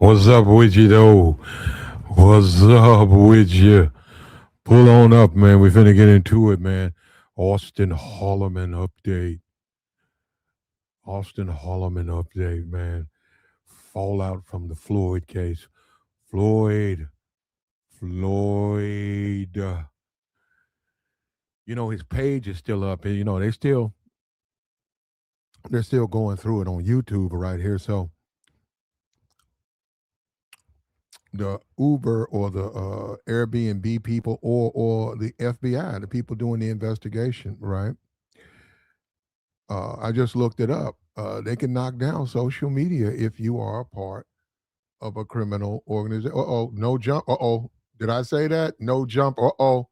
What's up with you though? What's up with you? Pull on up, man. We finna get into it, man. Auston Holleman update. Auston Holleman update, man. Fallout from the Floyd case. Floyd. Floyd. His page is still up. And, they're still going through it on YouTube right here. So the Uber or the Airbnb people or the FBI, the people doing the investigation, right? I just looked it up. They can knock down social media if you are a part of a criminal organization. No jump. Did I say that? No jump. Uh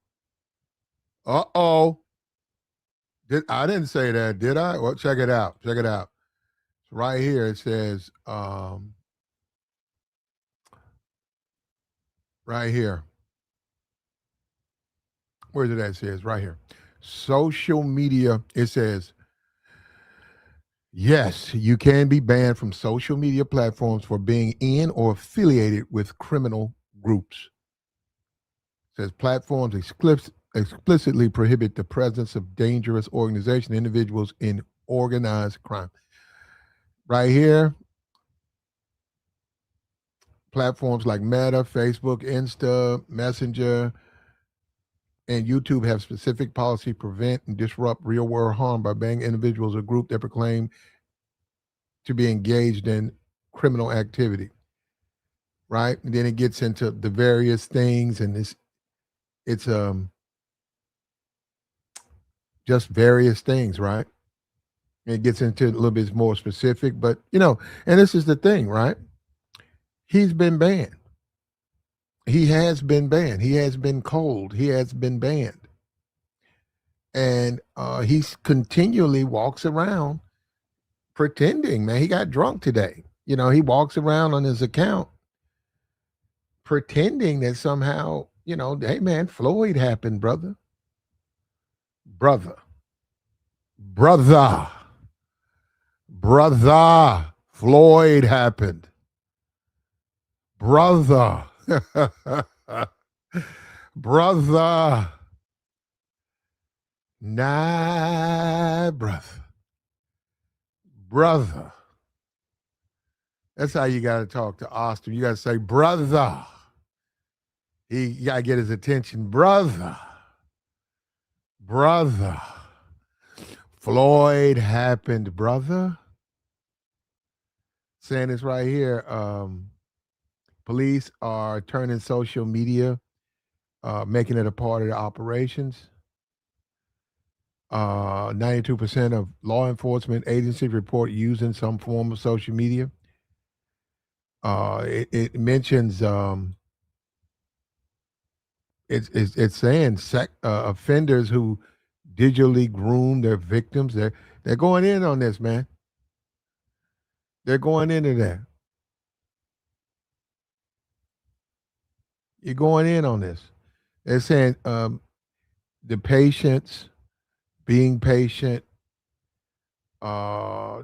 oh. I didn't say that, did I? Well, check it out. Check it out. Right here it says, right here. Where did that says? Right here. Social media. It says, yes, you can be banned from social media platforms for being in or affiliated with criminal groups. It says platforms explicitly prohibit the presence of dangerous organization individuals in organized crime. Right here, platforms like Meta, Facebook, Insta, Messenger, and YouTube have specific policy to prevent and disrupt real world harm by banning individuals or group that proclaim to be engaged in criminal activity. Right? And then it gets into the various things, and it's just various things, right? And it gets into a little bit more specific, but and this is the thing, right? He's been banned. He has been banned. He has been cold. He has been banned. And he continually walks around pretending, man. He got drunk today. He walks around on his account pretending that somehow, hey, man, Floyd happened, brother. Brother. Brother. Brother. Floyd happened. Brother. Brother. Nah, brother. Brother. That's how you got to talk to Austin. You got to say, brother. You got to get his attention. Brother. Brother. Floyd happened, brother. Saying this right here. Police are turning social media, making it a part of the operations. 92% of law enforcement agencies report using some form of social media. It mentions it's saying offenders who digitally groom their victims. They're going in on this, man. They're going into that. You're going in on this. They're saying the patients, being patient,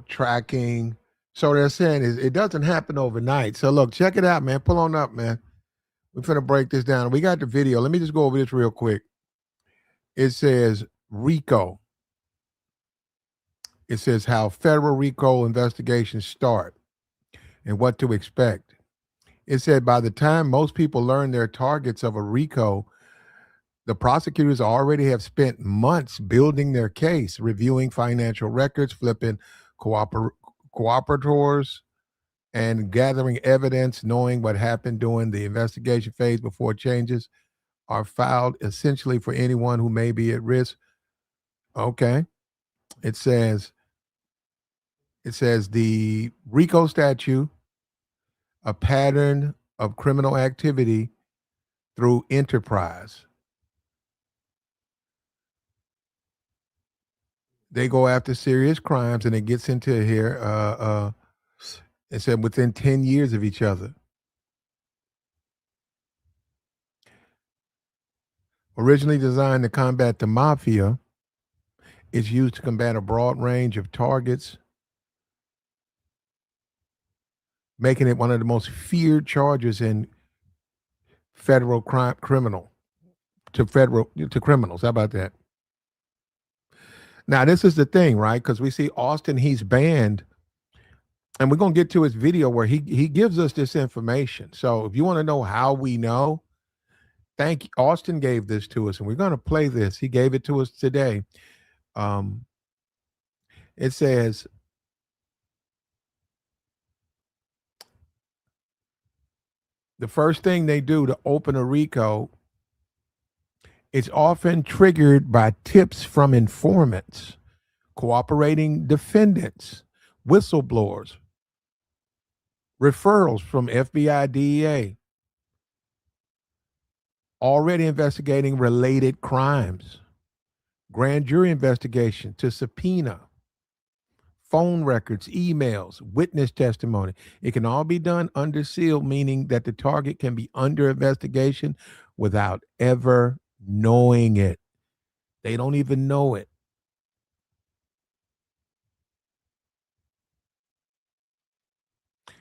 tracking. So they're saying it doesn't happen overnight. So look, check it out, man. Pull on up, man. We're going to break this down. We got the video. Let me just go over this real quick. It says RICO. It says how federal RICO investigations start and what to expect. It said by the time most people learn their targets of a RICO, the prosecutors already have spent months building their case, reviewing financial records, flipping cooperators, and gathering evidence, knowing what happened during the investigation phase before changes are filed, essentially for anyone who may be at risk. Okay. It says the RICO statute, a pattern of criminal activity through enterprise. They go after serious crimes, and it gets into here. It said within 10 years of each other. Originally designed to combat the mafia, it's used to combat a broad range of targets. making it one of the most feared charges in federal criminal to criminals. How about that? Now, this is the thing, right? Because we see Auston, he's banned, and we're gonna get to his video where he gives us this information. So if you want to know how we know, thank you. Auston gave this to us, and we're gonna play this. He gave it to us today. Um, it says, the first thing they do to open a RICO, it's often triggered by tips from informants, cooperating defendants, whistleblowers, referrals from FBI, DEA, already investigating related crimes, grand jury investigation to subpoena, phone records, emails, witness testimony. It can all be done under seal, meaning that the target can be under investigation without ever knowing it. They don't even know it.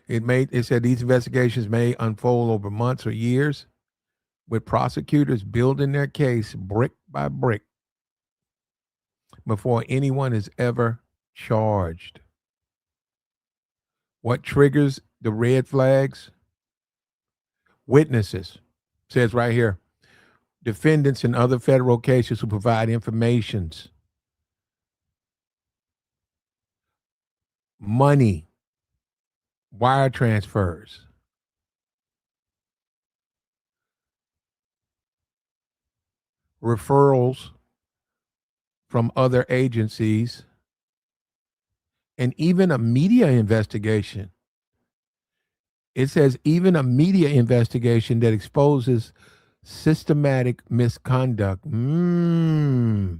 It said these investigations may unfold over months or years, with prosecutors building their case brick by brick before anyone is ever charged. What triggers the red flags? Witnesses, says right here, defendants in other federal cases who provide informations, money, wire transfers, referrals from other agencies, and even a media investigation. It says even a media investigation that exposes systematic misconduct. So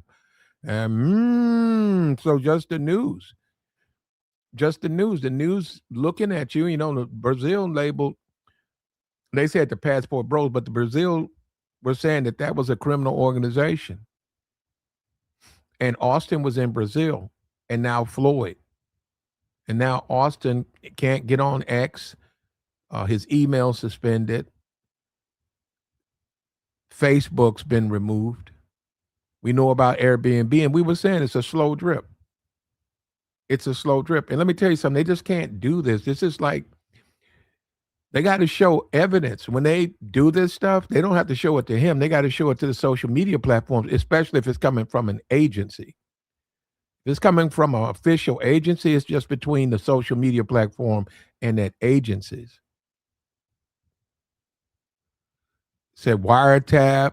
just the news. Just the news looking at you, the Brazil label, they said the Passport Bros, but the Brazil were saying that was a criminal organization. And Auston was in Brazil, and now Floyd. And now Auston can't get on X. His email suspended. Facebook's been removed. We know about Airbnb, and we were saying it's a slow drip. It's a slow drip. And let me tell you something, they just can't do this. This is like, they got to show evidence. When they do this stuff, they don't have to show it to him. They got to show it to the social media platforms, especially if it's coming from an agency. If it's coming from an official agency, it's just between the social media platform and that agencies. Said wiretap.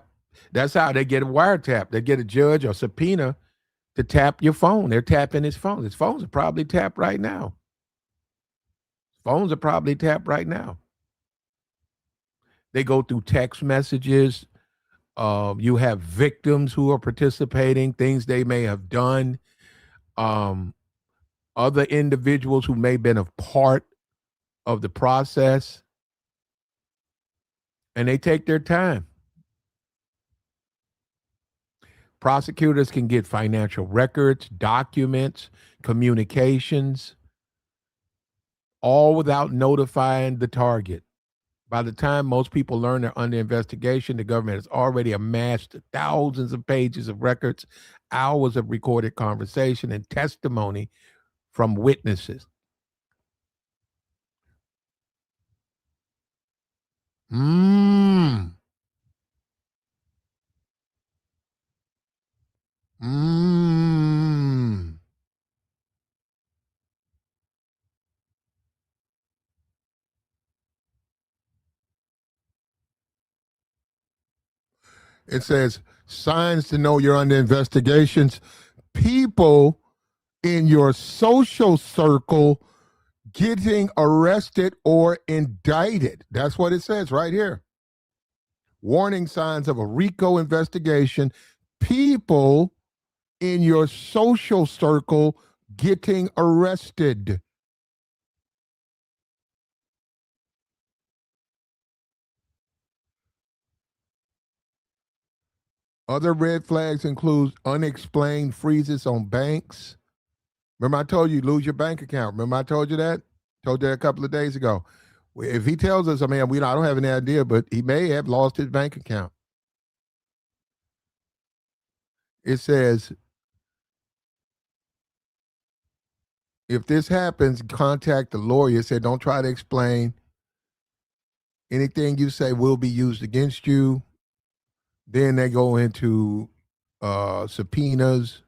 That's how they get a wiretap. They get a judge or subpoena to tap your phone. They're tapping his phone. His phones are probably tapped right now. Phones are probably tapped right now. They go through text messages. You have victims who are participating, things they may have done. Other individuals who may have been a part of the process. And they take their time. Prosecutors can get financial records, documents, communications, all without notifying the target. By the time most people learn they're under investigation, the government has already amassed thousands of pages of records, hours of recorded conversation, and testimony from witnesses. It says signs to know you're under investigations. People in your social circle getting arrested or indicted. That's what it says right here. Warning signs of a RICO investigation. People in your social circle getting arrested. Other red flags include unexplained freezes on banks. Remember I told you lose your bank account. Remember I told you that? Told that a couple of days ago. If he tells us, I mean, I don't have any idea, but he may have lost his bank account. It says, if this happens, contact the lawyer. It said, don't try to explain. Anything you say will be used against you. Then they go into subpoenas,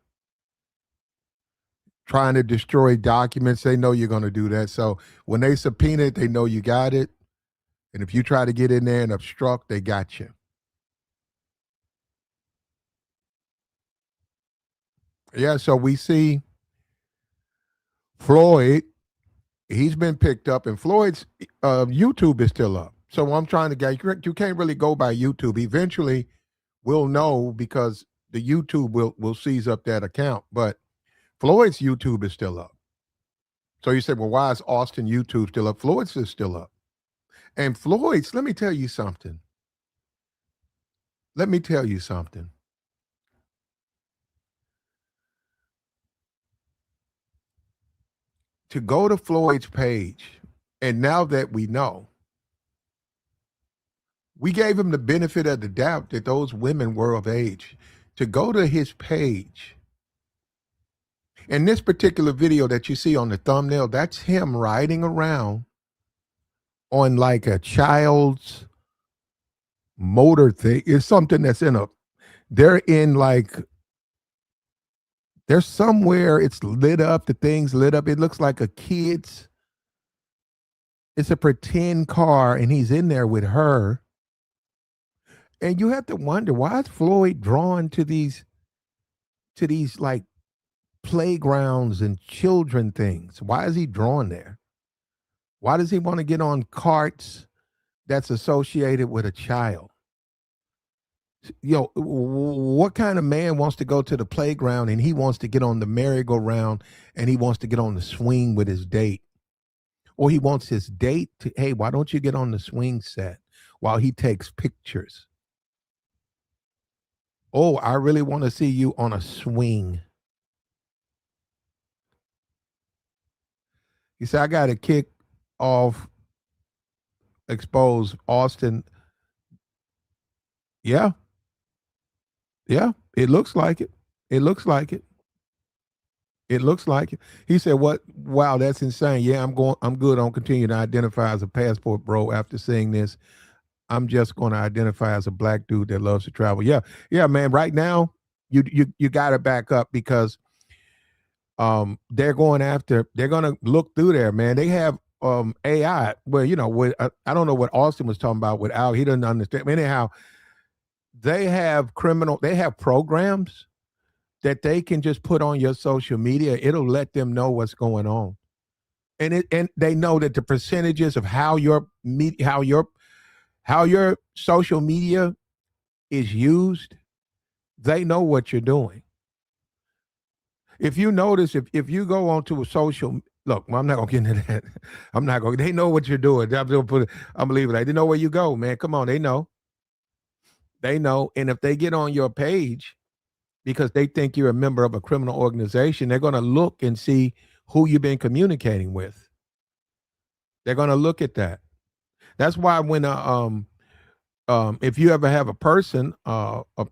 trying to destroy documents. They know you're going to do that. So when they subpoena it, they know you got it. And if you try to get in there and obstruct, they got you. Yeah, so we see Floyd, he's been picked up, and Floyd's YouTube is still up. So I'm trying to get, you can't really go by YouTube. Eventually, we'll know because the YouTube will seize up that account. But Floyd's YouTube is still up. So you said, well, why is Auston YouTube still up? Floyd's is still up. And Floyd's, let me tell you something. Let me tell you something. To go to Floyd's page, and now that we know, we gave him the benefit of the doubt that those women were of age. To go to his page, and this particular video that you see on the thumbnail, that's him riding around on like a child's motor thing. It's something that's they're somewhere, it's lit up, the thing's lit up. It looks like it's a pretend car, and he's in there with her. And you have to wonder, why is Floyd drawn to these like playgrounds and children things? Why is he drawn there? Why does he want to get on carts that's associated with a child? What kind of man wants to go to the playground and he wants to get on the merry-go-round and he wants to get on the swing with his date? Or he wants his date to, hey, why don't you get on the swing set while he takes pictures? Oh, I really want to see you on a swing. He said, I got to kick off, expose Auston. Yeah. Yeah, it looks like it. It looks like it. It looks like it. He said, what? Wow, that's insane. Yeah, I'm good on continuing to identify as a passport bro after seeing this. I'm just going to identify as a black dude that loves to travel. Yeah, yeah, man. Right now, you got to back up because they're going to look through there, man. They have AI. Well, I don't know what Auston was talking about without, he doesn't understand. Anyhow, they have programs that they can just put on your social media. It'll let them know what's going on. And they know that the percentages of how your social media is used, they know what you're doing. If you notice, if you go onto a social, look, I'm not gonna get into that. They know what you're doing. I'm gonna leave it. They know where you go, man. Come on, they know. They know. And if they get on your page because they think you're a member of a criminal organization, they're gonna look and see who you've been communicating with. They're gonna look at that. That's why when if you ever have a person,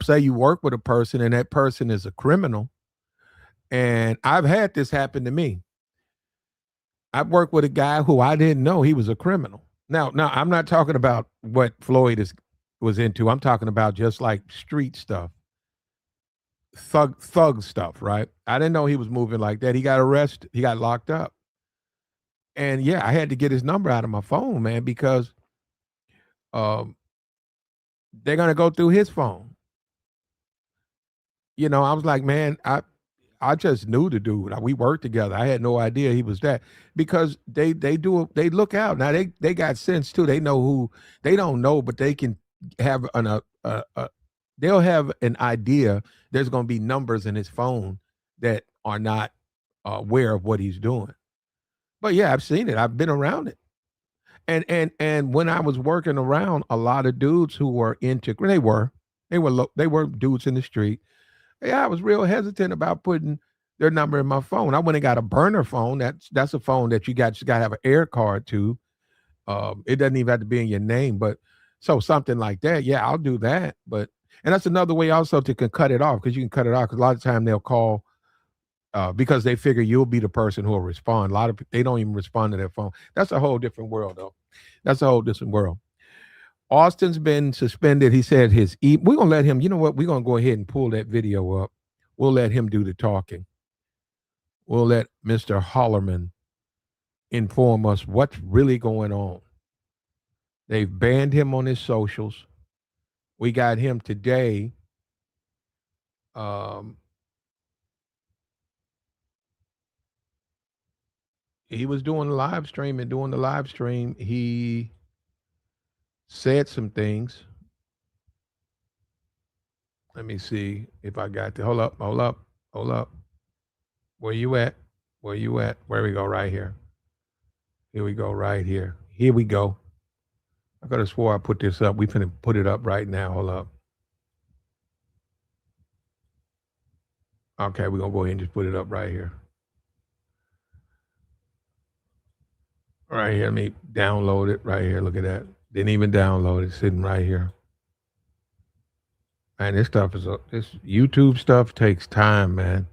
say you work with a person and that person is a criminal, and I've had this happen to me. I've worked with a guy who I didn't know he was a criminal. Now I'm not talking about what Floyd was into. I'm talking about just like street stuff, thug stuff, right? I didn't know he was moving like that. He got arrested. He got locked up. And yeah, I had to get his number out of my phone, man, because they're gonna go through his phone. I was like, man, I just knew the dude. We worked together. I had no idea he was that, because they look out. Now they got sense too. They know who, they don't know, but they can have they'll have an idea. There's going to be numbers in his phone that are not aware of what he's doing. But yeah, I've seen it. I've been around it. And when I was working around a lot of dudes who were into, they were dudes in the street. Yeah, I was real hesitant about putting their number in my phone. I went and got a burner phone. That's a phone that you got to have an air card to. It doesn't even have to be in your name, but so something like that. Yeah, I'll do that. But and that's another way also to can cut it off because you can cut it off because a lot of time they'll call because they figure you'll be the person who will respond. A lot of they don't even respond to their phone. That's a whole different world, though. That's a whole different world. Austin's been suspended. He said we're gonna let him. You know what? We're gonna go ahead and pull that video up. We'll let him do the talking. We'll let Mr. Holleman inform us what's really going on. They've banned him on his socials. We got him today. Um, he was doing the live stream, and doing the live stream, he said some things. Let me see if I got to. Hold up, hold up, hold up. Where you at? Where you at? Where we go? Right here. Here we go. Right here. Here we go. I could have swore I put this up. We finna put it up right now. Hold up. Okay, we're gonna go ahead and just put it up right here. Right here. Let me download it right here. Look at that. Didn't even download it. Sitting right here. Man, this stuff this YouTube stuff takes time, man.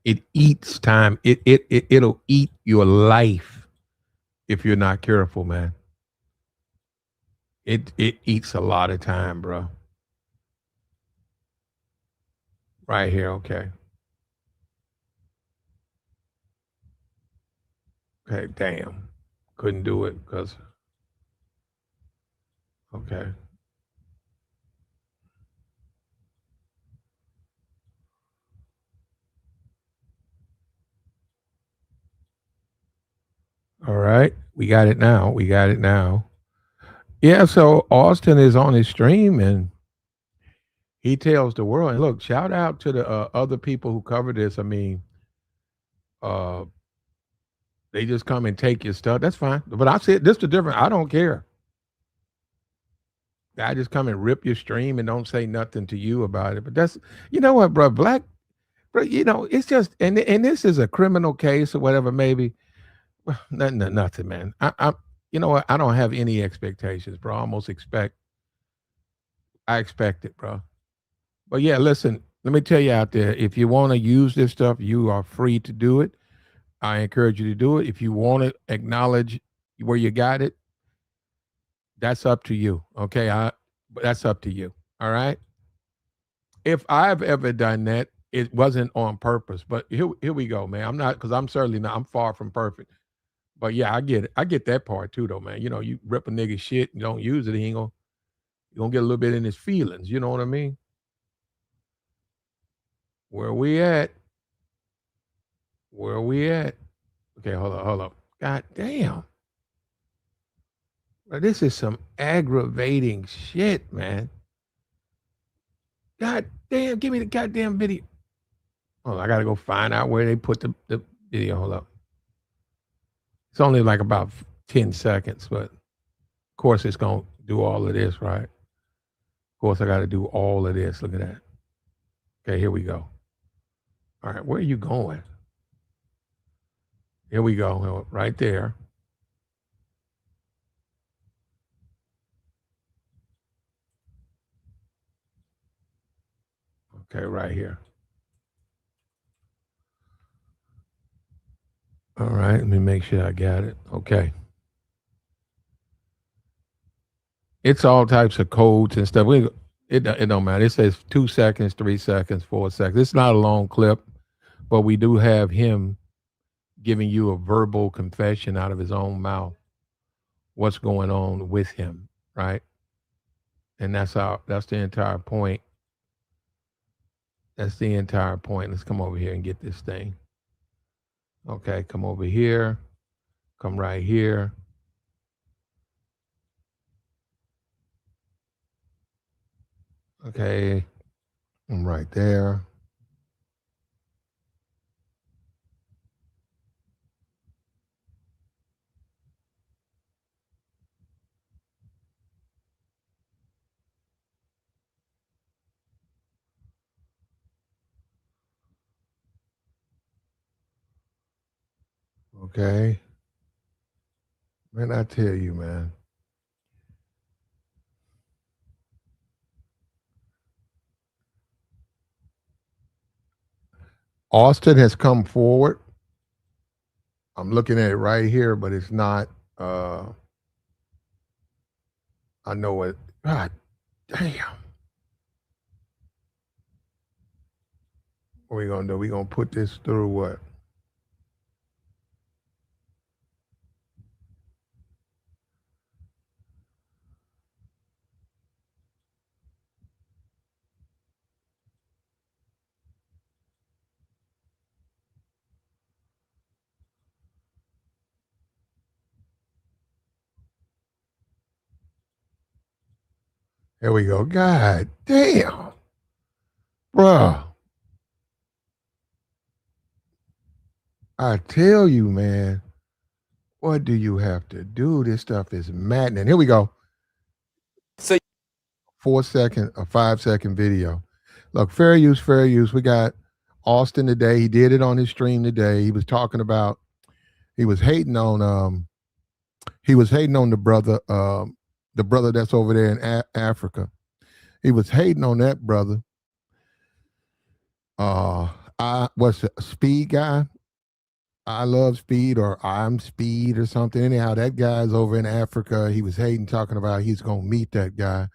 It eats time. It'll eat your life if you're not careful, man. It eats a lot of time, bro. Right here, okay. Okay, damn. Couldn't do it because okay. All right. We got it now. We got it now. Yeah, so Austin is on his stream and he tells the world. And look, shout out to the other people who cover this. I mean, uh, they just come and take your stuff. That's fine. But I said this the difference. I don't care. I just come and rip your stream and don't say nothing to you about it. But that's you know what, bro, black, bro. You know it's just and this is a criminal case or whatever. Maybe nothing, nothing, man. I you know what? I don't have any expectations, bro. I almost expect. I expect it, bro. But yeah, listen. Let me tell you out there. If you want to use this stuff, you are free to do it. I encourage you to do it. If you want to acknowledge where you got it, that's up to you. Okay, that's up to you. All right. If I've ever done that, it wasn't on purpose. But here we go, man. I'm not because I'm certainly not. I'm far from perfect. But yeah, I get it. I get that part too, though, man. You know, you rip a nigga shit and don't use it, he ain't gonna you gonna get a little bit in his feelings. You know what I mean? Where we at? Where we at? Okay, hold up, hold up. God damn. Bro, this is some aggravating shit, man. God damn, give me the goddamn video. Oh, I gotta go find out where they put the video. Hold up. It's only like about 10 seconds, but of course it's gonna do all of this, right? Of course I gotta do all of this. Look at that. Okay, here we go. All right, where are you going? Here we go. Right there. Okay, right here. All right, let me make sure I got it. Okay. It's all types of codes and stuff. It don't matter. It says 2 seconds, 3 seconds, 4 seconds. It's not a long clip, but we do have him giving you a verbal confession out of his own mouth. What's going on with him, right? And that's the entire point. That's the entire point. Let's come over here and get this thing. Okay, come over here. Come right here. Okay, I'm right there. Okay. Man, I tell you, man. Austin has come forward. I'm looking at it right here, but it's not I know it. God damn. What we gonna do? We gonna put this through what? There we go. God damn. Bruh. I tell you, man, what do you have to do? This stuff is maddening. Here we go. So 4 second, a 5 second video. Look, fair use, fair use. We got Austin today. He did it on his stream today. He was talking about he was hating on the brother that's over there in Africa. He was hating on that brother. I what's the speed guy? I love speed or I'm speed or something. Anyhow, that guy's over in Africa. He was hating, talking about he's gonna meet that guy.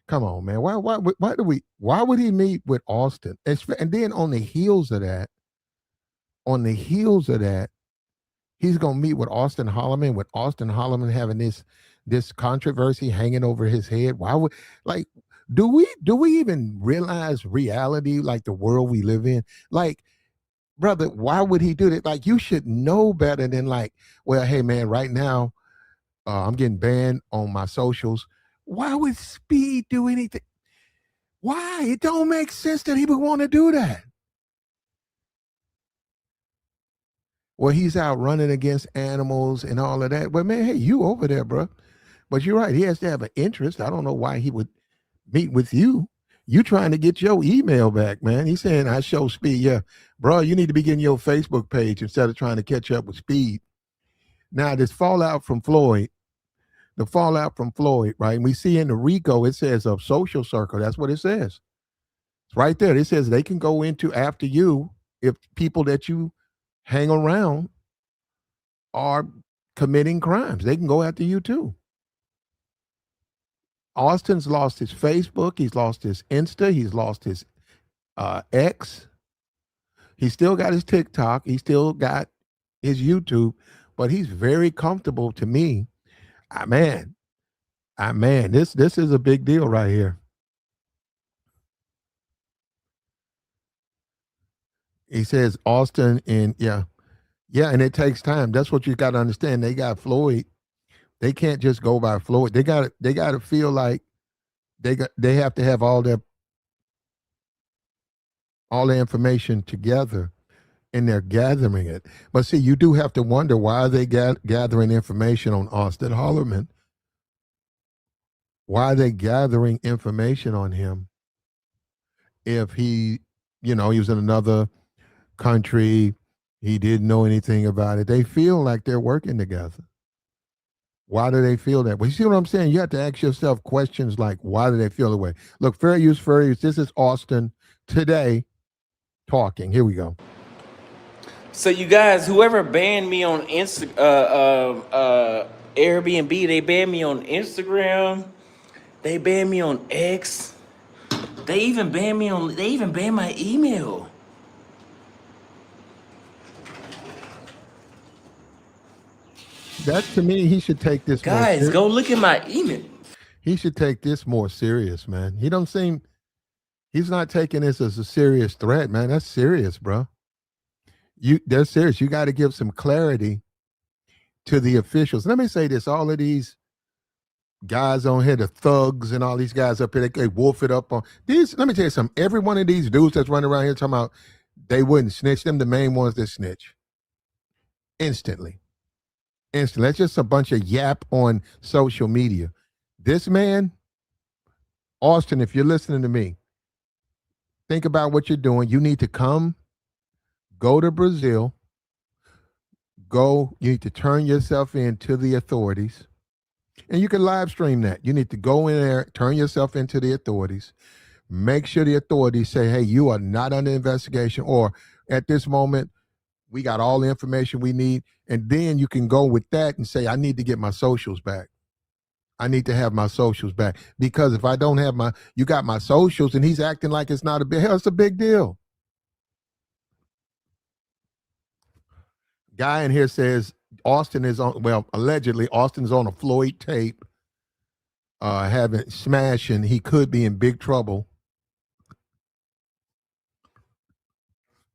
Come on, man. Why would he meet with Austin? And then on the heels of that, he's gonna meet with Auston Holleman, with Auston Holleman having this controversy hanging over his head. Why would like do we even realize reality, like the world we live in? Like, brother, why would he do that? Like, you should know better than like, well, hey man, right now, I'm getting banned on my socials. Why would Speed do anything? Why? It don't make sense that he would want to do that. Well, he's out running against animals and all of that. But man, hey, you over there, bro. But you're right. He has to have an interest. I don't know why he would meet with you. You trying to get your email back, man. He's saying I show Speed. Yeah, bro, you need to be getting your Facebook page instead of trying to catch up with Speed. Now, this fallout from Floyd, the fallout from Floyd, right? And we see in the RICO, it says a social circle. That's what it says. It's right there. It says they can go into after you if people that you hang around are committing crimes. They can go after you too. Austin's lost his Facebook. He's lost his Insta. He's lost his X. He still got his TikTok. He still got his YouTube, but he's very comfortable to me. Man, this is a big deal right here. He says Austin and yeah, and it takes time. That's what you got to understand. They got Floyd. They can't just go by Floyd. They got to feel like they have to have all the information together, and they're gathering it. But see, you do have to wonder why are they gathering information on Auston Holleman? Why are they gathering information on him if he was in another country, he didn't know anything about it. They feel like they're working together. Why do they feel that way? You see what I'm saying? You have to ask yourself questions like, why do they feel the way? Look, fair use, fair use. This is Austin today talking. Here we go. So you guys, whoever banned me on Airbnb, they banned me on Instagram, they banned me on X, they even banned my email. That to me, he should take this more Guys, go look at my email. He should take this more serious, man. He's not taking this as a serious threat, man. That's serious, bro. They're serious. You got to give some clarity to the officials. Let me say this: all of these guys on here, the thugs and all these guys up here, they wolf it up on these. Let me tell you something. Every one of these dudes that's running around here talking about they wouldn't snitch, them the main ones that snitch. Instantly. That's just a bunch of yap on social media. This man, Austin, if you're listening to me, think about what you're doing. You need to go to Brazil, you need to turn yourself in to the authorities. And you can live stream that. You need to go in there, turn yourself into the authorities. Make sure the authorities say, hey, you are not under investigation, or at this moment, we got all the information we need. And then you can go with that and say, I need to get my socials back. I need to have my socials back. Because if I don't have you got my socials, and he's acting like it's not a big, hell, it's a big deal. Guy in here says Auston is on, well, allegedly, Auston's on a Floyd tape, having smashing. He could be in big trouble.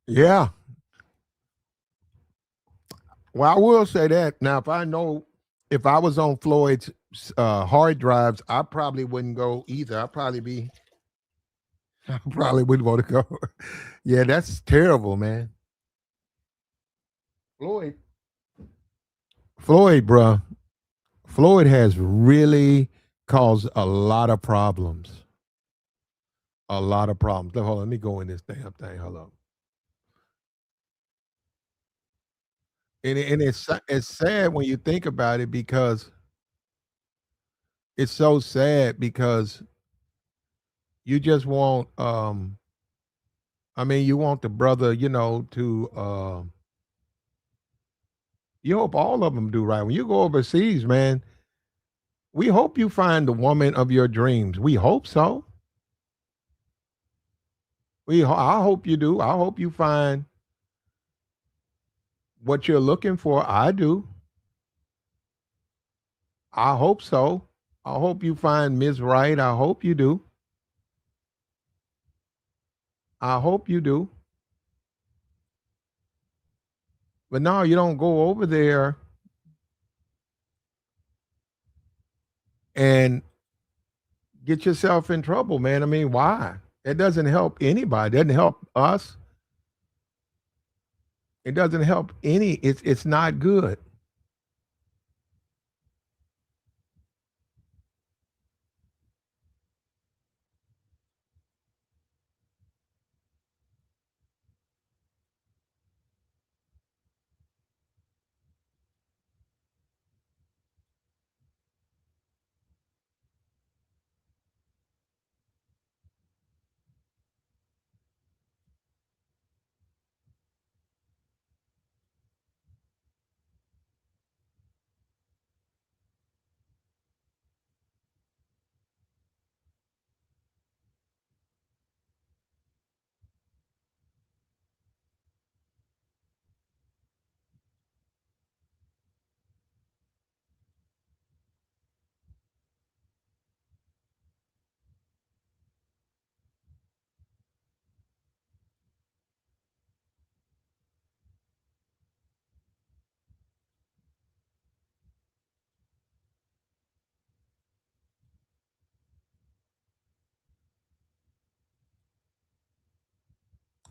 Yeah. Well, I will say that. Now, if I was on Floyd's hard drives, I probably wouldn't go either. I probably wouldn't want to go. Yeah, that's terrible, man. Floyd, bruh. Floyd has really caused a lot of problems. A lot of problems. Hold on, let me go in this damn thing. Hold on. And it's sad when you think about it, because it's so sad, because you just want I mean, you want the brother, to you hope all of them do right. When you go overseas, man, we hope you find the woman of your dreams. We hope so. I hope you do. I hope you find what you're looking for. I do. I hope so. I hope you find Ms. Right. I hope you do. I hope you do. But no, you don't go over there and get yourself in trouble, man. I mean, why? It doesn't help anybody. It doesn't help us. It doesn't help it's not good.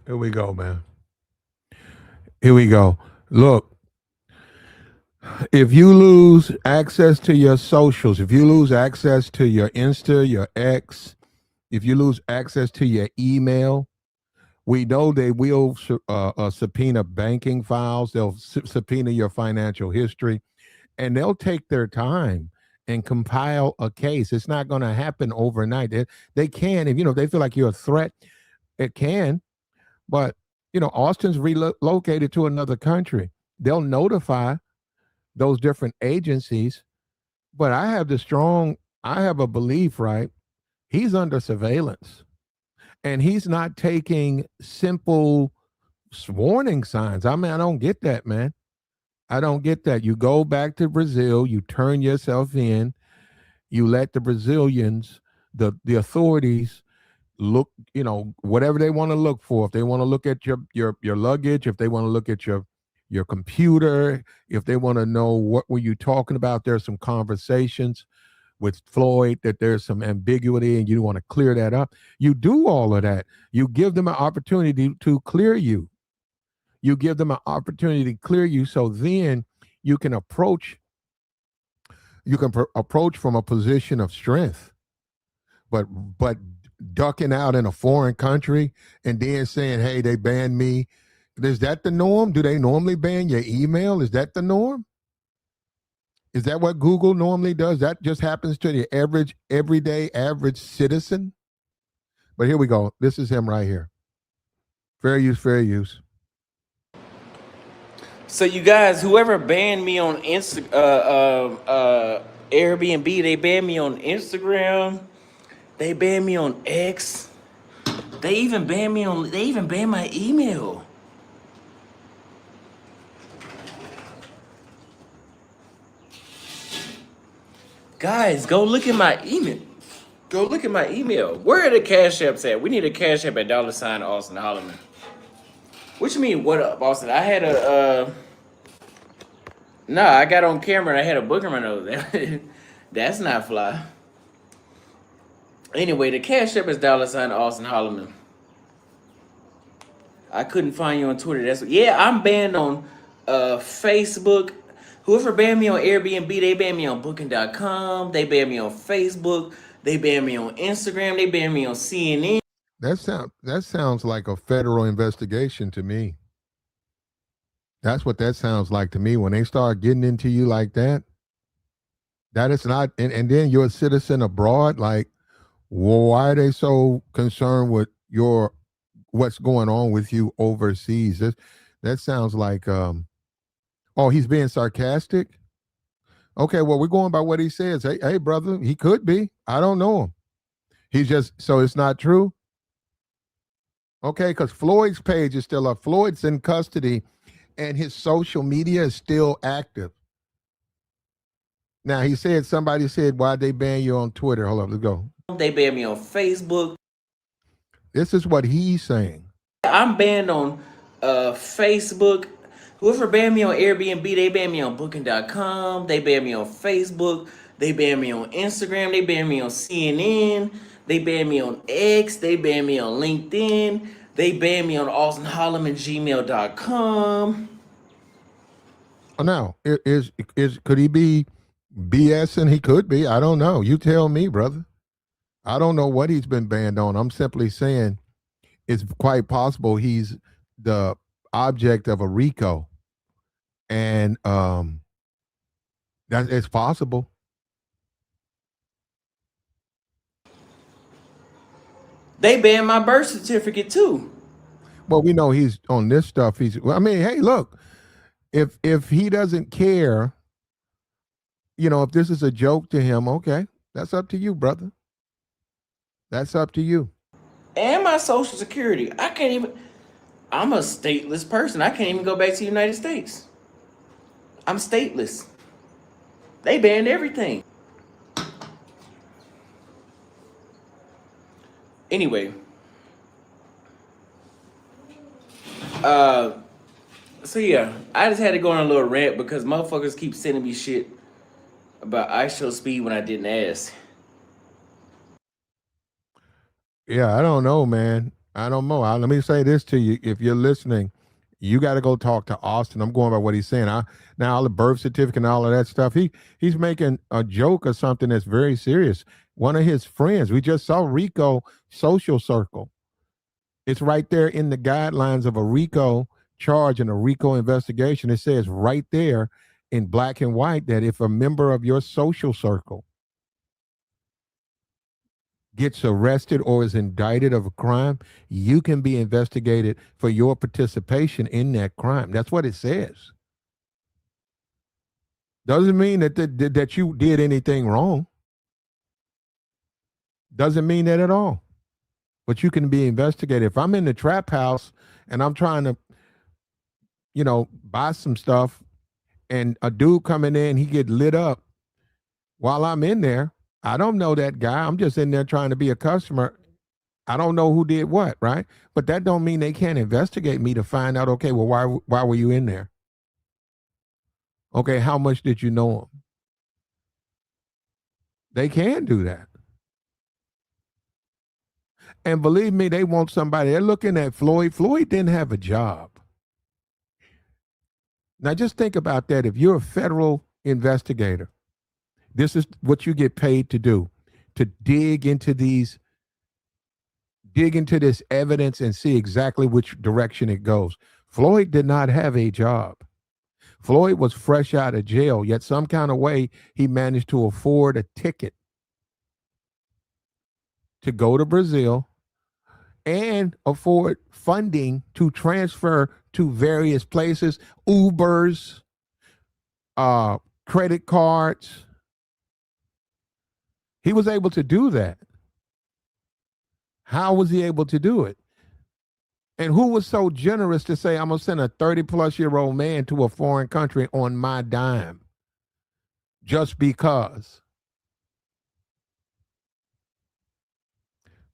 Here we go, man. Here we go. Look, if you lose access to your socials, if you lose access to your Insta, your X, if you lose access to your email, we know they will subpoena banking files. They'll subpoena your financial history, and they'll take their time and compile a case. It's not going to happen overnight. They can, if they feel like you're a threat, it can. But Austin's relocated to another country. They'll notify those different agencies. But I have a belief, right? He's under surveillance, and he's not taking simple warning signs. I mean, I don't get that, man. I don't get that. You go back to Brazil, you turn yourself in, you let the Brazilians, the authorities, look, whatever they want to look for. If they want to look at your luggage, if they want to look at your computer, if they want to know what were you talking about, there's some conversations with Floyd that there's some ambiguity and you want to clear that up. You do all of that. You give them an opportunity to clear you. You give them an opportunity to clear you, so then you can approach from a position of strength. But ducking out in a foreign country and then saying, hey, they banned me, Is that the norm? Do they normally ban your email? Is that the norm? Is that what Google normally does? That just happens to the average, everyday, average citizen? But here we go. This is him right here. Fair use, fair use. So you guys, whoever banned me on Airbnb, they banned me on Instagram, they banned me on X, they even banned my email. Guys, go look at my email. Go look at my email. Where are the cash apps at? We need a cash app at $ Auston Holleman. What you mean, what up, Austin? I had a, I got on camera and I had a booger in my nose. That's not fly. Anyway, the cash app is $ Auston Holleman. I couldn't find you on Twitter. I'm banned on Facebook. Whoever banned me on Airbnb, they banned me on Booking.com. They banned me on Facebook. They banned me on Instagram. They banned me on CNN. That sounds like a federal investigation to me. That's what that sounds like to me. When they start getting into you like that, that is not, and then you're a citizen abroad. Like, why are they so concerned with what's going on with you overseas? That sounds like, oh, he's being sarcastic. Okay, well, we're going by what he says. Hey, brother, he could be. I don't know him. He's just, so it's not true. Okay, because Floyd's page is still up. Floyd's in custody, and his social media is still active. Now, somebody said, why'd they ban you on Twitter? Hold up, let's go. They banned me on Facebook. This is what he's saying. I'm banned on Facebook. Whoever banned me on Airbnb, they banned me on Booking.com. They banned me on Facebook. They banned me on Instagram. They banned me on CNN. They banned me on X. They banned me on LinkedIn. They banned me on AustonHolleman@gmail.com. Oh, now, could he be BSing? He could be. I don't know. You tell me, brother. I don't know what he's been banned on. I'm simply saying it's quite possible he's the object of a RICO, and it's possible. They banned my birth certificate too. Well, we know he's on this stuff. I mean, hey, look, if he doesn't care, if this is a joke to him, okay, that's up to you, brother. That's up to you. And my social security. I'm a stateless person. I can't even go back to the United States. I'm stateless. They banned everything. Anyway. So yeah, I just had to go on a little rant because motherfuckers keep sending me shit about I show speed when I didn't ask. Yeah, I don't know, man. I don't know. Let me say this to you. If you're listening, you got to go talk to Austin. I'm going by what he's saying. Now all the birth certificate and all of that stuff, he's making a joke or something that's very serious. One of his friends, we just saw RICO Social Circle. It's right there in the guidelines of a RICO charge and a RICO investigation. It says right there in black and white that if a member of your social circle gets arrested or is indicted of a crime, you can be investigated for your participation in that crime. That's what it says. Doesn't mean that you did anything wrong. Doesn't mean that at all. But you can be investigated. If I'm in the trap house and I'm trying to, buy some stuff, and a dude coming in, he get lit up while I'm in there, I don't know that guy. I'm just in there trying to be a customer. I don't know who did what, right? But that don't mean they can't investigate me to find out, okay, well, why were you in there? Okay, how much did you know him? They can do that. And believe me, they want somebody. They're looking at Floyd. Floyd didn't have a job. Now, just think about that. If you're a federal investigator, this is what you get paid to do, to dig into this evidence and see exactly which direction it goes. Floyd did not have a job. Floyd was fresh out of jail, yet some kind of way he managed to afford a ticket to go to Brazil and afford funding to transfer to various places, Ubers, credit cards. He was able to do that. How was he able to do it? And who was so generous to say, I'm going to send a 30-plus-year-old man to a foreign country on my dime just because?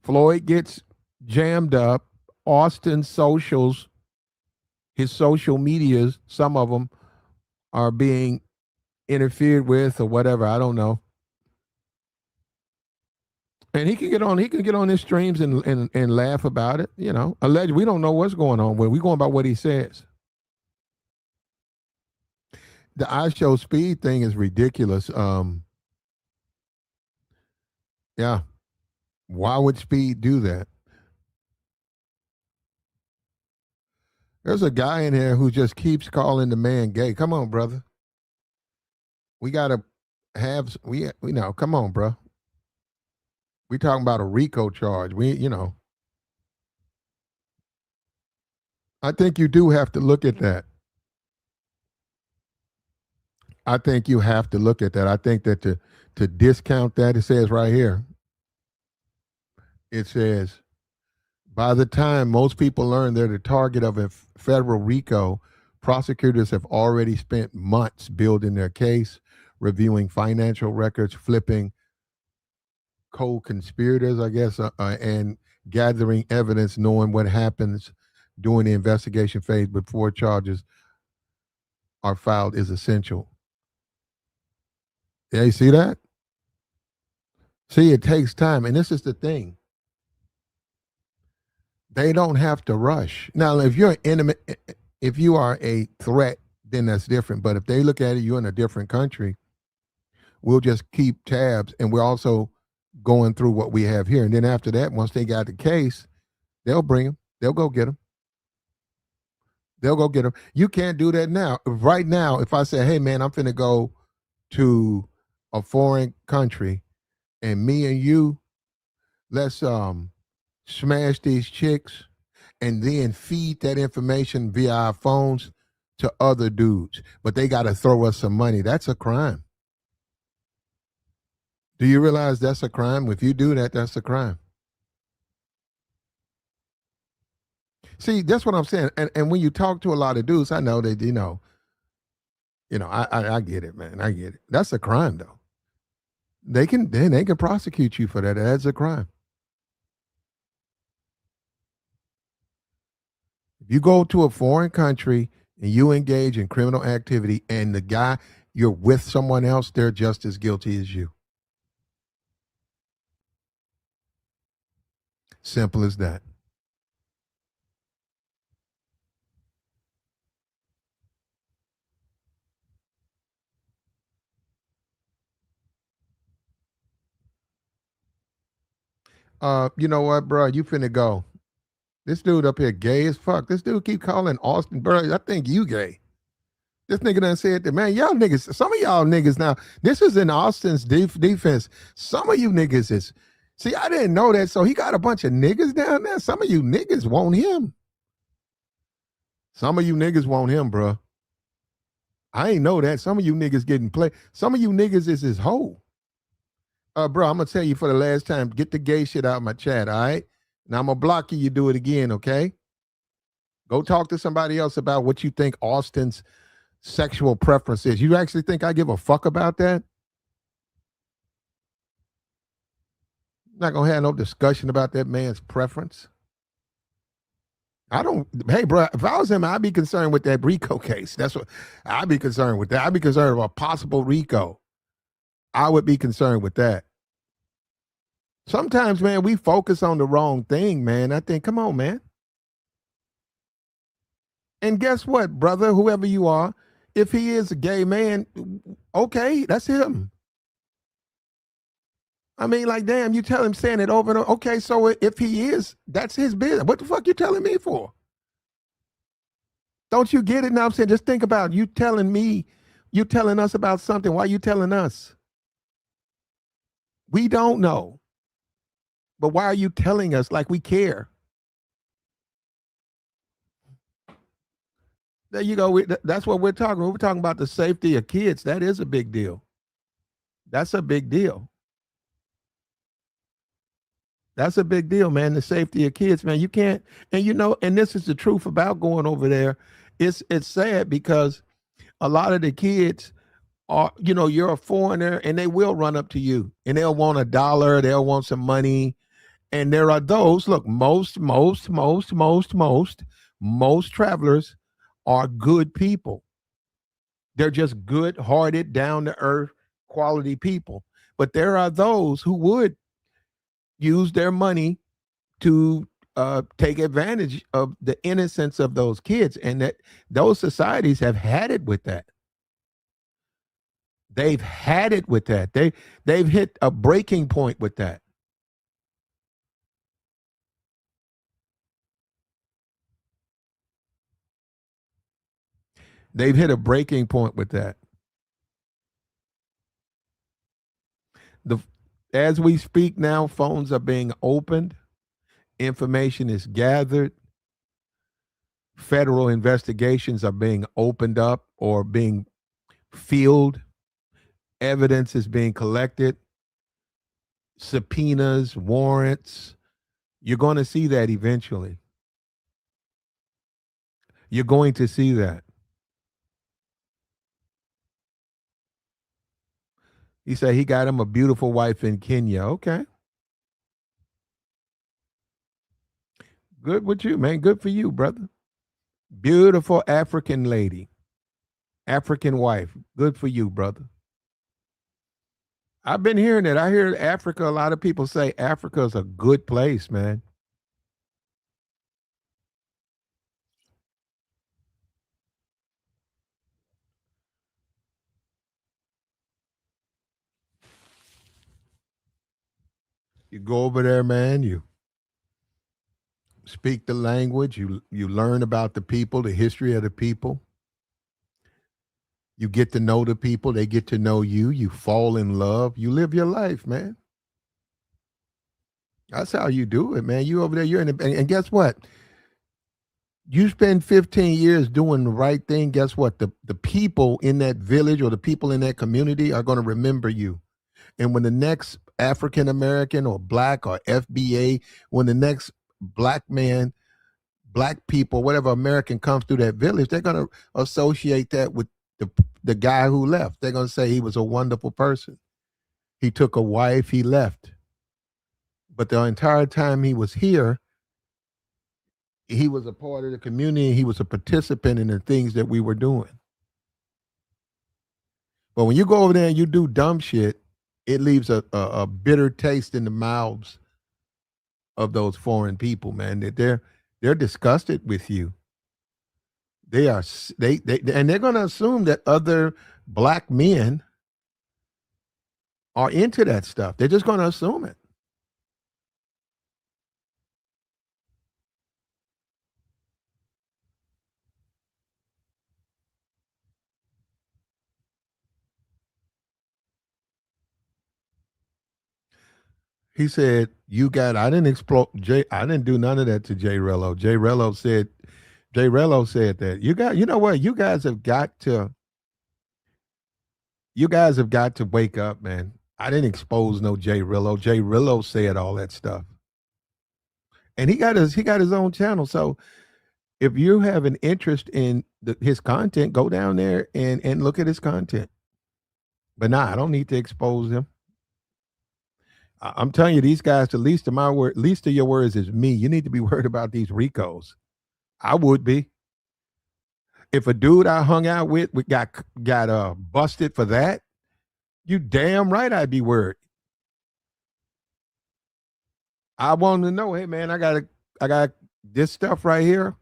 Floyd gets jammed up. Austin's socials, his social medias, some of them are being interfered with or whatever. I don't know. And he can get on his streams and laugh about it, you know. Allegedly, we don't know what's going on with. We going by what he says. The I show speed thing is ridiculous. Yeah. Why would Speed do that? There's a guy in here who just keeps calling the man gay. Come on, brother. We gotta we know. Come on, bro. We talking about a RICO charge. I think you do have to look at that. I think you have to look at that. I think that to discount that, it says right here. It says, by the time most people learn they're the target of a federal RICO, prosecutors have already spent months building their case, reviewing financial records, flipping co-conspirators, I guess, and gathering evidence, knowing what happens during the investigation phase before charges are filed is essential. Yeah, you see that? See, it takes time. And this is the thing. They don't have to rush. Now, if you're intimate, if you are a threat, then that's different. But if they look at it, you're in a different country, we'll just keep tabs. And we're also going through what we have here. And then after that, once they got the case, they'll bring them. They'll go get them. They'll go get them. You can't do that now. Right now, if I say, hey, man, I'm finna go to a foreign country and me and you, let's smash these chicks and then feed that information via our phones to other dudes. But they got to throw us some money. That's a crime. Do you realize that's a crime? If you do that, that's a crime. See, that's what I'm saying. And when you talk to a lot of dudes, I know that, I get it, man. I get it. That's a crime, though. They can prosecute you for that. That's a crime. If you go to a foreign country and you engage in criminal activity and the guy you're with someone else, they're just as guilty as you. Simple as that. You know what, bro? You finna go. This dude up here gay as fuck. This dude keep calling Austin, bro. I think you gay. This nigga done said that, man, y'all niggas, some of y'all niggas now, this is in Austin's defense. Some of you niggas is, see, I didn't know that. So he got a bunch of niggas down there. Some of you niggas want him. Some of you niggas want him, bro. I ain't know that. Some of you niggas getting played. Some of you niggas is his hoe. Bro, I'm gonna tell you for the last time, get the gay shit out of my chat, all right? Now I'm gonna block you, you do it again, okay? Go talk to somebody else about what you think Austin's sexual preference is. You actually think I give a fuck about that? I'm not gonna have no discussion about that man's preference. Hey, bro, if I was him, I'd be concerned with that RICO case. That's what I'd be concerned with. That I'd be concerned about possible RICO. I would be concerned with that. Sometimes, man, we focus on the wrong thing, man. I think, come on, man. And guess what, brother, whoever you are, if he is a gay man, okay, that's him. I mean, like, damn, you tell him saying it over and over. Okay, so if he is, that's his business. What the fuck you telling me for? Don't you get it now? I'm saying, just think about you telling me, you telling us about something. Why are you telling us? We don't know. But why are you telling us like we care? There you go. That's what we're talking about. We're talking about the safety of kids. That is a big deal. That's a big deal. That's a big deal, man. The safety of kids, man. You can't, and and this is the truth about going over there. It's sad because a lot of the kids are, you're a foreigner and they will run up to you and they'll want $1, they'll want some money. And there are those, look, most travelers are good people. They're just good hearted, down to earth, quality people. But there are those who would use their money to take advantage of the innocence of those kids, and that those societies have had it with that. They've had it with that. They've hit a breaking point with that. They've hit a breaking point with that. The As we speak now, phones are being opened, information is gathered, federal investigations are being opened up or being filled, evidence is being collected, subpoenas, warrants. You're going to see that eventually. You're going to see that. He said he got him a beautiful wife in Kenya. Okay. Good with you, man. Good for you, brother. Beautiful African lady, African wife. Good for you, brother. I've been hearing it. I hear Africa, a lot of people say Africa is a good place, man. You go over there, man, you speak the language, you learn about the people, the history of the people. You get to know the people, they get to know you, you fall in love, you live your life, man. That's how you do it, man. You over there, you're in and guess what? You spend 15 years doing the right thing, guess what? The people in that village or the people in that community are going to remember you. And when the next African American or black or FBA, when the next black man, black people, whatever American comes through that village, they're going to associate that with the guy who left. They're going to say he was a wonderful person. He took a wife, he left. But the entire time he was here, he was a part of the community. He was a participant in the things that we were doing. But when you go over there and you do dumb shit, it leaves a bitter taste in the mouths of those foreign people, man. That they're disgusted with you. They are they and they're going to assume that other black men are into that stuff. They're just going to assume it. He said, "You got." I didn't explode. I didn't do none of that to Jay Rello. Jay Rello said that you got. You know what? You guys have got to. You guys have got to wake up, man. I didn't expose no Jay Rillo. Jay Rillo said all that stuff, and he got his own channel. So if you have an interest in his content, go down there and look at his content. But nah, I don't need to expose him. I'm telling you, these guys. The least of your words is me. You need to be worried about these Ricos. I would be. If a dude I hung out with got busted for that, you damn right I'd be worried. I want to know, hey man, I got this stuff right here.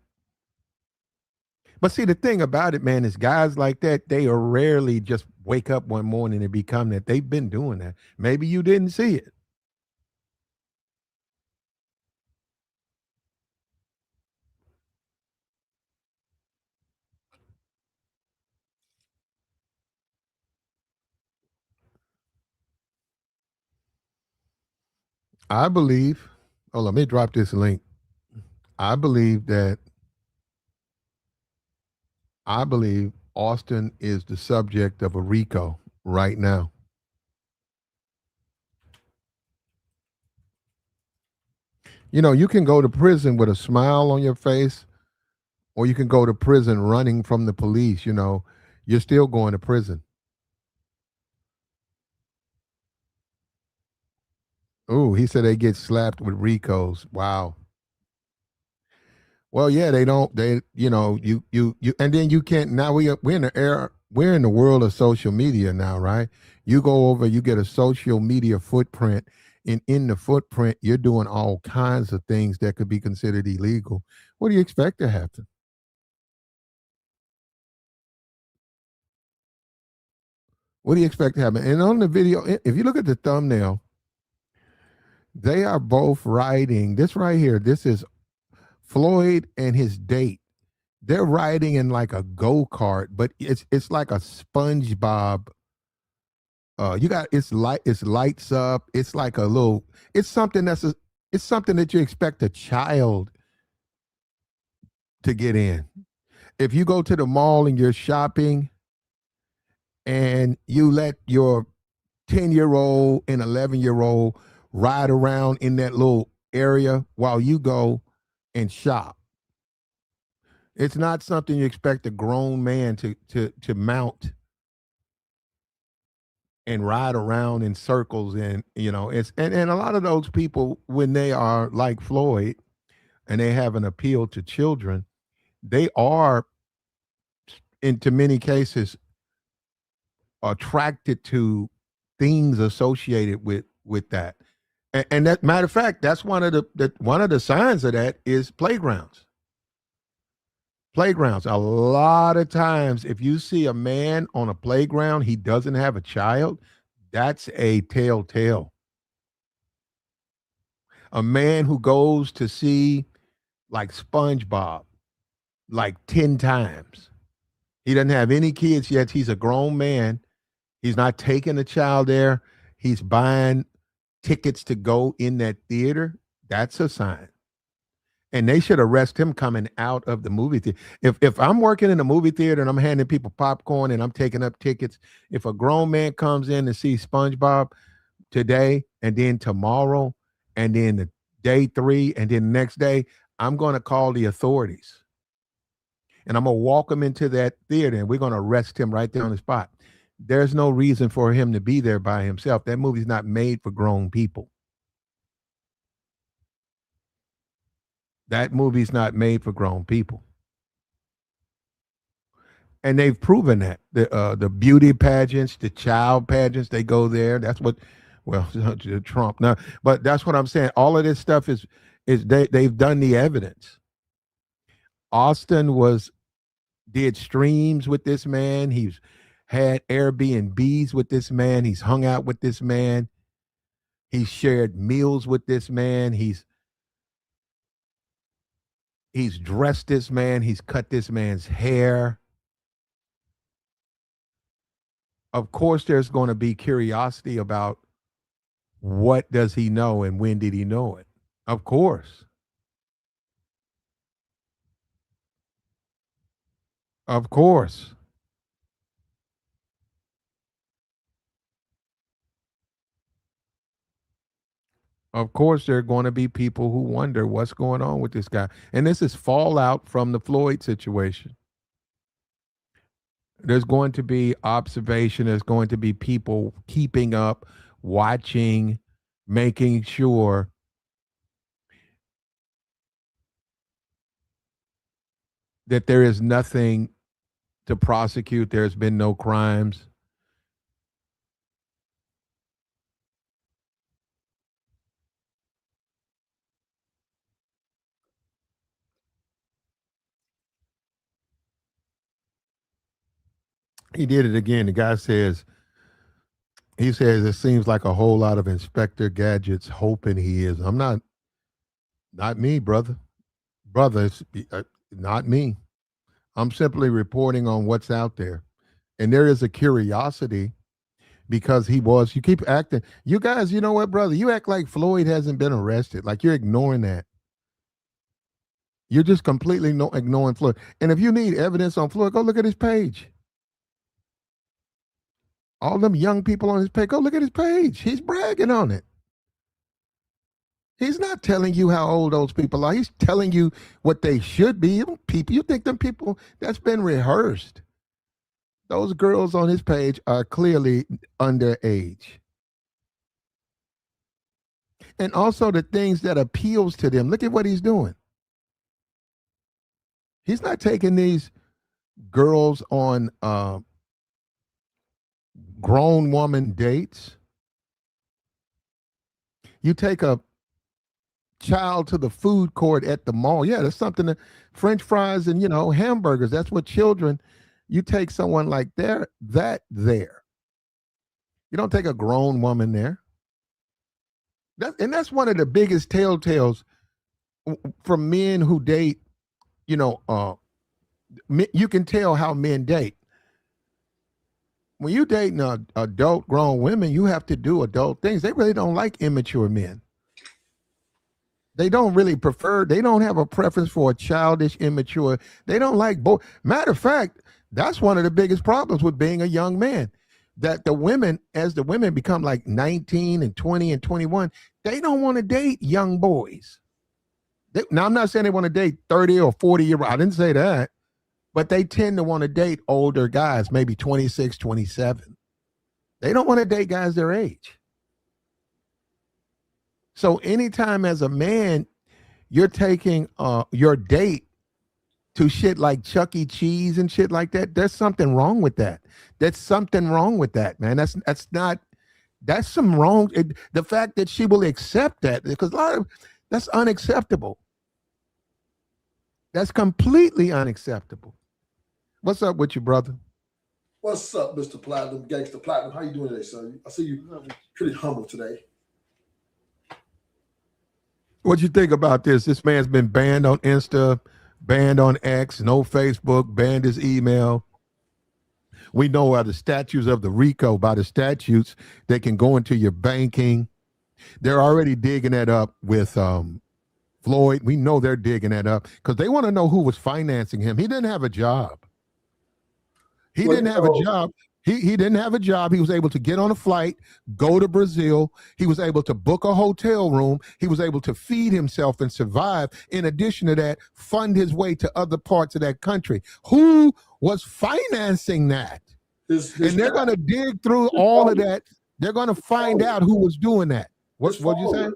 But see, the thing about it, man, is guys like that, they are rarely just wake up one morning and become that. They've been doing that. Maybe you didn't see it. I believe, oh, let me drop this link. I believe that, I believe Austin is the subject of a RICO right now. You know, you can go to prison with a smile on your face, or you can go to prison running from the police. You know, you're still going to prison. Ooh, he said they get slapped with RICOs. Wow. Well, yeah, they don't. They, you, and then you can't. Now we're in the era. We're in the world of social media now, right? You go over, you get a social media footprint, and in the footprint, you're doing all kinds of things that could be considered illegal. What do you expect to happen? What do you expect to happen? And on the video, if you look at the thumbnail, they are both riding. This right here, this is Floyd and his date. They're riding in like a go-kart, but it's like a SpongeBob. You got, it's lights up. It's like a little, it's something it's something that you expect a child to get in. If you go to the mall and you're shopping and you let your 10-year-old and 11-year-old ride around in that little area while you go and shop, it's not something you expect a grown man to mount and ride around in circles. And it's, and a lot of those people, when they are like Floyd and they have an appeal to children, they are, into many cases, attracted to things associated with that. And that, matter of fact, that's one of the signs of that is playgrounds. Playgrounds. A lot of times, if you see a man on a playground, he doesn't have a child, that's a telltale. A man who goes to see like SpongeBob like 10 times. He doesn't have any kids yet. He's a grown man. He's not taking a child there. He's buying tickets to go in that theater. That's a sign. And they should arrest him coming out of the movie theater. If I'm working in a movie theater and I'm handing people popcorn and I'm taking up tickets, if a grown man comes in to see SpongeBob today and then tomorrow and then the day 3 and then the next day, I'm going to call the authorities. And I'm going to walk him into that theater and we're going to arrest him right there on the spot. There's no reason for him to be there by himself. That movie's not made for grown people. That movie's not made for grown people. And they've proven that. The beauty pageants, the child pageants, they go there. That's what, well, Trump. No, but that's what I'm saying. All of this stuff is they've done the evidence. Austin did streams with this man. He's had Airbnbs with this man. He's hung out with this man. He's shared meals with this man. He's dressed this man. He's cut this man's hair. Of course, there's going to be curiosity about what does he know and when did he know it? Of course. Of course. Of course, there are going to be people who wonder what's going on with this guy. And this is fallout from the Floyd situation. There's going to be observation. There's going to be people keeping up, watching, making sure that there is nothing to prosecute. There's been no crimes. He did it again. The guy says, he says it seems like a whole lot of Inspector Gadget's hoping he is. I'm not me, brother. Brother, it's not me. I'm simply reporting on what's out there. And there is a curiosity because you keep acting. You guys, you know what, brother? You act like Floyd hasn't been arrested. Like you're ignoring that. You're just completely ignoring Floyd. And if you need evidence on Floyd, go look at his page. All them young people on his page, go look at his page. He's bragging on it. He's not telling you how old those people are. He's telling you what they should be. You think them people, that's been rehearsed. Those girls on his page are clearly underage. And also the things that appeals to them. Look at what he's doing. He's not taking these girls on grown woman dates. You take a child to the food court at the mall. Yeah, that's something French fries and hamburgers. That's what children. You take someone like that there. You don't take a grown woman there. That's one of the biggest telltales from men who date. You can tell how men date. When you date adult grown women, you have to do adult things. They really don't like immature men. They don't really they don't have a preference for a childish, immature. They don't like both. Matter of fact, that's one of the biggest problems with being a young man. That as the women become like 19 and 20 and 21, they don't want to date young boys. Now, I'm not saying they want to date 30 or 40-year-old. I didn't say that. But they tend to want to date older guys, maybe 26, 27. They don't want to date guys their age. So anytime as a man, you're taking your date to shit like Chuck E. Cheese and shit like that, there's something wrong with that. That's something wrong with that, man. That's some wrong. The fact that she will accept that, because that's unacceptable. That's completely unacceptable. What's up with you, brother? What's up, Mr. Platinum, Gangster Platinum? How you doing today, son? I see you pretty humble today. What you think about this? This man's been banned on Insta, banned on X, no Facebook, banned his email. We know by the statutes of the RICO, by the statutes, they can go into your banking. They're already digging that up with Floyd. We know they're digging that up because they want to know who was financing him. He didn't have a job. He didn't have a job. He didn't have a job. He was able to get on a flight, go to Brazil. He was able to book a hotel room. He was able to feed himself and survive. In addition to that, fund his way to other parts of that country. Who was financing that? And they're going to dig through all of that. They're going to find out who was doing that. What'd you say?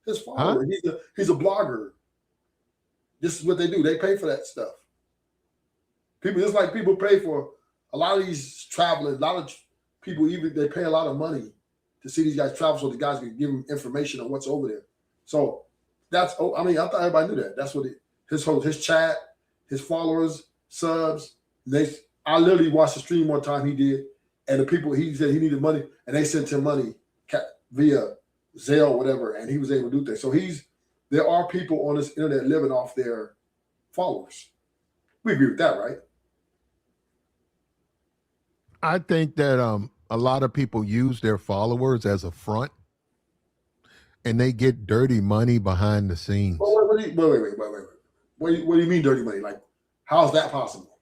His follower. Huh? He's a blogger. This is what they do. They pay for that stuff. People, just like people pay for a lot of these travelers, a lot of people, even they pay a lot of money to see these guys travel so the guys can give them information on what's over there. So I thought everybody knew that. That's what his chat, his followers, subs, I literally watched the stream one time he did, and the people, he said he needed money, and they sent him money via Zelle or whatever, and he was able to do things. So there are people on this internet living off their followers. We agree with that, right? I think that a lot of people use their followers as a front, and they get dirty money behind the scenes. Wait. What do you mean dirty money? Like, how's that possible?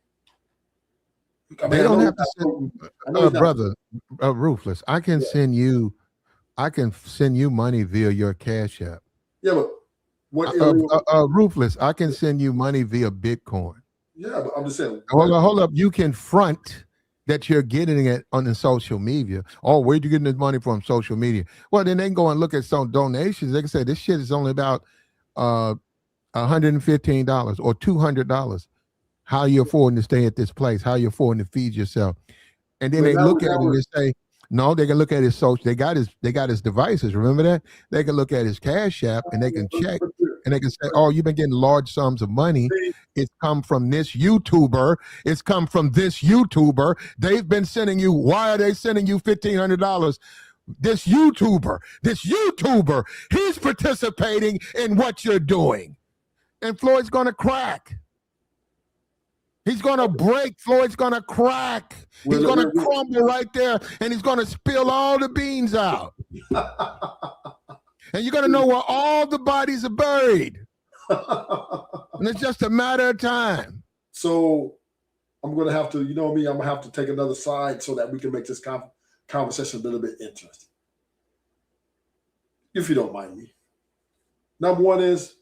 They don't have to send, brother, Ruthless. I can send you money via your Cash App. Yeah, but what? Ruthless, I can send you money via Bitcoin. Yeah, but I'm just saying. Hold up. You can front that you're getting it on the social media. Oh, where'd you get this money from? Social media. Well, then they can go and look at some donations. They can say this shit is only about $115 or $200. How are you affording to stay at this place? How are you affording to feed yourself? And then they look at it and they say, no, they can look at his social. They got his devices. Remember that? They can look at his Cash App and they can check and they can say, oh, you've been getting large sums of money. It's come from this YouTuber. It's come from this YouTuber. They've been sending you. Why are they sending you $1,500? This YouTuber, he's participating in what you're doing. And Floyd's going to crack. He's going to break. Floyd's going to crack. He's going to crumble right there, and he's going to spill all the beans out. And you're going to know where all the bodies are buried. And it's just a matter of time. So I'm going to have to, you know me, I'm going to have to take another side so that we can make this conversation a little bit interesting. If you don't mind me. Number one is,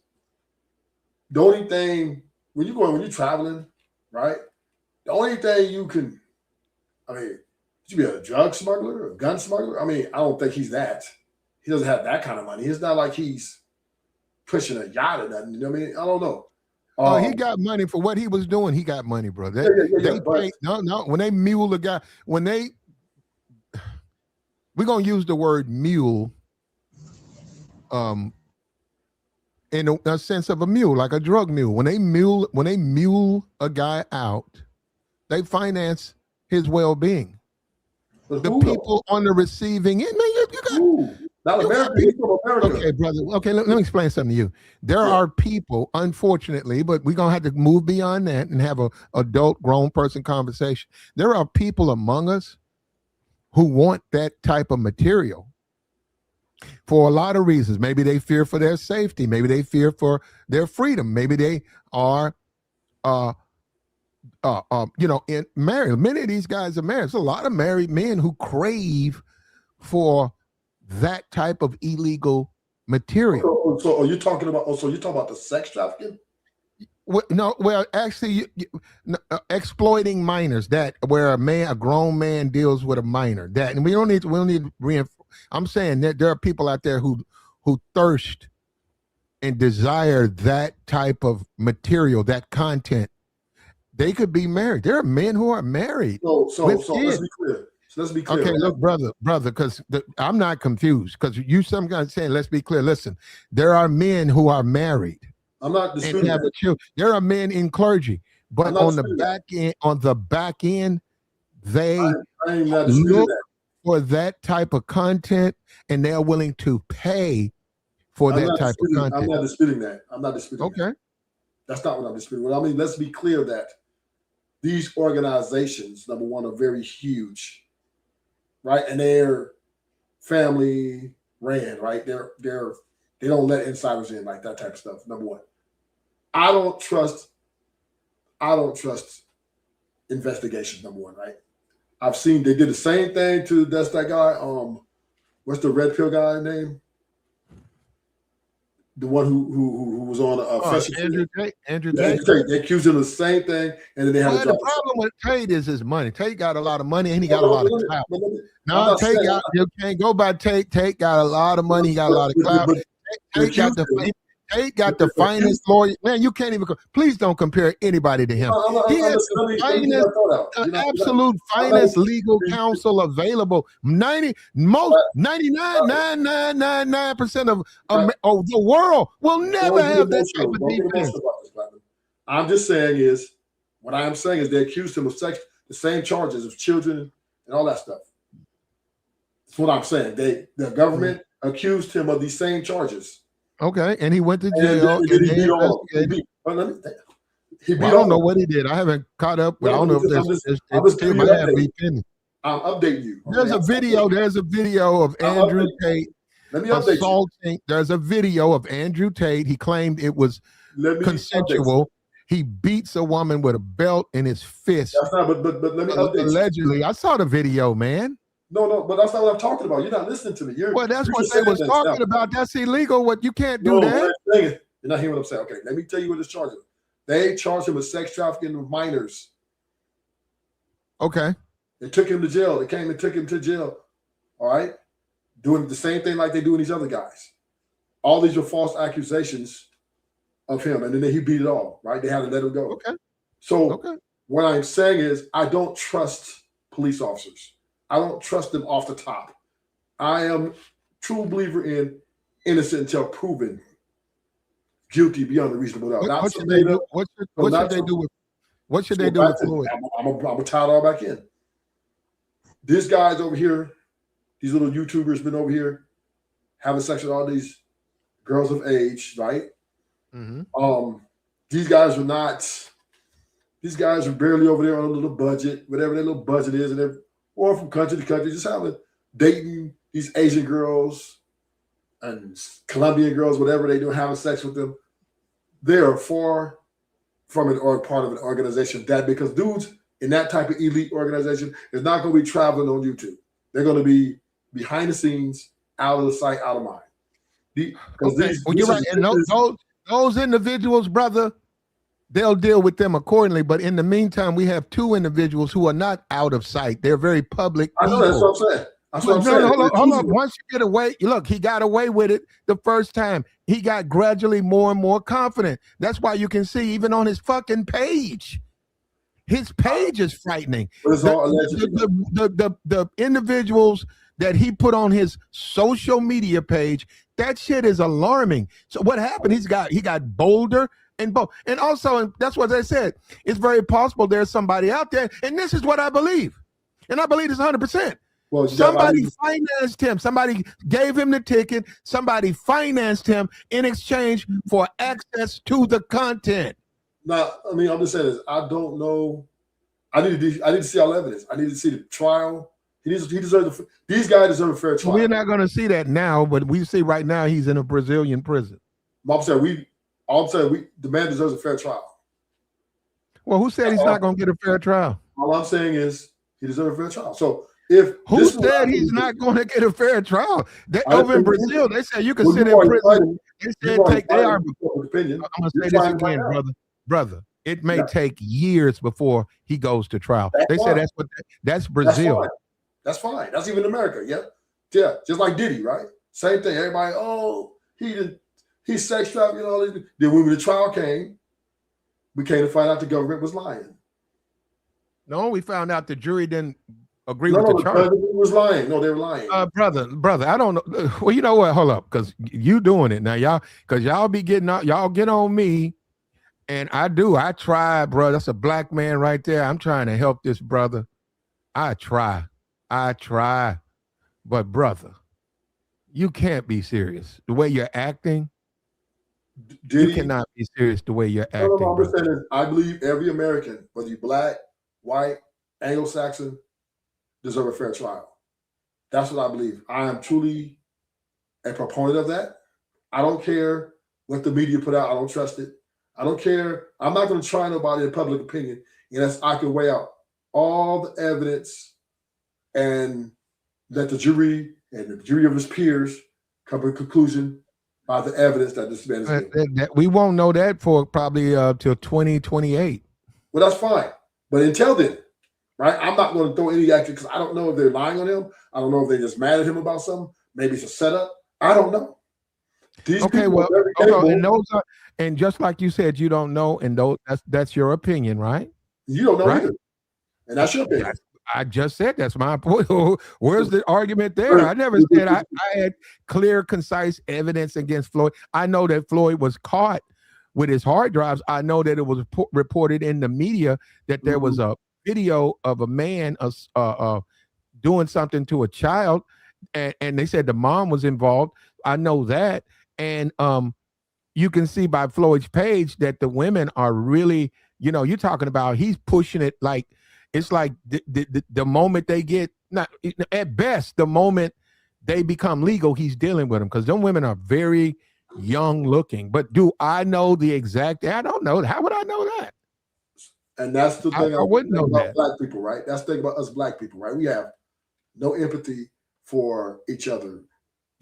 the only thing, when you're traveling, right? The only thing you can, I mean, you be a drug smuggler, a gun smuggler? I mean, I don't think he's that. He doesn't have that kind of money. It's not like he's pushing a yacht or nothing. You know what I mean? I don't know. Oh, he got money for what he was doing. He got money, bro. When they mule a guy, we're going to use the word mule in a sense of a mule, like a drug mule. When they mule a guy out, they finance his well-being. The people on the receiving end, man, you got America. Okay, brother. Okay, let me explain something to you. There are people, unfortunately, but we're gonna have to move beyond that and have a adult, grown person conversation. There are people among us who want that type of material for a lot of reasons. Maybe they fear for their safety. Maybe they fear for their freedom. Maybe they are, married. Many of these guys are married. There's a lot of married men who crave for that type of illegal material. So are you talking about? So you're talking about the sex trafficking? Actually, exploiting minors. That where a grown man deals with a minor. That, and we don't need reinforce. I'm saying that there are people out there who thirst and desire that type of material, that content. They could be married. There are men who are married. So let's be clear. Let's be clear. Okay, look, brother, because I'm not confused, because you some guys saying, let's be clear. Listen, there are men who are married. I'm not disputing that. There are men in clergy, but on the back end, they look for that type of content, and they're willing to pay for that type of content. I'm not disputing that. Okay. That's not what I'm disputing. Well, I mean, let's be clear that these organizations, number one, are very huge. Right, and they're family ran, right? They don't let insiders in, like that type of stuff. Number one, I don't trust investigations. Number one, right? I've seen they did the same thing to that guy. What's the red pill guy name? The one who was on Andrew Tate. They accused him of the same thing, and then they had the problem with Tate is his money. Tate got a lot of money, and he got a lot of clout. No, you can't go by Tate. Tate got a lot of money. He got a lot of clout. Tate got the finest lawyer. Man, you can't even. Please don't compare anybody to him. He has the absolute finest legal counsel available. 99.999% of the world will never have that type of defense. I'm just saying what I am saying is they accused him of sex, the same charges of children and all that stuff. That's what I'm saying. The government accused him of these same charges. Okay, and he went to jail. I don't know what he did. I haven't caught up. I don't know if there's I'm updating you. There's a video of Andrew Tate assaulting. There's a video of Andrew Tate. He claimed it was consensual. He beats a woman with a belt in his fist. But let me update you. Allegedly, I saw the video, man. No, but that's not what I'm talking about. You're not listening to me. That's what they was talking about. That's illegal. What you can't do that. You're not hearing what I'm saying. Okay, let me tell you what it's charging. They charged him with sex trafficking of minors. Okay. They took him to jail. They came and took him to jail. All right, doing the same thing like they do in these other guys. All these were false accusations of him, and then he beat it all. Right? They had to let him go. Okay. So what I'm saying is, I don't trust police officers. I don't trust them off the top. I am true believer in innocent until proven guilty beyond a reasonable doubt. What should they do with Floyd? I'm gonna tie it all back in. These guys over here, these little YouTubers been over here having sex with all these girls of age, right? Mm-hmm. These guys are not These guys are barely over there on a little budget, whatever their little budget is, and they're or from country to country, just dating these Asian girls and Colombian girls, whatever they do, having sex with them. They are far from it or part of an organization that because dudes in that type of elite organization is not going to be traveling on YouTube. They're going to be behind the scenes, out of sight, out of mind. You're right. And those individuals, brother, they'll deal with them accordingly. But in the meantime, we have two individuals who are not out of sight. They're very public. I know that's what I'm saying. That's what I'm saying. Hold on. Once you get away, look, he got away with it the first time. He got gradually more and more confident. That's why you can see even on his fucking page. His page is frightening. The individuals that he put on his social media page, that shit is alarming. So what happened? He got bolder and bold. And also, and that's what they said, it's very possible there's somebody out there, and this is what I believe. And I believe it's 100%. Well, somebody financed him. Somebody gave him the ticket. Somebody financed him in exchange for access to the content. Now, I mean, I'm just saying this. I don't know. I need to see all evidence. I need to see the trial. These guys deserve a fair trial. We're not going to see that now, but we see right now he's in a Brazilian prison. I'm saying the man deserves a fair trial. Well, who said he's not going to get a fair trial? All I'm saying is he deserves a fair trial. So who said he's not going to get a fair trial? Over in Brazil, they said you can sit in prison. They said they are. I'm going to say this again, brother. It may take years before he goes to trial. They said that's Brazil. That's fine. That's even America. Yeah. Just like Diddy, right? Same thing. Everybody, he's sex trafficking, all this. Then when the trial came, we came to find out the government was lying. No, we found out the jury didn't agree with the charge. It was lying. No, they were lying. Brother, I don't know. Well, you know what? Hold up, because you doing it now, y'all. Because y'all be getting out. Y'all get on me, and I do. I try, bro. That's a black man right there. I'm trying to help this brother. I try, but brother, you can't be serious. The way you're acting, you cannot be serious. The way you're acting. No, I'm saying is, I believe every American, whether you're black, white, Anglo-Saxon, deserve a fair trial. That's what I believe. I am truly a proponent of that. I don't care what the media put out. I don't trust it. I don't care. I'm not going to try nobody in public opinion unless I can weigh out all the evidence and let the jury and the jury of his peers come to a conclusion by the evidence that this man is giving. We won't know that for probably till 2028. Well, that's fine. But until then, right? I'm not going to throw any action because I don't know if they're lying on him. I don't know if they're just mad at him about something. Maybe it's a setup. I don't know. And just like you said, you don't know, and that's your opinion, right? You don't know either, and that's your opinion. I just said that's my point. Where's the argument there? I never said I had clear, concise evidence against Floyd. I know that Floyd was caught with his hard drives. I know that it was reported in the media that there was a video of a man doing something to a child, and they said the mom was involved. I know that, and you can see by Floyd's page that the women are really, you're talking about he's pushing it like it's like the moment they get, not at best, the moment they become legal, he's dealing with them because them women are very young looking. But do I know the exact? I don't know. How would I know that? And that's the thing I wouldn't know about that. Black people, right? That's the thing about us black people, right? We have no empathy for each other.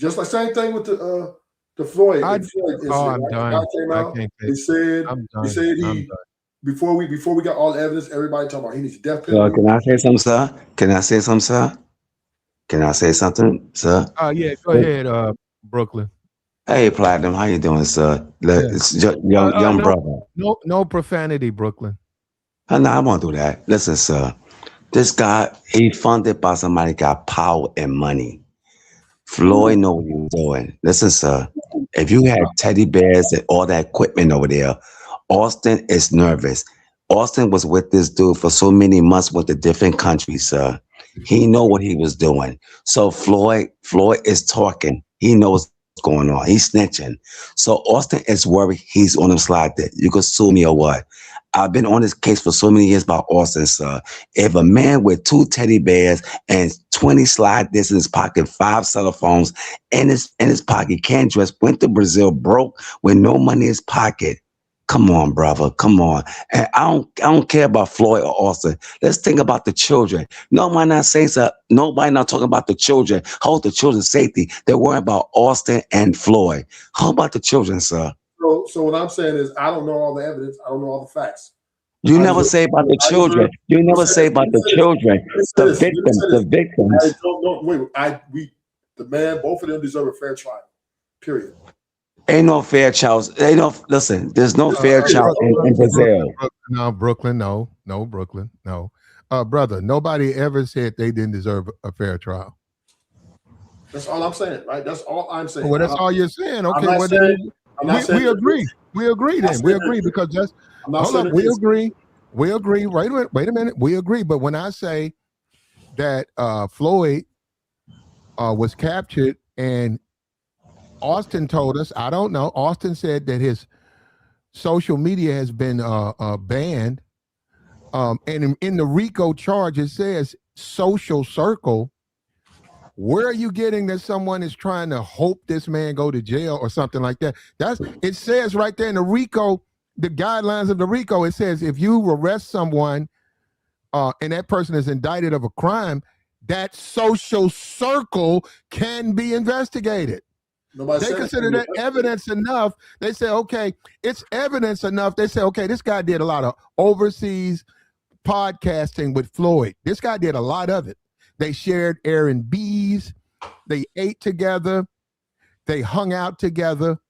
Just like same thing with the Floyd. I'm done. He said before we got all the evidence, everybody talking about he needs death penalty. Can I say something, sir? Can I say something, sir? Yeah, go ahead, Brooklyn. Hey, Platinum, how you doing, sir? It's young brother. No profanity, Brooklyn. No, I won't do that. Listen, sir. This guy, he funded by somebody got power and money. Floyd know what he was doing. Listen, sir. If you had teddy bears and all that equipment over there, Auston is nervous. Auston was with this dude for so many months with the different countries, sir. He know what he was doing. So Floyd is talking. He knows going on. He's snitching. So Austin is worried he's on him slide that you could sue me or what. I've been on this case for so many years about Austin, sir. If a man with 2 teddy bears and 20 slide discs in his pocket, 5 cell phones in his pocket, can't dress, went to Brazil broke with no money in his pocket. Come on, brother. Come on. And I don't care about Floyd or Austin. Let's think about the children. Nobody not saying so. Nobody not talking about the children. Hold the children's safety. They're worried about Austin and Floyd. How about the children, sir? So what I'm saying is, I don't know all the evidence. I don't know all the facts. You never say about the children. You never say about the children. The victims. The victims. The man, both of them deserve a fair trial. Period. Ain't no fair trial. Listen, there's no fair trial in Brazil. No, Brooklyn, no, Brooklyn, no. Brother, nobody ever said they didn't deserve a fair trial. That's all I'm saying, right? That's all I'm saying. Well, that's all you're saying. Okay, we agree. We agree then. We agree because that's hold up. We agree. We agree. Wait a minute. We agree. But when I say that Floyd was captured and Austin told us, I don't know. Austin said that his social media has been banned. And in the RICO charge, it says social circle. Where are you getting that someone is trying to hope this man go to jail or something like that? It says right there in the RICO, the guidelines of the RICO, it says if you arrest someone and that person is indicted of a crime, that social circle can be investigated. They consider that evidence enough. They say, okay, it's evidence enough. They say, okay, this guy did a lot of overseas podcasting with Floyd. This guy did a lot of it. They shared Airbnbs. They ate together. They hung out together.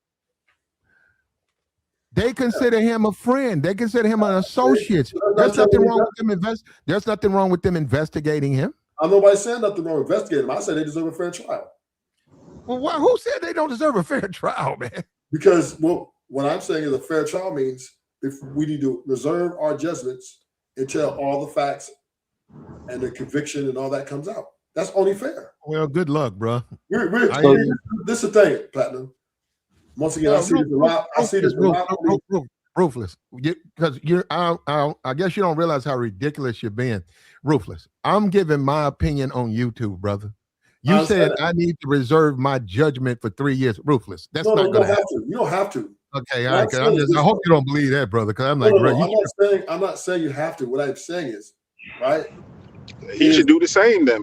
They consider him a friend. They consider him an associate. There's nothing wrong with them There's nothing wrong with them investigating him. I'm nobody saying nothing wrong with investigating him. I said they deserve a fair trial. Well, who said they don't deserve a fair trial, man? Because what I'm saying is a fair trial means if we need to reserve our judgments until all the facts and the conviction and all that comes out. That's only fair. Well, good luck, bro. This is the thing, Platinum. Once again, I see this a lot. I see this a lot. Ruthless, because I guess you don't realize how ridiculous you're being. Ruthless. I'm giving my opinion on YouTube, brother. You said I need to reserve my judgment for 3 years. Ruthless. That's not going to happen. You don't have to. Okay, all right. I hope you don't believe that, brother. Because I'm like, I'm not saying you have to. What I'm saying is, right? He should do the same then.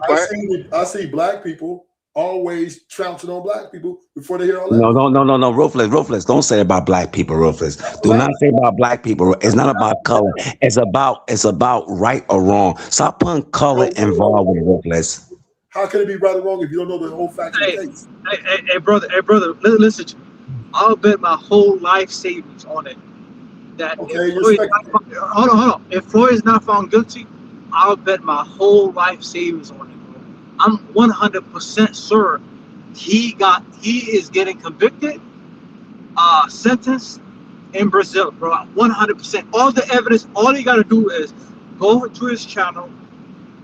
I see black people always trouncing on black people before they hear all that. No. Ruthless. Don't say about black people, Ruthless. Do not say about black people. It's not about color. It's about right or wrong. Stop putting color involved with Ruthless. How can it be right or wrong if you don't know the whole facts of the case? Hey, brother, listen to me. I'll bet my whole life savings on it. That hold on. If Floyd is not found guilty, I'll bet my whole life savings on it, bro. I'm 100% sure he is getting convicted, sentenced in Brazil, bro. 100%. All the evidence, all you gotta do is go to his channel.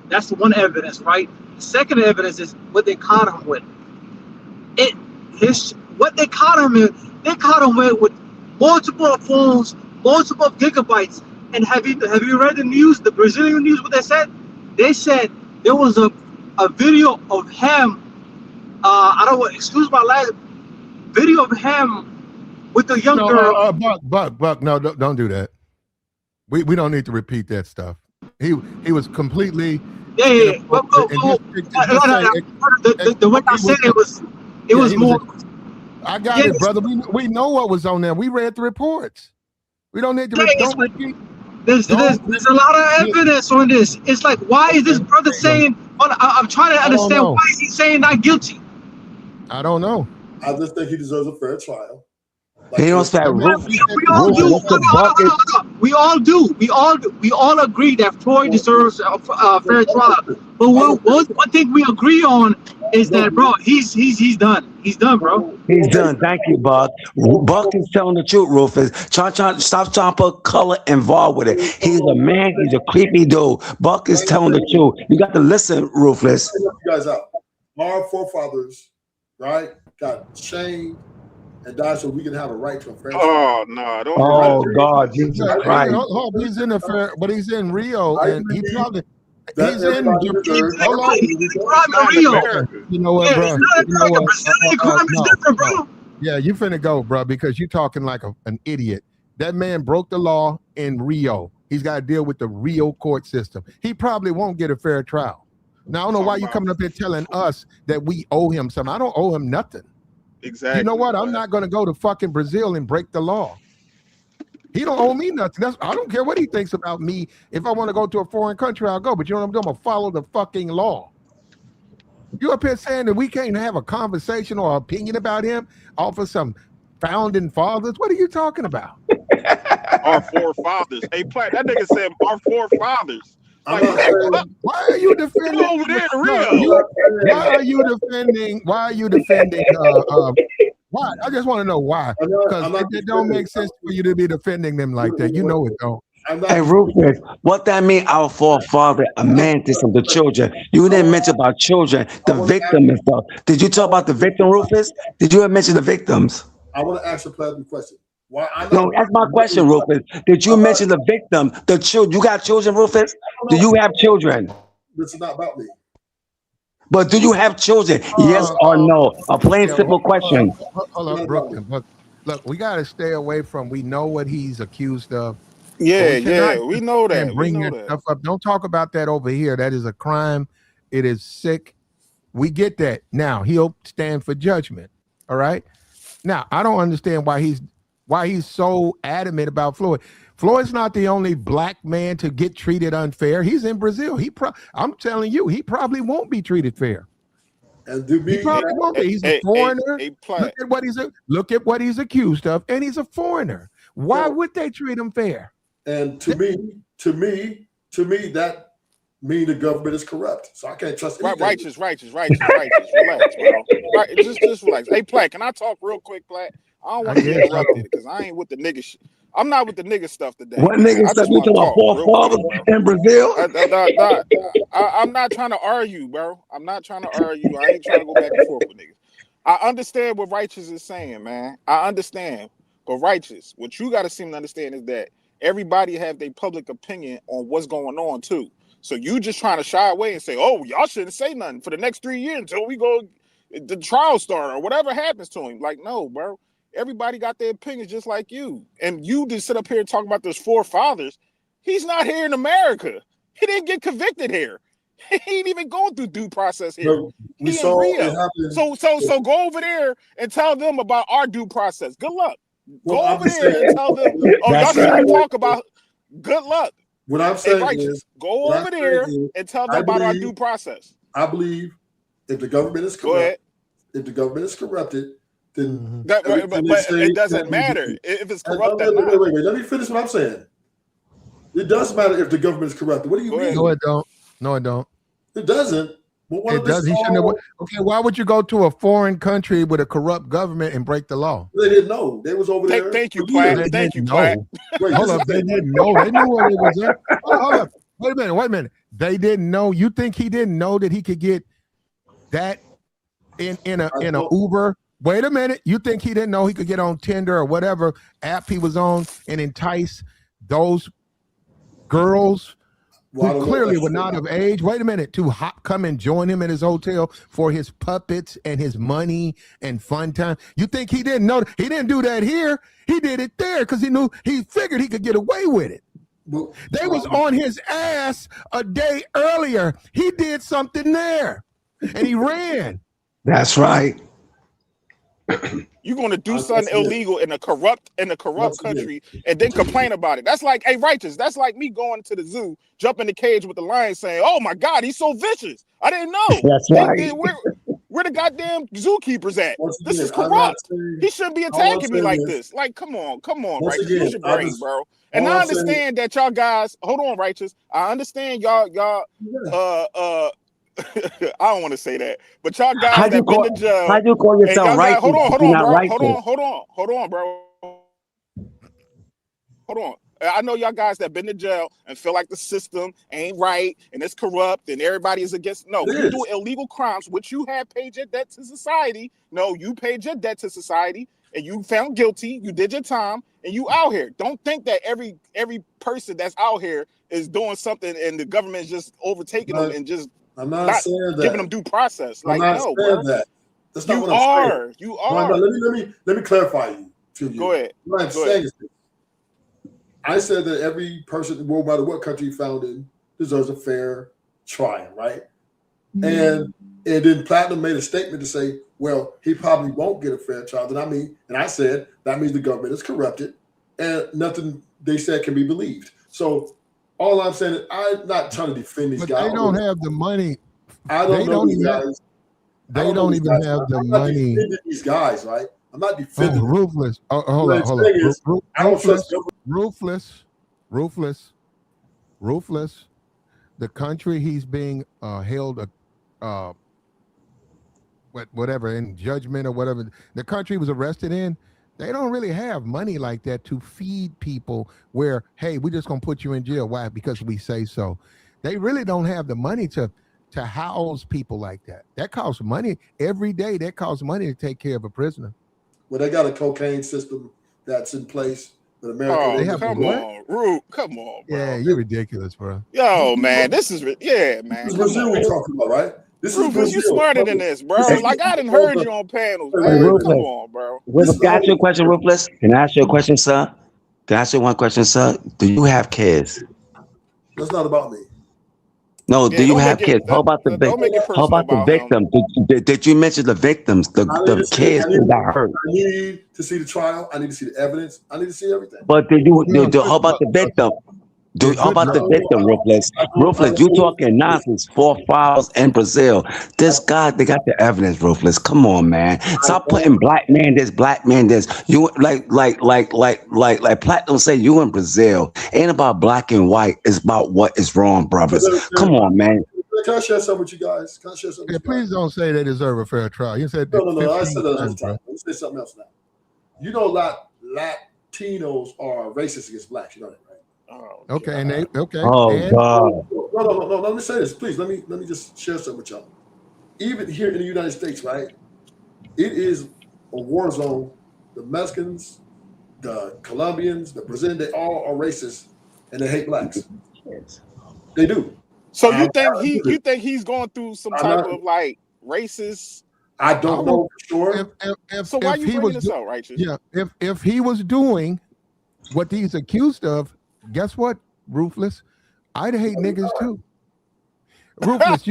That's the one evidence, right? The second evidence is what they caught him with. What they caught him with multiple phones, multiple gigabytes. And have you read the news, the Brazilian news, what they said? They said there was a video of him, excuse my language, video of him with a young girl. Buck, no, don't do that. We don't need to repeat that stuff. He was completely the way I said it was more. I got it, brother. We know what was on there. We read the reports. We don't need to repeat. There's a lot of evidence on this. It's like, why is this brother saying? I'm trying to understand why is he saying not guilty? I don't know. I just think he deserves a fair trial. We all do. We all agree that Floyd deserves a fair trial. But one thing we agree on is that, bro, he's done. He's done, bro. He's done. Thank you, Buck. Buck is telling the truth, Rufus. Stop trying to put color involved with it. He's a man. He's a creepy dude. Buck is telling the truth. You got to listen, Rufus. You guys out. Our forefathers right, got shamed and died so we can have a right to a fair trial. Oh no! Don't. Oh God, Jesus Christ! He's in the fair, but he's in Rio, and he probably that he's in everybody deserves. Hold on. Crime in Rio. You know what, Yeah, bro? it's not You know America. what? Brazilian crime is different, bro. Yeah, you finna go, bro, because you talking like an idiot. That man broke the law in Rio. He's got to deal with the Rio court system. He probably won't get a fair trial. Now, I don't know why you coming up here telling us that we owe him something. I don't owe him nothing. Exactly. You know what? I'm not going to go to fucking Brazil and break the law. He don't owe me nothing. I don't care what he thinks about me. If I want to go to a foreign country, I'll go. But you know what I'm doing? I'm going to follow the fucking law. You up here saying that we can't have a conversation or opinion about him off of some founding fathers? What are you talking about? Our forefathers. Hey, Platt, that nigga said our forefathers. Like, why are you defending? You over there in Rio? Why are you defending? Why are you defending? Why? I just want to know why. Because it don't make sense for you to be defending them like that. You know it don't. Hey Rufus, what that mean? Our forefather, a man did some the children. You didn't mention about children, the victim and stuff. Did you talk about the victim, Rufus? Did you mention the victims? I want to ask a clarifying question. Why? No, that's my question, Rufus. Did you mention the victim, the children? You got children, Rufus? Do you have children? This is not about me. But do you have children? Yes or no? A plain, simple question. Hold up, Brooklyn. Look, we got to stay away from. We know what he's accused of. Yeah, we know that. And bring that stuff up. Don't talk about that over here. That is a crime. It is sick. We get that. Now he'll stand for judgment. All right. Now I don't understand why he's so adamant about Floyd. Floyd's not the only black man to get treated unfair. He's in Brazil. I'm telling you, he probably won't be treated fair. And he probably won't be. He's a foreigner. Look at what he's accused of, and he's a foreigner. Why would they treat him fair? And to me, that means the government is corrupt. So I can't trust anything. Righteous. Relax, bro. Right, just relax. Hey, Platt, can I talk real quick, Platt? I don't want to get interrupted because I ain't with the nigga shit. I'm not with the nigga stuff today. What nigga stuff? You talking about forefathers in Brazil? I'm not trying to argue, bro. I'm not trying to argue. I ain't trying to go back and forth with niggas. I understand what Righteous is saying, man. I understand. But Righteous, what you got to seem to understand is that everybody have their public opinion on what's going on too. So you just trying to shy away and say, "Oh, y'all shouldn't say nothing for the next 3 years until we go the trial start or whatever happens to him." Like, no, bro. Everybody got their opinions just like you. And you just sit up here and talk about those forefathers. He's not here in America. He didn't get convicted here. He ain't even going through due process here. No, he in Rio. So go over there and tell them about our due process. Good luck. Go over there and tell them, oh, y'all shouldn't talk about. Good luck. What I'm saying is, go over there and tell them about our due process. I believe if the government is corrupt, if the government is corrupted, then but it doesn't matter if it's corrupt. Wait. Let me finish what I'm saying. It does matter if the government is corrupted. What do you mean? No, it don't. No, it don't. It doesn't. It does. He shouldn't have. Okay, why would you go to a foreign country with a corrupt government and break the law? They didn't know. They was over there. Thank you, Platt. Thank you, Platt. Hold up. They didn't know. They knew what it was in. Hold up. Wait a minute. They didn't know. You think he didn't know that he could get that in a Uber? Wait a minute. You think he didn't know he could get on Tinder or whatever app he was on and entice those girls who clearly were not of age? Wait a minute. To come and join him in his hotel for his puppets and his money and fun time. You think he didn't know? He didn't do that here. He did it there because he figured he could get away with it. They was on his ass a day earlier. He did something there and he ran. That's right. You're going to do something illegal in a corrupt country and then complain about it. That's like, hey, Righteous, that's like me going to the zoo, jumping the cage with the lion saying, "Oh my God, he's so vicious. I didn't know." That's right. Where the goddamn zookeepers at? This is corrupt. He shouldn't be attacking me like this. Like, come on, Righteous. Use your brain, bro. And I understand that y'all guys, hold on, Righteous. I understand y'all I don't want to say that, but y'all guys that been to jail. How do you call yourself righteous? Hold on, bro. Hold on. I know y'all guys that been to jail and feel like the system ain't right and it's corrupt and everybody is against. No, you do illegal crimes, which you have paid your debt to society. No, you paid your debt to society and you found guilty. You did your time and you out here. Don't think that every person that's out here is doing something and the government is just overtaking them and just I'm not saying that. Giving them due process. Like, I'm not no, saying bro. that. That's not what I'm saying. You are. No, let me clarify you. Go ahead. What I'm saying is, I said that every person, no matter what country you found in, deserves a fair trial, right? And then Platinum made a statement to say, well, he probably won't get a fair trial. And I said that means the government is corrupted and nothing they said can be believed. So all I'm saying is I'm not trying to defend these guys. They don't have the money. I don't know these guys. They don't even have the money. I'm not defending these guys, right? I'm not defending. Oh, ruthless. Oh, hold on. Ruthless. The country he's being held, whatever, in judgment or whatever. The country he was arrested in. They don't really have money like that to feed people where, hey, we're just going to put you in jail. Why? Because we say so. They really don't have the money to house people like that. That costs money every day. That costs money to take care of a prisoner. Well, they got a cocaine system that's in place in America. Oh, they have come on, Root. Come on, bro. Yeah, you're ridiculous, bro. Yo, man, this is man. This is Brazil we're talking about, right? This is Brazil. You smarter than this, bro. Like I didn't heard you on panels, man. Come on, bro. Can I ask you a question, Ruthless? Can I ask you a question, sir? Can I ask you one question, sir? Do you have kids? That's not about me. No, do you have kids? How about the victim? Did you mention the victims, the kids who got hurt? I need to see the trial. I need to see the evidence. I need to see everything. But how about the victim? How about the victim, Ruthless? Ruthless, you talking nonsense. 4 files in Brazil. This guy, they got the evidence, Ruthless. Come on, man. Stop putting black man this. You like Platinum say you in Brazil. Ain't about black and white. It's about what is wrong, brothers. Come on, man. Can I share something with you guys? Please don't say they deserve a fair trial. You said no. I said that last time. Let me say something else now. You know, Latinos are racist against blacks. You know that, right? Oh, okay, and they okay. Oh God! No. Let me say this, please. Let me just share something with y'all. Even here in the United States, right? It is a war zone. The Mexicans, the Colombians, the Brazilians, they all are racist and they hate blacks. They do. So you think he's going through some type of like racist? I don't know for sure. So why are you bringing this up, Righteous? Yeah, if he was doing what he's accused of. Guess what, Ruthless? I'd hate niggas too. Ruthless,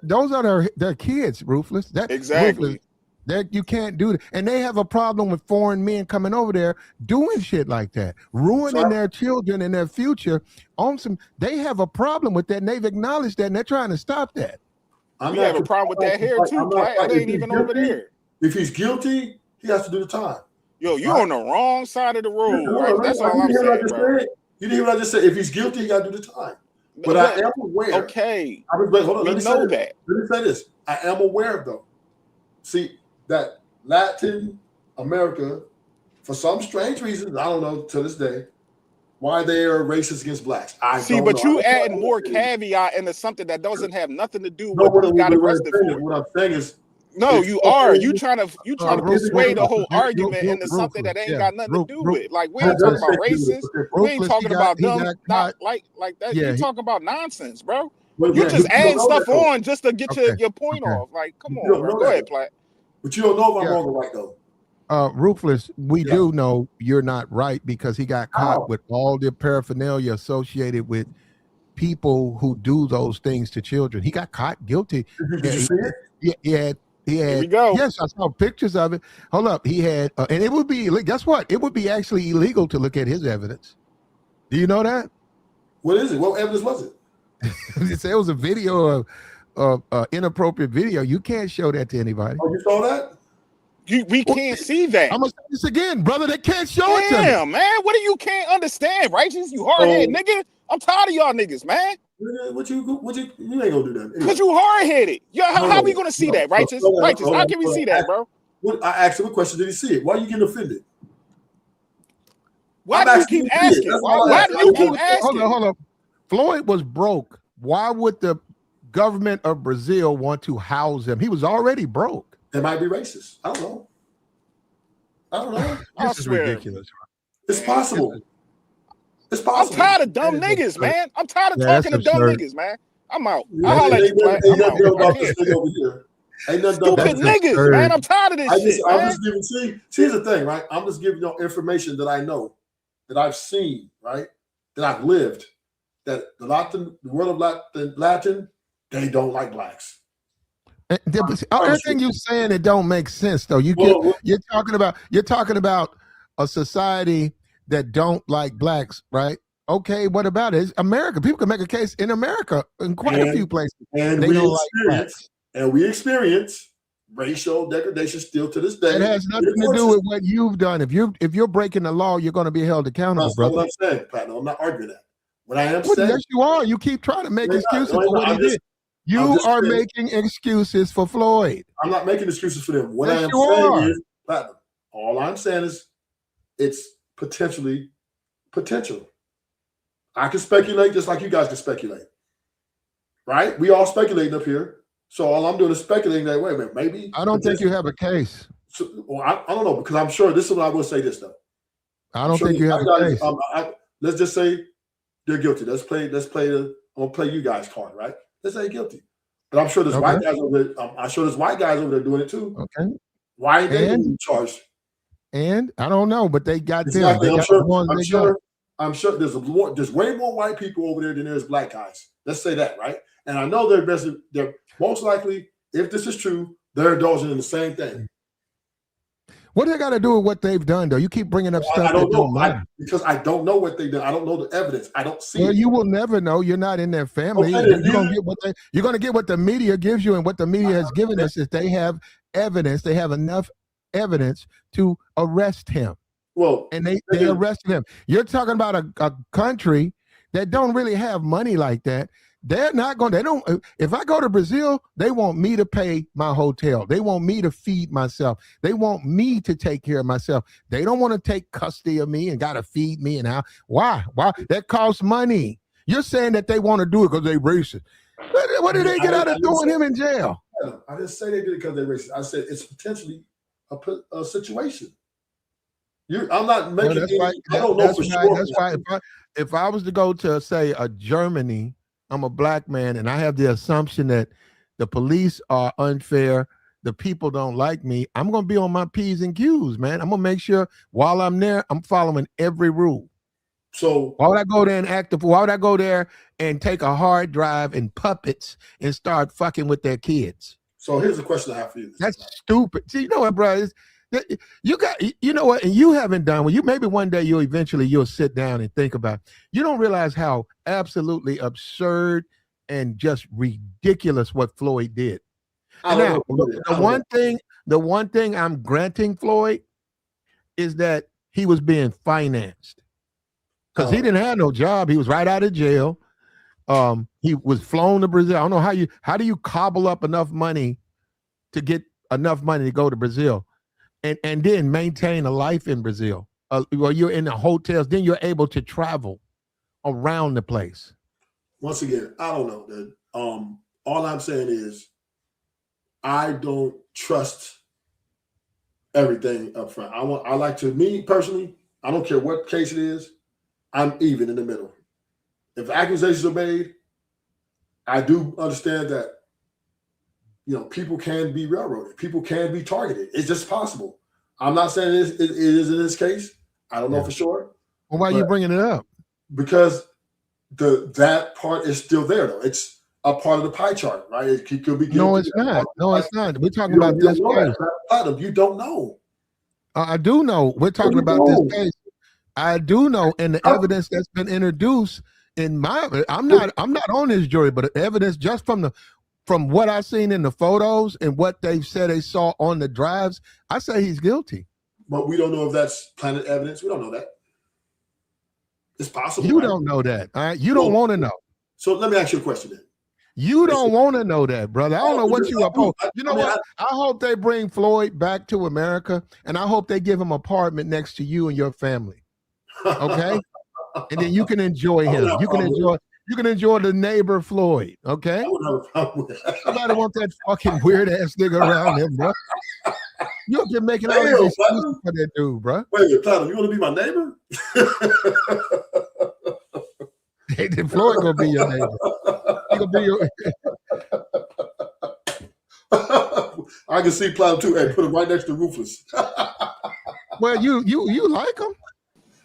those are their kids, Ruthless. Exactly. That you can't do that. And they have a problem with foreign men coming over there doing shit like that, ruining their children and their future. They have a problem with that, and they've acknowledged that, and they're trying to stop that. We have a problem with that here too. It ain't even over there. If he's guilty, he has to do the time. Yo, you're on the wrong side of the road, right? That's all I'm saying, bro. You didn't hear what I just said. If he's guilty, he got to do the time. But I am aware. Okay. Hold on. Let me say this. I am aware, though. See, that Latin America, for some strange reasons, I don't know to this day, why they are racist against blacks. But you adding more caveat into something that doesn't have nothing to do with what you got arrested for. What I'm saying is, no, you are. You trying to persuade the whole argument into something that ain't got nothing to do with. Like we ain't talking about racist. We ain't talking about them. Not like that. You talking about nonsense, bro. You just adding stuff on just to get your point off. Like, come on, bro. Go ahead, Platt. But you don't know if I'm wrong or right though. Ruthless, we do know you're not right because he got caught with all the paraphernalia associated with people who do those things to children. He got caught guilty. Did you see it? He had. Here we go. Yes, I saw pictures of it. Hold up. He had, and it would be, guess what? It would be actually illegal to look at his evidence. Do you know that? What is it? What evidence was it? It was a video of inappropriate video. You can't show that to anybody. Oh, you saw that? We can't see that. I'm going to say this again, brother. They can't show it to me. Damn, man. What do you can't understand, Righteous? You hard-headed nigga. I'm tired of y'all niggas, man. What you ain't gonna do that. Because you hard-headed. How we gonna see that, Righteous? Righteous, how can we see that, bro? I asked him a question. Did he see it? Why are you getting offended? Why do you keep asking? Why do you keep asking? Hold on. Floyd was broke. Why would the government of Brazil want to house him? He was already broke. It might be racist. I don't know. This is ridiculous. It's possible. It's possible. I'm tired of dumb niggas, man. I'm tired of talking to dumb niggas, man. I'm out. I'll holler at you, Black. I'm out. Stupid niggas, man. I'm tired of this shit. I'm just giving. See, here's the thing, right? I'm just giving you information that I know, that I've seen, right? That I've lived. That the world of Latin, they don't like blacks. Everything you're saying, it don't make sense though. You're talking about a society that don't like blacks, right? Okay, what about it? It's America. People can make a case in America in quite a few places. And we experience racial degradation still to this day. It has nothing to do with what you've done. If you're breaking the law, you're going to be held accountable, brother. That's what I'm saying, Pat. I'm not arguing that. What I am saying, yes, you are. You keep trying to make excuses for what he did. You are making excuses for Floyd. I'm not making excuses for them. What I am saying is, Platinum, all I'm saying is it's potential. I can speculate just like you guys can speculate. Right? We all speculating up here. So all I'm doing is speculating that, wait a minute, maybe. I don't think you have a case. So, well, I don't know, because I'm sure this is what I will say this, though. I don't think you have a case. Let's just say they're guilty. I'm going to play you guys card, right? Let's say guilty. But I'm sure there's white guys over there. I'm sure there's white guys over there doing it too. Okay. Why ain't they being charged? And I don't know, but they got them. I'm sure there's way more white people over there than there's black guys. Let's say that, right? And I know they're most likely, if this is true, they're indulging in the same thing. What do they got to do with what they've done, though? You keep bringing up stuff that don't matter. Because I don't know what they've done. I don't know the evidence. I don't see it. You will never know. You're not in their family. Okay, you're going to get what the media gives you, and what the media has given us is they have evidence. They have enough evidence to arrest him. Well, and they arrested him. You're talking about a country that don't really have money like that. They're not going. They don't. If I go to Brazil, they want me to pay my hotel. They want me to feed myself. They want me to take care of myself. They don't want to take custody of me and got to feed me. And how? Why? That costs money. You're saying that they want to do it because they racist. What did they get out of throwing him in jail? I didn't say they did it because they're racist. I said it's potentially a situation. I'm not making. I don't know for sure. That's why if I was to go to say a Germany, I'm a black man, and I have the assumption that the police are unfair, the people don't like me, I'm going to be on my P's and Q's, man. I'm going to make sure while I'm there, I'm following every rule. So why would I go there and why would I go there and take a hard drive and puppets and start fucking with their kids? So here's a question I have for you. That's stupid. See, you know what, bro? You know what, and you haven't done well. Maybe one day you'll sit down and think about it. You don't realize how absolutely absurd and just ridiculous what Floyd did. Now, the one thing I'm granting Floyd is that he was being financed because he didn't have no job. He was right out of jail. He was flown to Brazil. I don't know how do you cobble up enough money to get enough money to go to Brazil? And then maintain a life in Brazil. Well, you're in the hotels, then you're able to travel around the place. Once again, I don't know. That all I'm saying is I don't trust everything up front. Me personally, I don't care what case it is, I'm even in the middle. If accusations are made, I do understand that people can be railroaded. People can be targeted. It's just possible. I'm not saying it is in this case. I don't know for sure. Well, why are you bringing it up? Because that part is still there, though. It's a part of the pie chart, right? It could be. No, it's not. No, it's not. We're talking about this case. You don't know. I do know. We're talking about this case. I do know, and the evidence that's been introduced I'm not on this jury, but evidence just from what I've seen in the photos and what they've said they saw on the drives, I say he's guilty. But we don't know if that's planted evidence. We don't know that. It's possible. You don't know that. All right. You don't want to know. So let me ask you a question then. You don't want to know that, brother. I don't know what you oppose. You know what? I hope they bring Floyd back to America, and I hope they give him an apartment next to you and your family. Okay, and then you can enjoy him. You can enjoy the neighbor Floyd. Okay, I wouldn't have a problem with that. nobody want that fucking weird ass nigga around him, bro. You're just making all these excuses for that dude, bro. Wait, Platinum, you want to be my neighbor? Hey, then Floyd gonna be your neighbor. He gonna be your. I can see Platinum too. Hey, put him right next to Rufus. Well, you like him?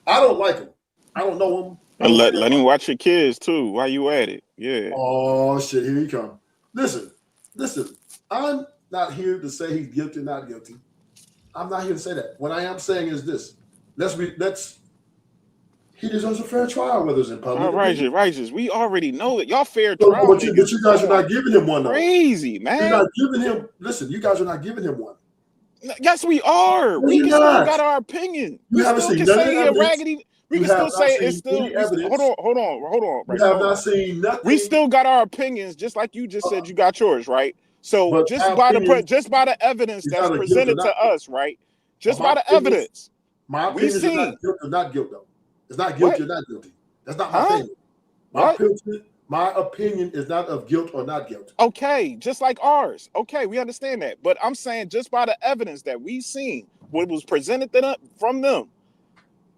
I don't like him. I don't know him. And let him watch your kids too while you at it. Yeah. Oh shit, here he come. Listen. I'm not here to say he's guilty or not guilty. I'm not here to say that. What I am saying is this. He deserves a fair trial, whether it's in public. All right, righteous. We already know that y'all fair trial. But you guys are not giving him one, though. Crazy, man. You're not giving him. Listen, you guys are not giving him one. Yes, we are. We can still got our opinion. You haven't seen none of the evidence. We can still say it's still. Hold on. You have not seen nothing. We still got our opinions, just like you just said. You got yours, right? So just by the evidence that's presented to us, right? Just by the evidence. My opinion is not guilt or not guilt, though. It's not guilty or not guilty. That's not my opinion. My opinion is not of guilt or not guilt. Okay, just like ours. Okay, we understand that. But I'm saying just by the evidence that we've seen, what was presented from them,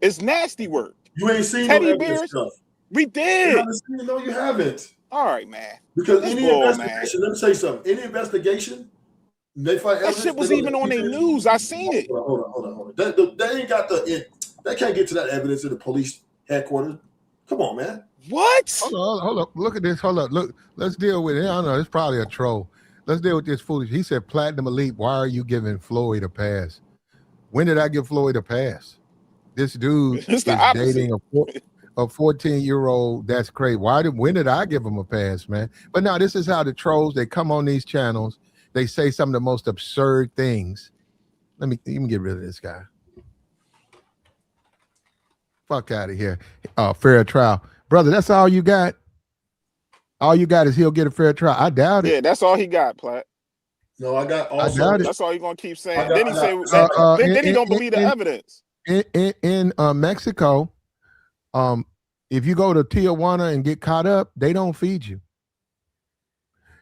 it's nasty work. You ain't seen teddy bears stuff. We did. You haven't seen it? No, you haven't. All right, man. Because any investigation, let me say something. Any investigation, they find that shit was even on their news. I seen it. Hold on. They ain't got they can't get to that evidence in the police headquarters. Come on, man. What? Hold up. Look at this. Hold up. Look, let's deal with it. I don't know. It's probably a troll. Let's deal with this foolish. He said, Platinum Elite, why are you giving Floyd a pass? When did I give Floyd a pass? This dude is dating a 14-year-old. That's crazy. When did I give him a pass, man? But now this is how the trolls, they come on these channels. They say some of the most absurd things. Let me get rid of this guy. Fuck out of here. Fair trial. Brother, that's all you got? All you got is he'll get a fair trial. I doubt it. Yeah, that's all he got, Platt. No, I got also. I doubt it. That's all you're going to keep saying. Then he say then he don't believe the evidence. In Mexico, if you go to Tijuana and get caught up, they don't feed you.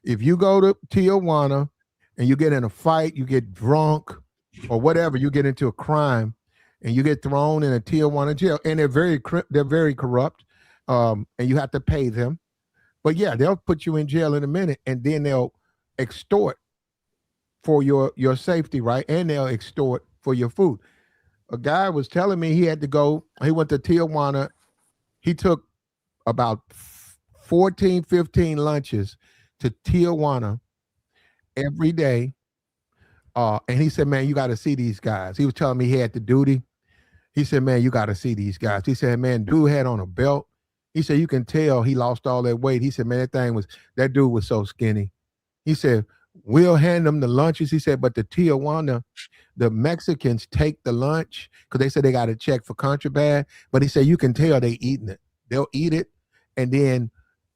If you go to Tijuana and you get in a fight, you get drunk or whatever, you get into a crime and you get thrown in a Tijuana jail, and they're very corrupt, and you have to pay them. But yeah, they'll put you in jail in a minute, and then they'll extort for your safety, right? And they'll extort for your food. A guy was telling me he went to Tijuana. He took about 14, 15 lunches to Tijuana every day. And he said, man, you got to see these guys. He was telling me he had the duty. He said, man, you got to see these guys. He said, man, dude had on a belt. He said, you can tell he lost all that weight. He said, man, that dude was so skinny. He said, we'll hand them the lunches. He said, but the Tijuana, the Mexicans take the lunch because they said they got to check for contraband. But he said, you can tell they eating it. They'll eat it. And then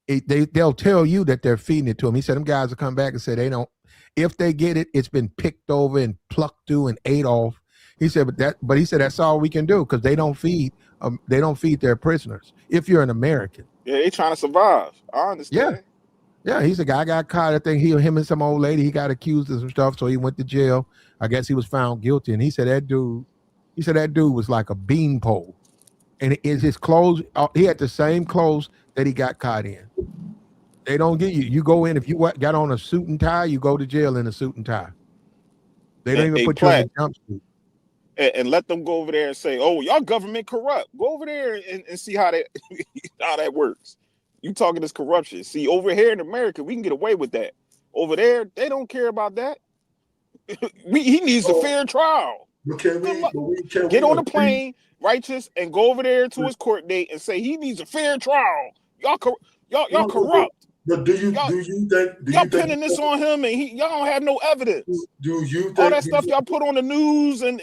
they'll tell you that they're feeding it to them. He said, them guys will come back and say they don't. If they get it, it's been picked over and plucked through and ate off. He said, but he said that's all we can do because they don't feed their prisoners. If you're an American, yeah, they trying to survive. I understand. Yeah. He's a guy got caught. I think him and some old lady. He got accused of some stuff, so he went to jail. I guess he was found guilty, and he said that dude was like a beanpole, and his clothes. He had the same clothes that he got caught in. They don't get you. You go in if you got on a suit and tie, you go to jail in a suit and tie. They don't even put you in a jumpsuit. And let them go over there and say, "Oh, y'all government corrupt." Go over there and see how that works. You talking this corruption? See, over here in America, we can get away with that. Over there, they don't care about that. He needs a fair trial. Get on the plane, righteous, and go over there to his court date and say he needs a fair trial. Y'all corrupt. But do you think y'all pinning this on him and y'all don't have no evidence? Do you think all that stuff y'all put on the news and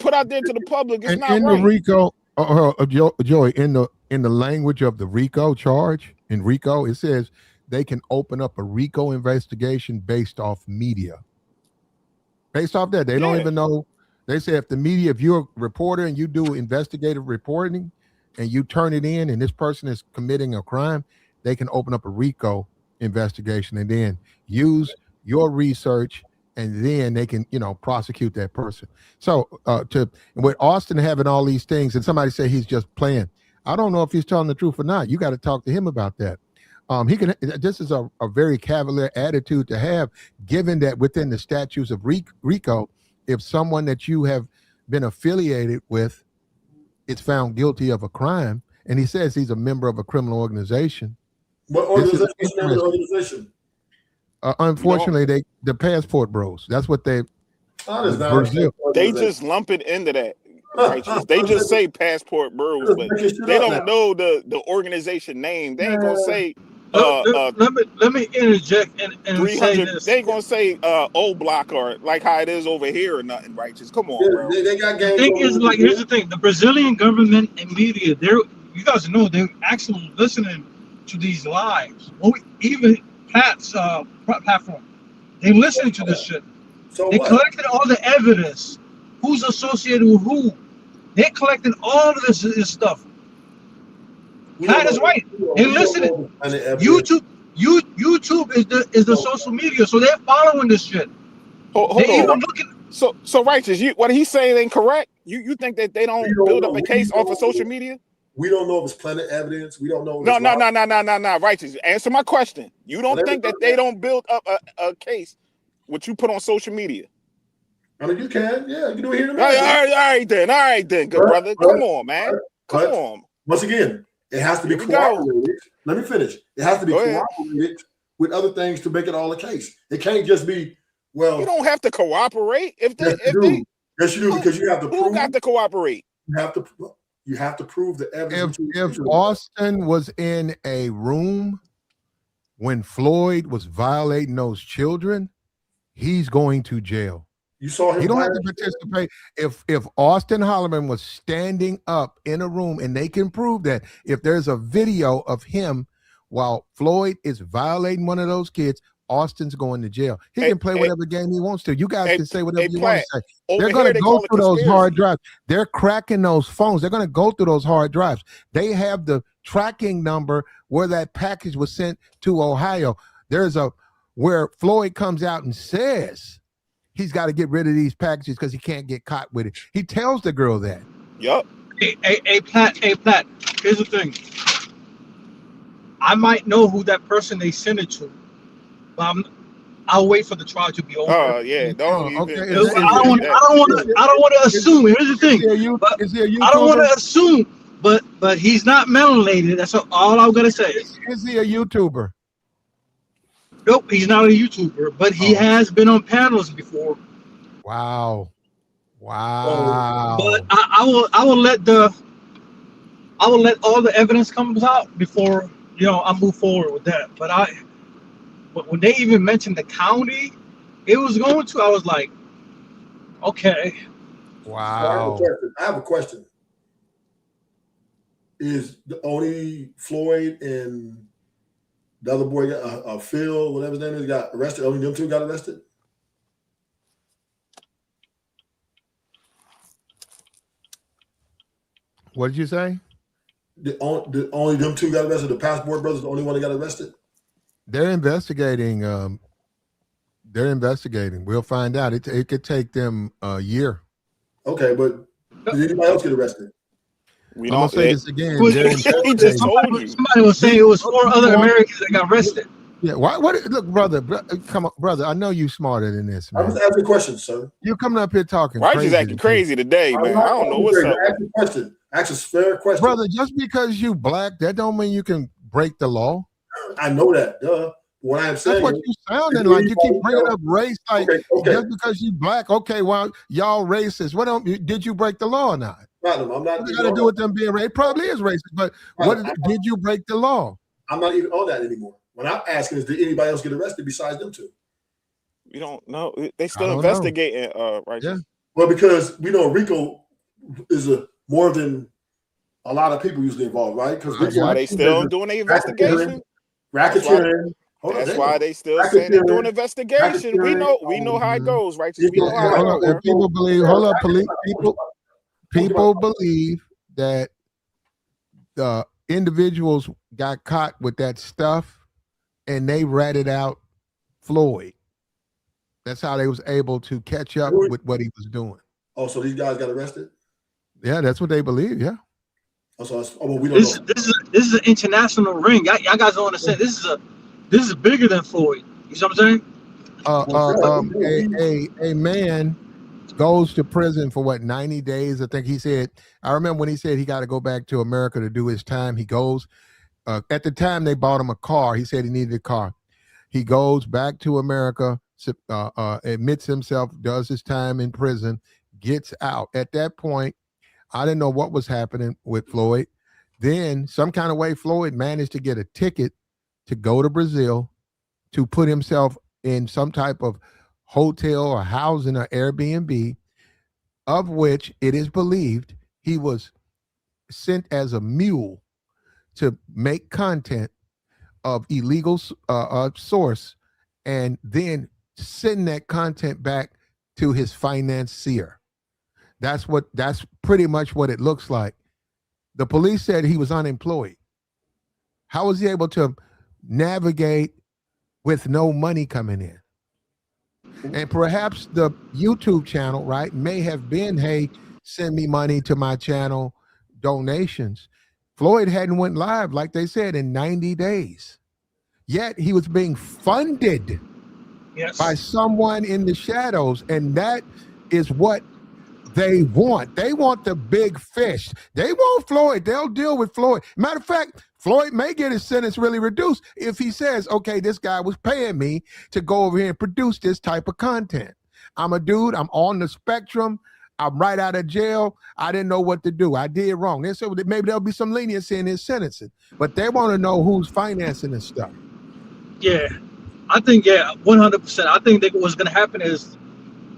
put out there to the public? It's not right. The RICO, Joey, in the language of the RICO charge, in RICO, it says they can open up a RICO investigation based off media. Based off that, they don't even know They say if the media, if you're a reporter and you do investigative reporting and you turn it in and this person is committing a crime, they can open up a RICO investigation and then use your research and then they can, prosecute that person. So with Austin having all these things and somebody say he's just playing, I don't know if he's telling the truth or not. You got to talk to him about that. This is a very cavalier attitude to have, given that within the statutes of RICO, if someone that you have been affiliated with is found guilty of a crime, and he says he's a member of a criminal organization. What organization? Unfortunately, the Passport Bros. That's what they. They just lump it into that. Righteous. They just say Passport Bros, but they don't know the organization name. They ain't gonna say. Let me interject and say this. They ain't gonna say old block or like how it is over here or nothing. Righteous. Come on, bro. They got games. The thing is, like, here's the thing: the Brazilian government and media, you guys know they're actually listening to these lives. Even Pat's platform, they listening to this shit. So they collected all the evidence. Who's associated with who? They're collecting all of this stuff. Pat is right. They listening. YouTube is the social media, so they're following this shit. Hold on. So Righteous, what he's saying ain't correct. You think that they don't build up a case off of social media? We don't know if it's Planet Evidence. We don't know. No. Righteous. Answer my question. You don't think that they don't build up a case what you put on social media? I mean, you can. Yeah, you can do it here in All right then, good brother. Come on, man. Come on. Once again, it has to be corroborated. Let me finish. It has to be corroborated with other things to make it all a case. It can't just be, well. You don't have to cooperate. Yes, you do, because you have to prove. Who got to cooperate? You have to prove the evidence. If Austin was in a room when Floyd was violating those children, he's going to jail. You saw him. He don't have to participate. If Auston Holleman was standing up in a room and they can prove that, if there's a video of him while Floyd is violating one of those kids, Austin's going to jail. He can play whatever game he wants to. You guys can say whatever you want to say. They're going to go through those hard drives. They're cracking those phones. They're going to go through those hard drives. They have the tracking number where that package was sent to Ohio. There's where Floyd comes out and says he's got to get rid of these packages because he can't get caught with it. He tells the girl that. Yup. Hey, Platt. Here's the thing. I might know who that person they sent it to, but I'll wait for the trial to be over. Oh yeah, don't. Okay. I don't want to assume. Here's the thing. I don't want to assume, but he's not melanated. That's all I'm gonna say. Is he a YouTuber? Nope, he's not a YouTuber, but he has been on panels before. Wow. But I will let all the evidence come out before I move forward with that. But when they even mentioned the county it was going to, I was like, okay. Wow. I have a question. Is the only Floyd and the other boy, Phil, whatever his name is, got arrested? Only them two got arrested? What did you say? Only them two got arrested? The Passport Brothers, the only one that got arrested? They're investigating. We'll find out. It could take them a year. Okay, but did anybody else get arrested? We don't say this again. Somebody was saying it was 4 other Americans that got arrested. Yeah. What? Look, brother. Come on, brother. I know you smarter than this, man. I'm just asking questions, sir. You're coming up here talking. Righteous acting crazy today, man. I don't know what's up. Ask a question. Ask a fair question, brother. Just because you black, that don't mean you can break the law. I know that. Duh. What I'm saying. That's what you sounding like. You keep bringing up race, like just because you black. Okay, well, y'all racist. What did you break the law or not? I'm not. What got to do with them being racist? It probably is racist, but did you break the law? I'm not even on that anymore. What I'm asking is, did anybody else get arrested besides them two? We don't know. They still investigating, right? Yeah. Well, because we know RICO is more than a lot of people usually involved, right? Because why they still doing the investigation? Racketeering. That's why they still saying they're doing investigation. We know how it goes, right? We know how it goes. And people believe. Hold up, police people believe that the individuals got caught with that stuff, and they ratted out Floyd. That's how they was able to catch up with what he was doing. Oh, so these guys got arrested? Yeah, that's what they believe. Yeah. Oh, so well, we don't know. This is an international ring. Y'all guys don't understand. This is bigger than Floyd. You know what I'm saying? A man goes to prison for what, 90 days? I think he said. I remember when he said he got to go back to America to do his time. He goes. At the time they bought him a car. He said he needed a car. He goes back to America, admits himself, does his time in prison, gets out. At that point, I didn't know what was happening with Floyd. Then some kind of way Floyd managed to get a ticket to go to Brazil to put himself in some type of hotel or housing or Airbnb, of which it is believed he was sent as a mule to make content of illegal source and then send that content back to his financier. That's pretty much what it looks like. The police said he was unemployed. How was he able to navigate with no money coming in? And perhaps the YouTube channel, right, may have been, hey, send me money to my channel, donations. Floyd hadn't went live, like they said, in 90 days. Yet he was being funded by someone in the shadows. And that is what they want. They want the big fish. They want Floyd. They'll deal with Floyd. Matter of fact, Floyd may get his sentence really reduced if he says, okay, this guy was paying me to go over here and produce this type of content. I'm a dude. I'm on the spectrum. I'm right out of jail. I didn't know what to do. I did wrong. They said maybe there'll be some leniency in his sentencing, but they want to know who's financing this stuff. Yeah, I think 100%. I think that what's going to happen is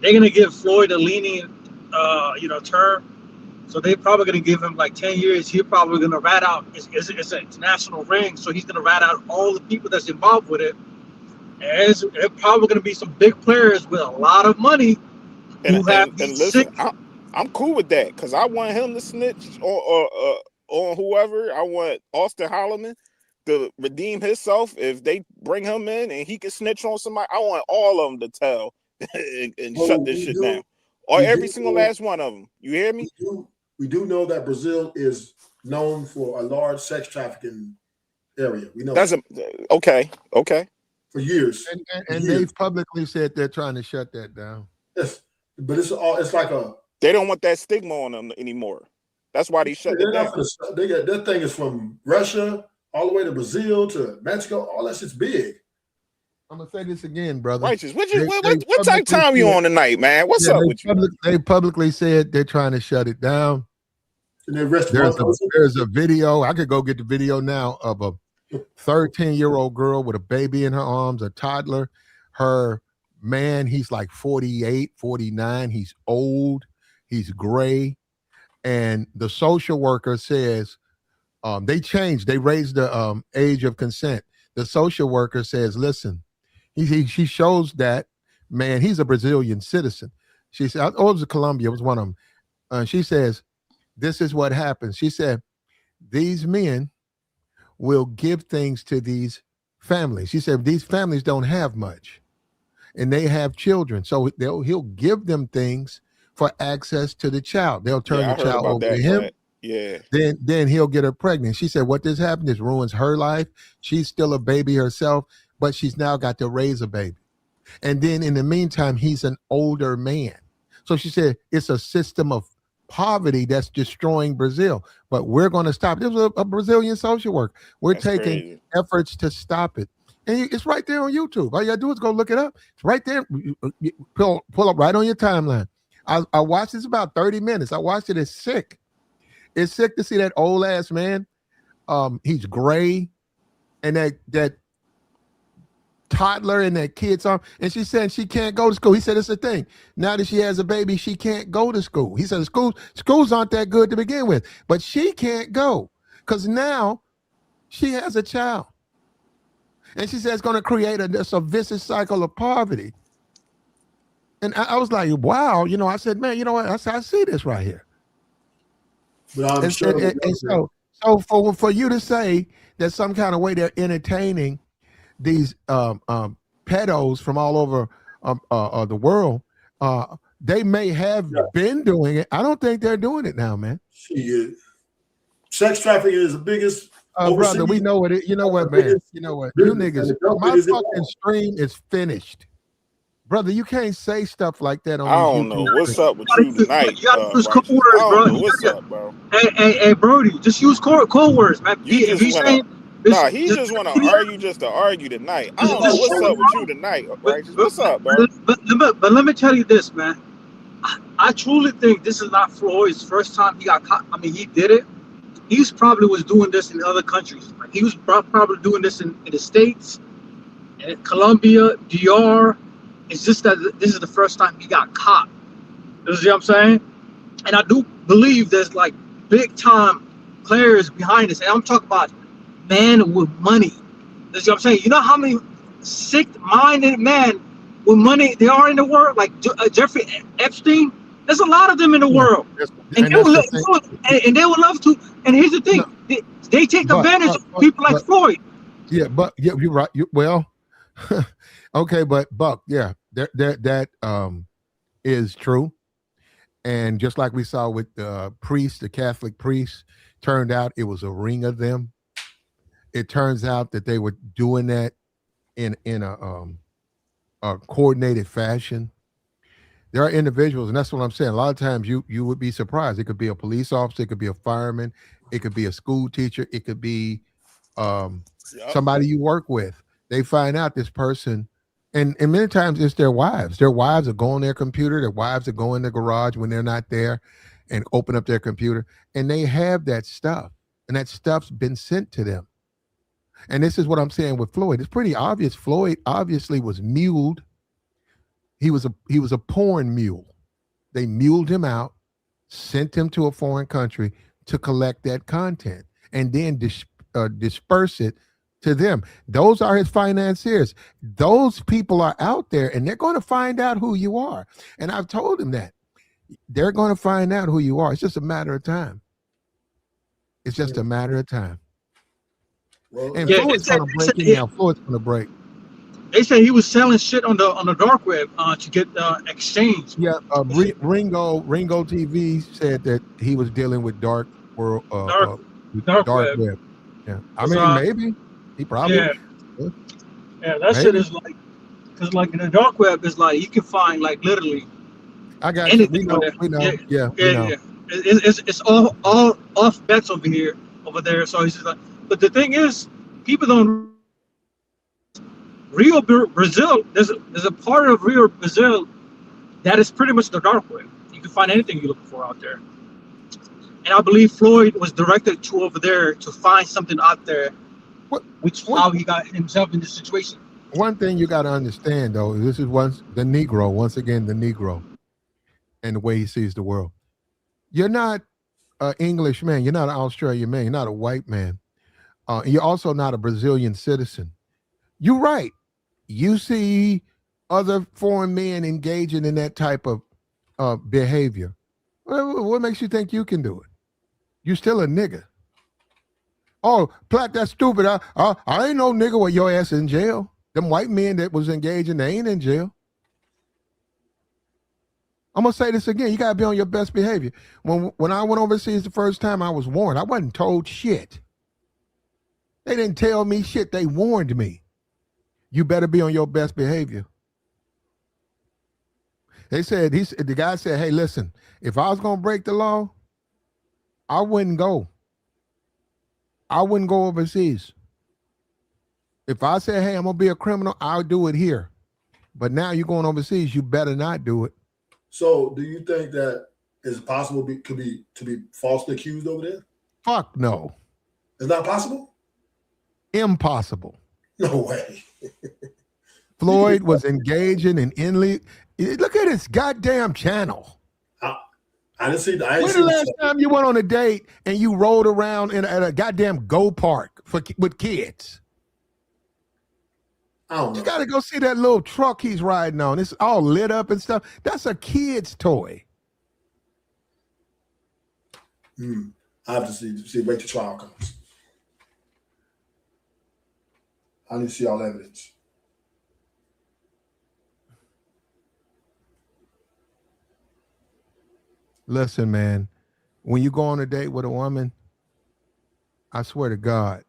they're going to give Floyd a lenient, term. So they're probably going to give him like 10 years. He's probably going to rat out. It's an international ring, so he's going to rat out all the people that's involved with it. And it's probably going to be some big players with a lot of money. And listen, I'm cool with that because I want him to snitch on whoever. I want Auston Holleman to redeem himself if they bring him in and he can snitch on somebody. I want all of them to tell and shut this shit down. Or every single last one of them. You hear me? We do know that Brazil is known for a large sex trafficking area. We know that's okay. For years. And they've publicly said they're trying to shut that down. Yes. But it's like they don't want that stigma on them anymore. That's why they shut it down. That thing is from Russia all the way to Brazil to Mexico. All that shit's big. I'm gonna say this again, brother. Righteous. What type of time you on tonight, man? What's up with you? They publicly said they're trying to shut it down. And there's a video. I could go get the video now of a 13-year-old girl with a baby in her arms, a toddler. Her man, he's like 48, 49. He's old. He's gray. And the social worker says they raised the age of consent. The social worker says, listen, she shows that man, he's a Brazilian citizen. She said, oh, it was Colombia, it was one of them. She says, this is what happens. She said, these men will give things to these families. She said, these families don't have much and they have children. So he'll give them things for access to the child. They'll turn the child over to him. Yeah. Then he'll get her pregnant. She said, what this happened, this ruins her life. She's still a baby herself, but she's now got to raise a baby. And then in the meantime, he's an older man. So she said, it's a system of poverty that's destroying Brazil, but we're going to stop it. It was a Brazilian social worker. We're taking efforts to stop it. And it's right there on YouTube. All you gotta do is go look it up. It's right there. Pull up right on your timeline. I watched this about 30 minutes. I watched it. It's sick. It's sick to see that old ass man. He's gray, and that toddler and that kid's arm. And she said she can't go to school. He said it's a thing. Now that she has a baby, she can't go to school. He said schools aren't that good to begin with, but she can't go because now she has a child. And she said it's going to create a vicious cycle of poverty. And I was like, wow, you know, I said, man, you know what? I see this right here. But I'm sure. So for you to say that some kind of way they're entertaining these pedos from all over the world, they may have been doing it. I don't think they're doing it now, man. Sex trafficking is the biggest. Brother, we know what it. You know what, man? You know what? You niggas, my fucking stream is finished. Brother, you can't say stuff like that on I don't know what's up with you tonight. You gotta use code words, bro. What's up, bro? Hey, Brody, just use code words, man. He just want to argue just to argue tonight. I don't know what's up with you tonight, Righteous. What's up, bro? But let me tell you this, man. I truly think this is not Floyd's first time he got caught. I mean, he did it. He's probably was doing this in other countries. Like he was probably doing this in the States, in Colombia, DR. It's just that this is the first time he got caught. You see what I'm saying? And I do believe there's like big time players behind this. And I'm talking about men with money. You see what I'm saying? You know how many sick-minded men with money there are in the world? Like Jeffrey Epstein? There's a lot of them in the world. And they would love to. And here's the thing. They take advantage of people like Floyd. Yeah, but you're right. Well, okay, but Buck, yeah, that is true. And just like we saw with the priests, the Catholic priests, turned out it was a ring of them. It turns out that they were doing that in a coordinated fashion. There are individuals, and that's what I'm saying. A lot of times you would be surprised. It could be a police officer, it could be a fireman, it could be a school teacher, it could be somebody you work with. They find out this person, and many times it's their wives. Their wives will go on their computer, their wives will go in the garage when they're not there and open up their computer, and they have that stuff, and that stuff's been sent to them. And this is what I'm saying with Floyd. It's pretty obvious. Floyd obviously was muled. He was a porn mule. They muled him out, sent him to a foreign country to collect that content, and then disperse it to them. Those are his financiers. Those people are out there, and they're going to find out who you are. And I've told him that. They're going to find out who you are. It's just a matter of time. It's just a matter of time. Well, and Floyd's going to break in now. Floyd's going to break. They say he was selling shit on the dark web to get exchange. Yeah, Ringo TV said that he was dealing with dark world, dark web. Yeah, I mean maybe he probably. Yeah, that shit is like, because like in the dark web is like you can find like literally. I got you. We know. Yeah. It's all off bets over there. So he's just like, but the thing is, people don't. Rio Brazil, there's a part of Rio Brazil that is pretty much the dark web. You can find anything you look for out there. And I believe Floyd was directed to over there to find something out there, which how he got himself in this situation. One thing you got to understand, though, this is once again the Negro, and the way he sees the world. You're not an English man. You're not an Australian man. You're not a white man. You're also not a Brazilian citizen. You're right. You see other foreign men engaging in that type of behavior. What makes you think you can do it? You still a nigga. Oh, Platt, that's stupid. I ain't no nigga with your ass in jail. Them white men that was engaging, they ain't in jail. I'm gonna say this again. You gotta be on your best behavior. When I went overseas the first time, I was warned. I wasn't told shit. They didn't tell me shit. They warned me. You better be on your best behavior. They said, the guy said, hey, listen, if I was going to break the law, I wouldn't go. I wouldn't go overseas. If I said, hey, I'm going to be a criminal, I'll do it here. But now you're going overseas, you better not do it. So do you think that it's possible to be falsely accused over there? Fuck no. It's not possible? Impossible. No way. Floyd was engaging in look at his goddamn channel. I didn't see that. When the last time you went on a date and you rode around at a goddamn go park with kids? I don't know. You got to go see that little truck he's riding on. It's all lit up and stuff. That's a kid's toy. I have to see wait till trial comes. I need to see all evidence. Listen, man, when you go on a date with a woman, I swear to God,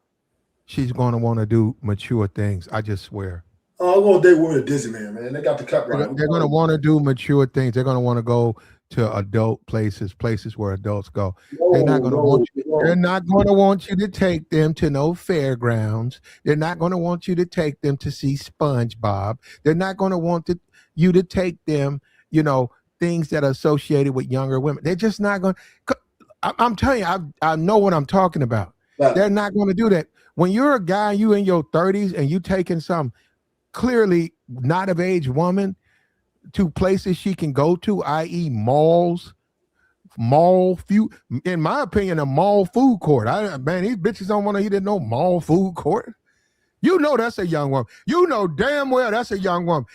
she's going to want to do mature things. I just swear. Oh, I'm going to date women at Disneyland, man. They got the cut right. They're going to want to do mature things. They're going to want to go to adult places where adults go. They're not going to want you. They're not going to want you to take them to no fairgrounds. They're not going to want you to take them to see SpongeBob. They're not going to want you to take them, things that are associated with younger women. They're just not going to. I'm telling you, I know what I'm talking about. Right. They're not going to do that. When you're a guy, you in your 30s, and you taking some clearly not of age woman to places she can go to, i.e. malls, in my opinion, a mall food court. Man, these bitches don't want to eat at no mall food court. You know that's a young woman. You know damn well that's a young woman.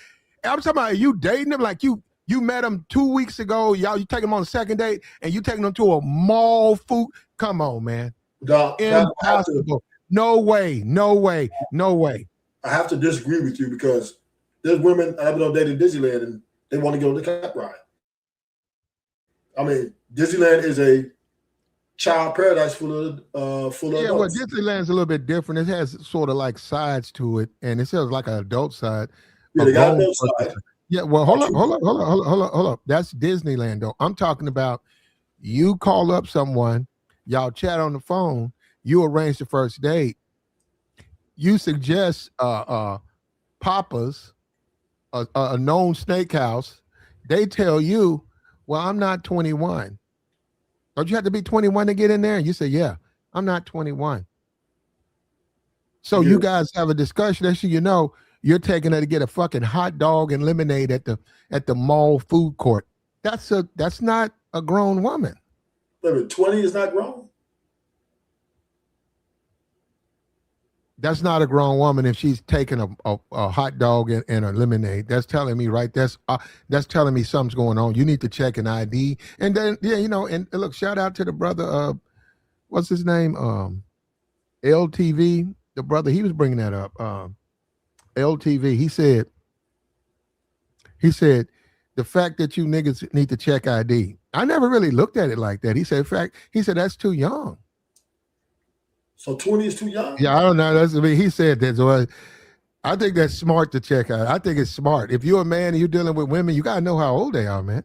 I'm talking about you dating them like you met them 2 weeks ago. You take them on a second date and you taking them to a mall food. Come on, man. Impossible. No way. I have to disagree with you because there's women I've been on dating Disneyland and they want to go on the cat ride. I mean, Disneyland is a child paradise full of adults. Well, Disneyland's a little bit different. It has sort of like sides to it, and it says like an adult side. Yeah, they got adult side. Yeah, well, hold up. That's Disneyland, though. I'm talking about you call up someone, y'all chat on the phone, you arrange the first date, you suggest Papa's, a known steakhouse. They tell you, well, I'm not 21. Don't you have to be 21 to get in there? And you say, yeah, I'm not 21. So you guys have a discussion. Actually, you're taking her to get a fucking hot dog and lemonade at the mall food court. That's not a grown woman. Wait, 20 is not grown? That's not a grown woman if she's taking a hot dog and a lemonade. That's telling me, right? That's telling me something's going on. You need to check an ID. And then, and look, shout out to the brother, what's his name? LTV, the brother, he was bringing that up. LTV, he said, the fact that you niggas need to check ID. I never really looked at it like that. He said, that's too young. So 20 is too young? Yeah, I don't know. He said that. So I think that's smart to check out. I think it's smart. If you're a man and you're dealing with women, you got to know how old they are, man.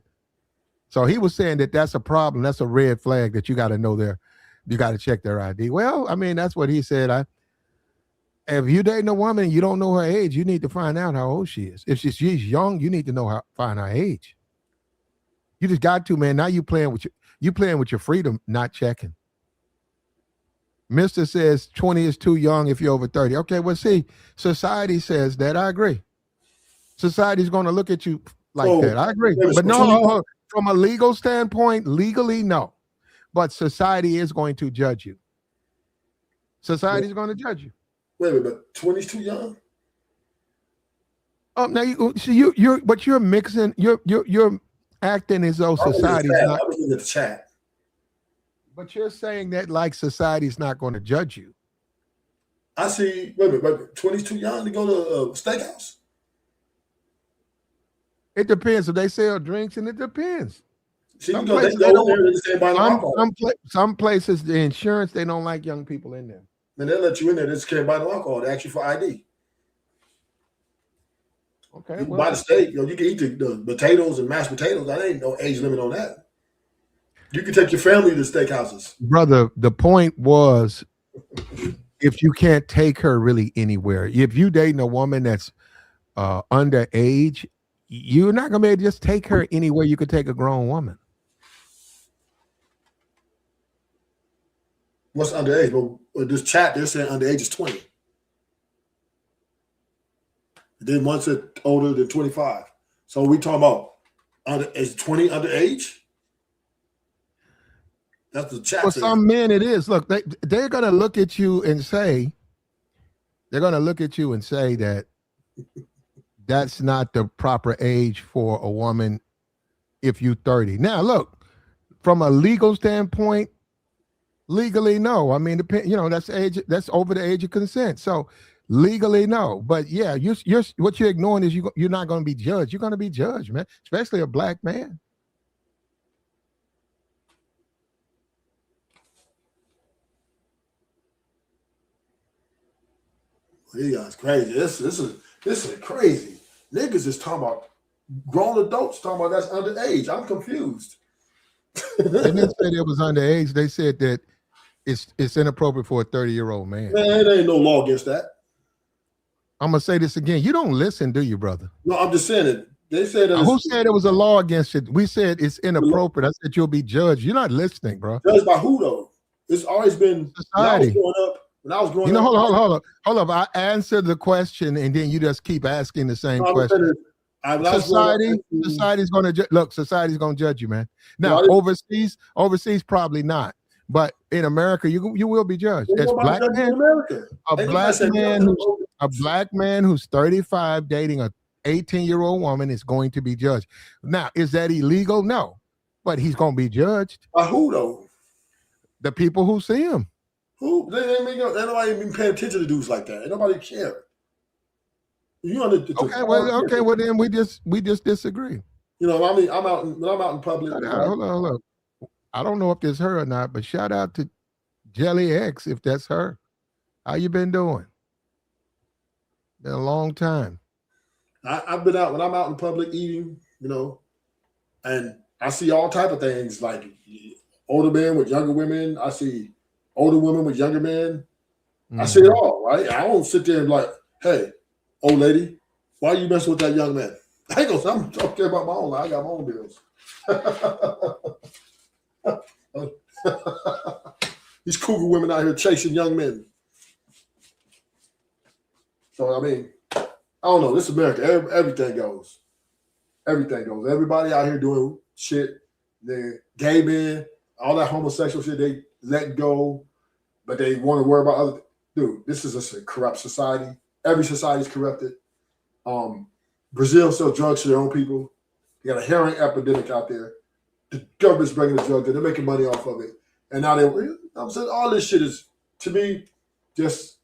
So he was saying that that's a problem. That's a red flag that you got to know you got to check their ID. Well, I mean, that's what he said. If you're dating a woman and you don't know her age, you need to find out how old she is. If she's young, you need to find her age. You just got to, man. Now you playing with your freedom, not checking. Mr. says 20 is too young if you're over 30. Okay, well, see, society says that. I agree. Society's going to look at you like that. I agree. But no, from a legal standpoint, legally, no. But society is going to judge you. Society's going to judge you. Wait, but 20 is too young? Now you're mixing. You're acting as though society's not. I was in the chat. But you're saying that like society's not going to judge you. I see. Wait, 20 is too young to go to a steakhouse? It depends. If they sell drinks, and it depends. See, some places, the insurance, they don't like young people in there. And they let you in there. They just can't buy no alcohol. They ask you for ID. Okay. You can buy the steak. You can eat the potatoes and mashed potatoes. I ain't no age limit on that. You can take your family to steakhouses. Brother, the point was, if you can't take her really anywhere, if you dating a woman that's underage, you're not going to be able to just take her anywhere you could take a grown woman. What's underage? Well, this chat, they're saying underage is 20. Then once it's older than 25. So we talking about is 20 underage? That's the chat. For some men, it is. Look, they're going to look at you and say, that That's not the proper age for a woman if you 30. Now, look, from a legal standpoint, legally, no. I mean, that's age. That's over the age of consent. So legally, no. But yeah, you're what you're ignoring is you're not going to be judged. You're going to be judged, man. Especially a black man. You guys crazy. This is crazy. Niggas is talking about grown adults talking about that's underage. I'm confused. They didn't say it was underage. They said that it's inappropriate for a 30-year-old man. Man, there ain't no law against that. I'm gonna say this again. You don't listen, do you, brother? No, I'm just saying it. They said that. Who said it was a law against it? We said it's inappropriate. I said you'll be judged. You're not listening, bro. Judged by who though? It's always been society. When I was growing up. Hold up. I answered the question, and then you just keep asking the same question. Society's going to look. Society's going to judge you, man. Now, overseas, probably not. But in America, you will be judged. As black man, a black man who's 35 dating a 18-year-old woman is going to be judged. Now, is that illegal? No, but he's going to be judged. By who though? The people who see him. Who? Nobody even paying attention to dudes like that. Ain't nobody care. Okay. Well, then we just disagree. You know, I mean, when I'm out in public. Hold on. I don't know if it's her or not, but shout out to Jelly X if that's her. How you been doing? Been a long time. I've been out when I'm out in public eating, you know, and I see all type of things like older men with younger women. I see older women with younger men. I see it all, right? I don't sit there and be like, hey, old lady, why are you messing with that young man? I ain't gonna, I'm talking about my own life. I got my own bills. These cougar women out here chasing young men. So, I mean, I don't know. This is America. Everything goes. Everything goes. Everybody out here doing shit. The gay men, all that homosexual shit, they let go, but they want to worry about other. Dude, this is a corrupt society. Every society is corrupted. Brazil sells drugs to their own people. They got a heroin epidemic out there. The government's bringing the drugs in. They're making money off of it. And now I'm saying all this shit is, to me, just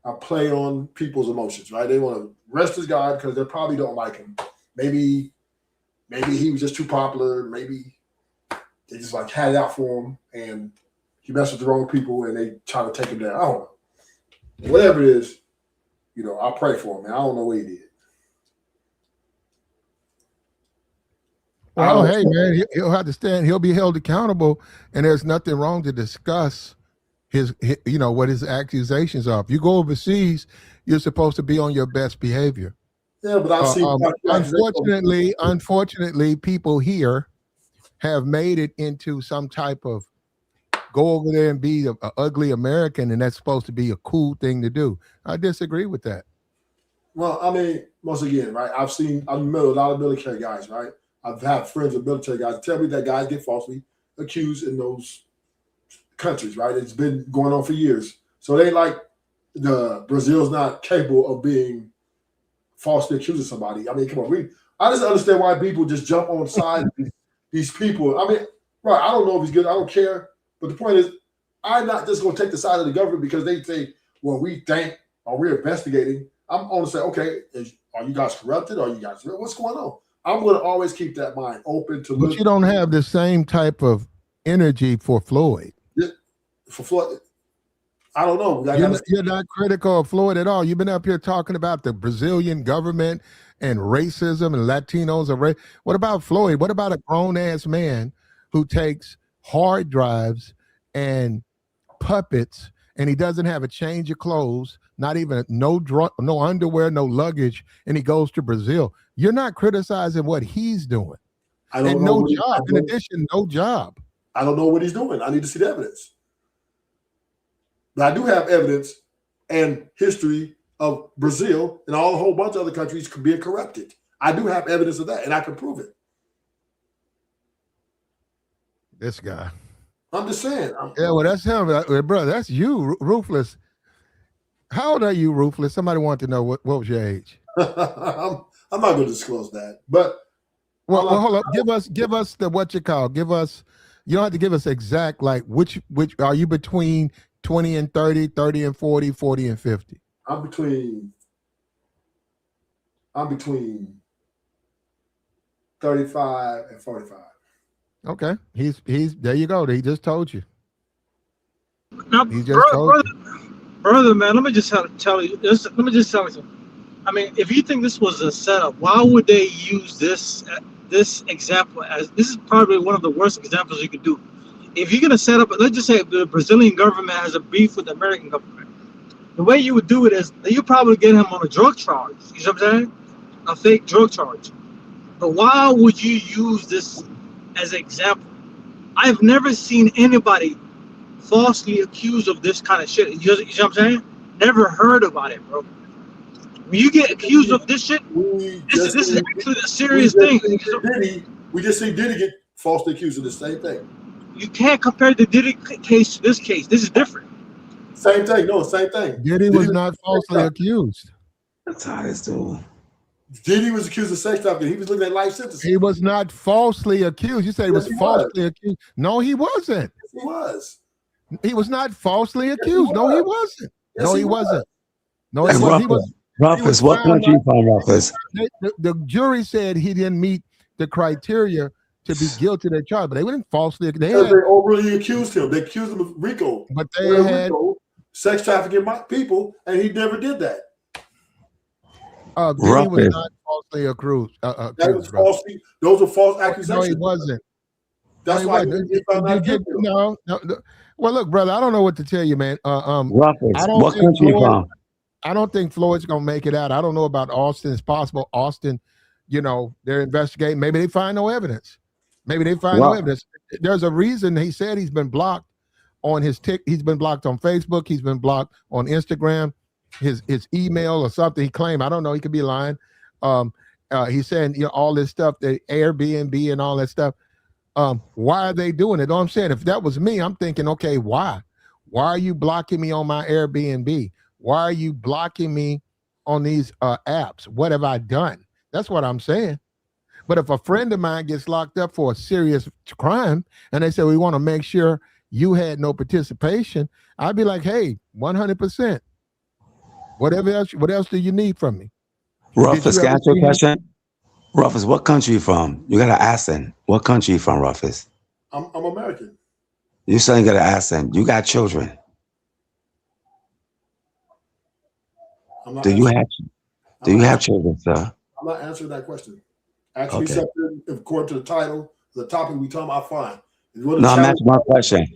a play on people's emotions, right? They want to arrest this guy because they probably don't like him. Maybe he was just too popular. Maybe they just like had it out for him and he messed with the wrong people and they try to take him down. I don't know. Whatever it is, you know, I'll pray for him, man. I don't know what he did. Well, hey, man, he'll have to stand. He'll be held accountable, and there's nothing wrong to discuss what his accusations are. If you go overseas, you're supposed to be on your best behavior. Yeah, but I've seen. Unfortunately, people here have made it into some type of go over there and be an ugly American, and that's supposed to be a cool thing to do. I disagree with that. Well, I mean, once again, right? I've met a lot of military guys, right? I've had friends with military guys tell me that guys get falsely accused in those countries, right? It's been going on for years. So they like Brazil's not capable of being falsely accusing somebody. I mean, come on, I just understand why people just jump on side these people. I mean, right? I don't know if he's good. I don't care. But the point is, I'm not just going to take the side of the government because they say, well, we think or we're investigating. I'm going to say, okay, are you guys corrupted? Or are you guys what's going on? I'm going to always keep that mind open to. But you don't have the same type of energy for Floyd. Yeah, for Floyd, I don't know. You're not critical of Floyd at all. You've been up here talking about the Brazilian government and racism and Latinos. What about Floyd? What about a grown-ass man who takes hard drives and puppets, and he doesn't have a change of clothes, not even no underwear, no luggage, and he goes to Brazil? You're not criticizing what he's doing. And no job. In addition, no job. I don't know what he's doing. I need to see the evidence. But I do have evidence and history of Brazil and a whole bunch of other countries being corrupted. I do have evidence of that, and I can prove it. This guy. I'm just saying. Yeah, well, that's him. Bro, that's you, Ruthless. How old are you, Ruthless? Somebody wanted to know what was your age. I'm not going to disclose that, but well, hold up. Give us the what you call. Give us. You don't have to give us exact. Like which are you between 20 and 30, 30 and 40, 40 and 50? I'm between 35 and 45. Okay, he's there. You go. He just told you. Now, He just told you. Brother, man, let me just tell you. Let me just tell you something. I mean, if you think this was a setup, why would they use this example as this is probably one of the worst examples you could do. If you're gonna set up, let's just say the Brazilian government has a beef with the American government, the way you would do it is you probably get him on a drug charge. You know what I'm saying? A fake drug charge. But why would you use this as an example? I've never seen anybody falsely accused of this kind of shit. You know what I'm saying? Never heard about it, bro. When you get accused of this shit, this is actually a serious thing. We just see Diddy get falsely accused of the same thing. You can't compare the Diddy case to this case. This is different. Same thing. No, same thing. Diddy was not falsely accused. That's how this dude. Diddy was accused of sex trafficking. He was looking at life sentences. He was not falsely accused. You said he was falsely accused. No, he wasn't. Yes, he was. He was not falsely accused. No, he wasn't. No, he wasn't. No, he wasn't. Rufus, what country you from, Rufus? The jury said he didn't meet the criteria to be guilty of that charge, but they wouldn't falsely. They overly accused him. They accused him of RICO. But they had sex trafficking people, and he never did that. Diddy was not falsely accused. Those are false accusations. No, he wasn't. That's why he found out guilty. No. Well, look, brother, I don't know what to tell you, man. Rufus, what country you from? I don't think Floyd's gonna make it out. I don't know about Austin. It's possible Austin, they're investigating. Maybe they find no evidence. Maybe they find no evidence. There's a reason he said he's been blocked on his he's been blocked on Facebook. He's been blocked on Instagram. His email or something he claimed. I don't know. He could be lying. He's saying all this stuff, the Airbnb and all that stuff. Why are they doing it? All I'm saying, if that was me, I'm thinking, okay, why? Why are you blocking me on my Airbnb? Why are you blocking me on these apps? What have I done? That's what I'm saying. But if a friend of mine gets locked up for a serious crime and they say, we want to make sure you had no participation, I'd be like, hey, 100%. What else do you need from me? Rufus, can I ask you a question? Rufus, what country you from? You got an accent. What country you from, Rufus? I'm American. You saying you got an accent. You got children. Do you have children, sir? I'm not answering that question. Ask me something according to the title, the topic we talking about, fine. No, I'm asking my question.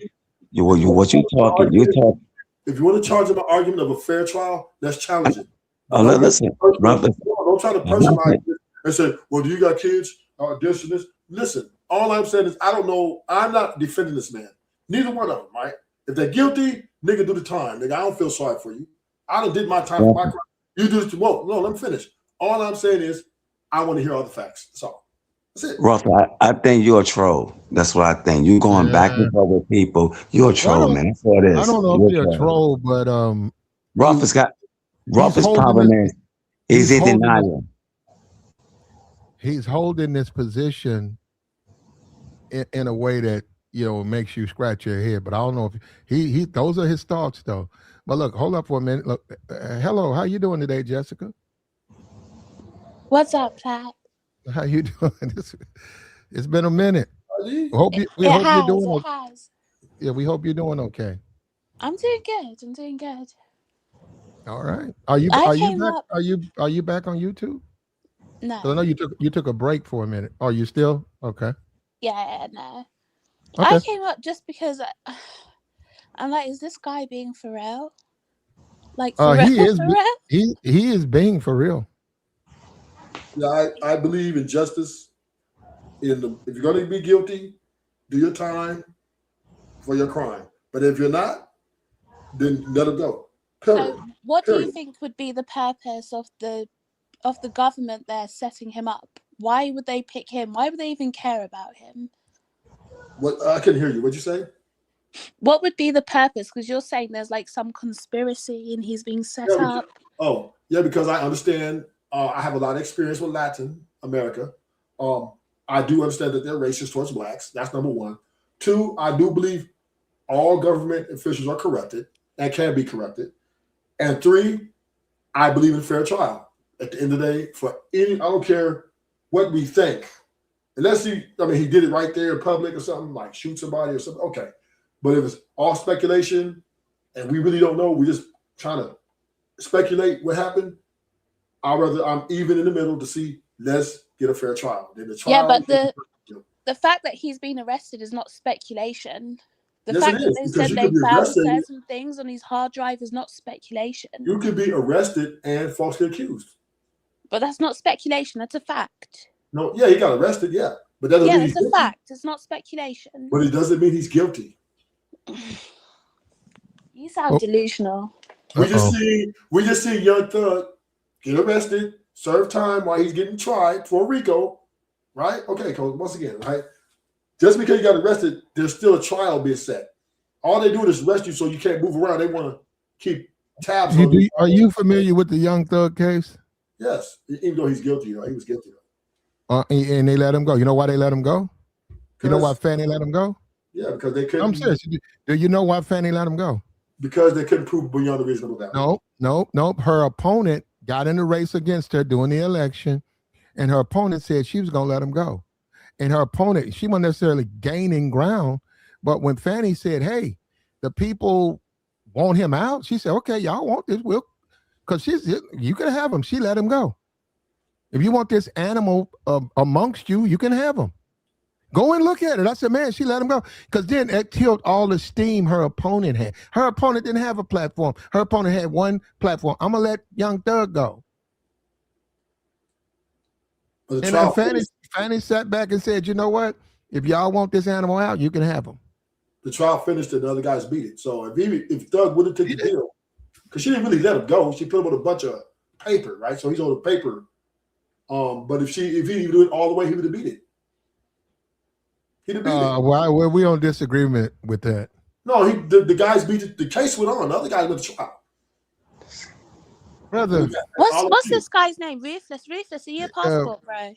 What you talking? You talk. If you want to charge him an argument of a fair trial, let's challenge it. Listen, Rufus. Don't try to personalize it and say, well, do you got kids? Or this and this? Listen, all I'm saying is I don't know. I'm not defending this man. Neither one of them, right? If they're guilty, nigga, do the time. Nigga, I don't feel sorry for you. I done did my time for my crime. You do this. Well, no, let me finish. All I'm saying is I want to hear all the facts. That's all. That's it. Rufus, I think you're a troll. That's what I think. You going back and forth with people. You're a troll, man. That's what it is. I don't know if you're a troll, but Rufus problem is he's in denial. He's holding this position in a way that makes you scratch your head. But I don't know if he those are his thoughts though. But look, hold up for a minute. Look, hello, how you doing today, Jessica? What's up, Pat? How you doing? It's been a minute. We hope you're doing okay. Yeah, we hope you're doing okay. I'm doing good. All right. Are you back on YouTube? No. I know you took a break for a minute. Are you still? Okay. Yeah, no. Okay. I came up just because I'm like, is this guy being for real? Like for real? For real? He is being for real. Yeah, I believe in justice. If you're going to be guilty, do your time for your crime. But if you're not, then let it go. Period. So what do you think would be the purpose of the government there setting him up? Why would they pick him? Why would they even care about him? What I couldn't hear you. What'd you say? What would be the purpose? Because you're saying there's like some conspiracy and he's being set up. Oh, yeah, because I understand. I have a lot of experience with Latin America. I do understand that they're racist towards blacks. That's number one. Two, I do believe all government officials are corrupted and can be corrupted. And three, I believe in fair trial. At the end of the day, I don't care what we think. Unless he did it right there in public or something, like shoot somebody or something. Okay. But if it's all speculation and we really don't know, we're just trying to speculate what happened, I'm even in the middle to see, let's get a fair trial. Then the trial, yeah, but the fact that he's been arrested is not speculation. The fact that they said they found certain things on his hard drive is not speculation. You could be arrested and falsely accused. But that's not speculation. That's a fact. No, yeah, he got arrested, yeah. But that doesn't mean it's a fact. It's not speculation. But it doesn't mean he's guilty. You sound delusional. We just see Young Thug get arrested, serve time while he's getting tried for RICO, right? Okay, Coach, once again, right? Just because you got arrested, there's still a trial being set. All they do is arrest you so you can't move around. They want to keep tabs on you. Are you familiar with the Young Thug case? Yes, even though he's guilty, he was guilty. And they let him go. You know why they let him go? You know why Fannie let him go? Yeah, because they couldn't. I'm serious. Do you know why Fannie let him go? Because they couldn't prove beyond a reasonable doubt. Nope. Her opponent got in a race against her during the election, and her opponent said she was going to let him go. And her opponent, she wasn't necessarily gaining ground, but when Fannie said, hey, the people want him out, she said, okay, y'all want this, because you can have him. She let him go. If you want this animal amongst you, you can have him. Go and look at it. I said, man, she let him go. Because then it killed all the steam her opponent had. Her opponent didn't have a platform. Her opponent had one platform. I'm going to let Young Thug go. And then Fannie sat back and said, you know what? If y'all want this animal out, you can have him. The trial finished and the other guys beat it. So if Thug would have taken the deal, because she didn't really let him go. She put him on a bunch of paper, right? So he's on the paper. But if he didn't do it all the way, he would have beat it. Well, we on disagreement with that. No, the guys beat it. The case went on. The other guys went to trial. Brother, what's this guy's name? Ruthless, are you a passport bro?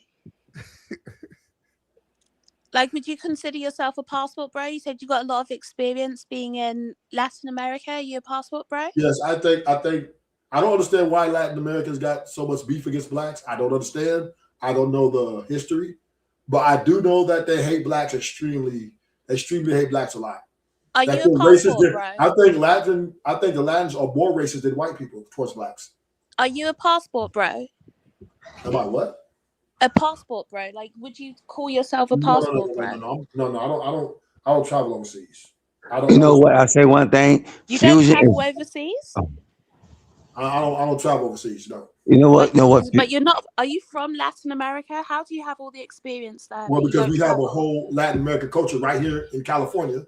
Like, would you consider yourself a passport bro? You said you got a lot of experience being in Latin America. Are you a passport bro? Yes, I think I don't understand why Latin Americans got so much beef against blacks. I don't understand. I don't know the history, but I do know that they hate blacks extremely hate blacks a lot. Are you a passport bro? I think the Latins are more racist than white people towards blacks. Are you a passport bro? Am I what? A passport bro? Like, would you call yourself a passport bro? No, I don't travel overseas. You know what? I say one thing. You don't travel overseas? I don't travel overseas. No. You know what? But you're not. Are you from Latin America? How do you have all the experience there? Well, because we have a whole Latin American culture right here in California.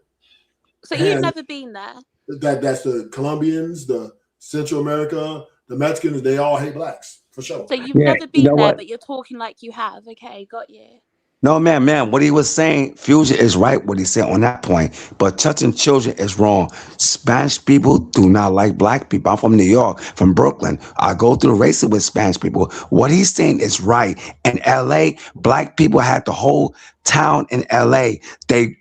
So you've never been there? That's the Colombians, the Central America, the Mexicans. They all hate blacks for sure. So you've never been there, but you're talking like you have. Okay, got you. No, man, what he was saying, Fusion is right what he said on that point, but touching children is wrong. Spanish people do not like black people. I'm from New York, from Brooklyn. I go through races with Spanish people. What he's saying is right. In LA, black people had the whole town in LA. They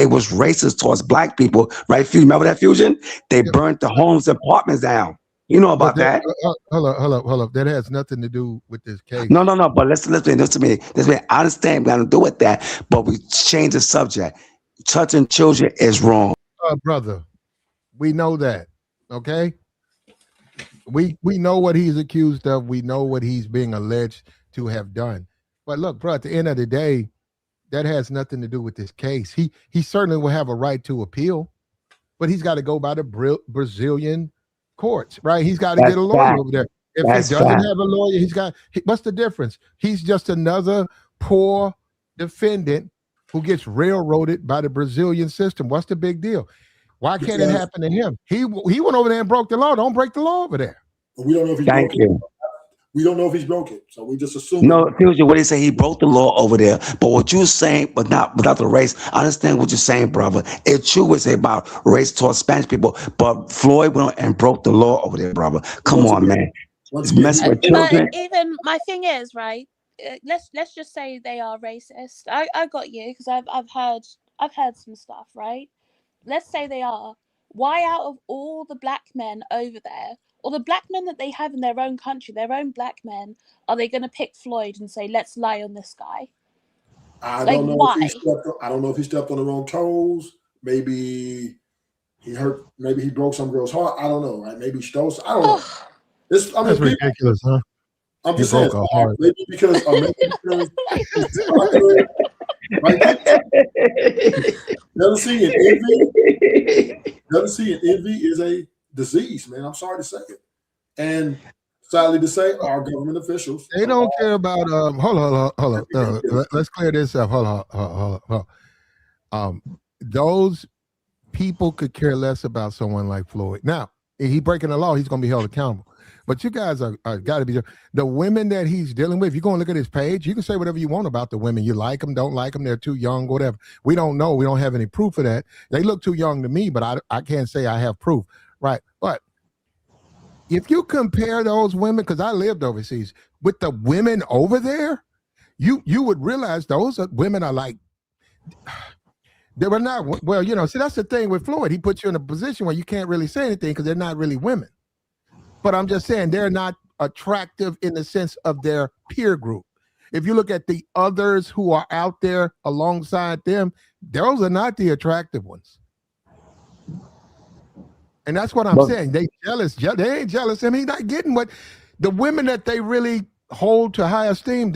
was racist towards black people, right? Fusion, remember that, Fusion? They burnt the homes and apartments down. You know about that? Hold up. That has nothing to do with this case. No. But listen to me. I understand we got to do with that, but we change the subject. Touching children is wrong. Brother, we know that. Okay? We know what he's accused of. We know what he's being alleged to have done. But look, bro, at the end of the day, that has nothing to do with this case. He certainly will have a right to appeal, but he's got to go by the Brazilian courts, right? He's got to get a lawyer over there. If he doesn't have a lawyer, what's the difference? He's just another poor defendant who gets railroaded by the Brazilian system. What's the big deal? Why can't it happen to him? He went over there and broke the law. Don't break the law over there. We don't know if he's Thank you. We don't know if he's broke it, so we just assume. No, Fusion, what he say, he broke the law over there. But what you're saying, but not without the race, I understand what you're saying, brother. It's true what say about race towards Spanish people, but Floyd went and broke the law over there, brother. Come on, man. It's messing with children. But even my thing is, right? Let's just say they are racist. I got you, because I've heard some stuff, right? Let's say they are. Why, out of all the black men over there, or the black men that they have in their own country, their own black men, are they going to pick Floyd and say, let's lie on this guy? I don't know. Why? I don't know if he stepped on the wrong toes. Maybe he hurt. Maybe he broke some girl's heart. I don't know. Right? Maybe he stole. I don't know. That's ridiculous, huh? I'm just saying. Maybe because jealousy and envy is a disease, man. I'm sorry to say it, and sadly to say, our government officials, they don't care about. Hold on. Let's clear this up. Hold on. Those people could care less about someone like Floyd. Now, if he's breaking the law, he's going to be held accountable. But you guys are got to be the women that he's dealing with. If you're going to look at his page, you can say whatever you want about the women. You like them, don't like them. They're too young, whatever. We don't know. We don't have any proof of that. They look too young to me, but I can't say I have proof, right? But if you compare those women, because I lived overseas, with the women over there, you would realize those women are like, they were not, well, see, that's the thing with Floyd. He puts you in a position where you can't really say anything because they're not really women. But I'm just saying they're not attractive in the sense of their peer group. If you look at the others who are out there alongside them, those are not the attractive ones. And that's what I'm saying. They jealous. They ain't jealous. I mean, not getting what the women that they really hold to high esteem.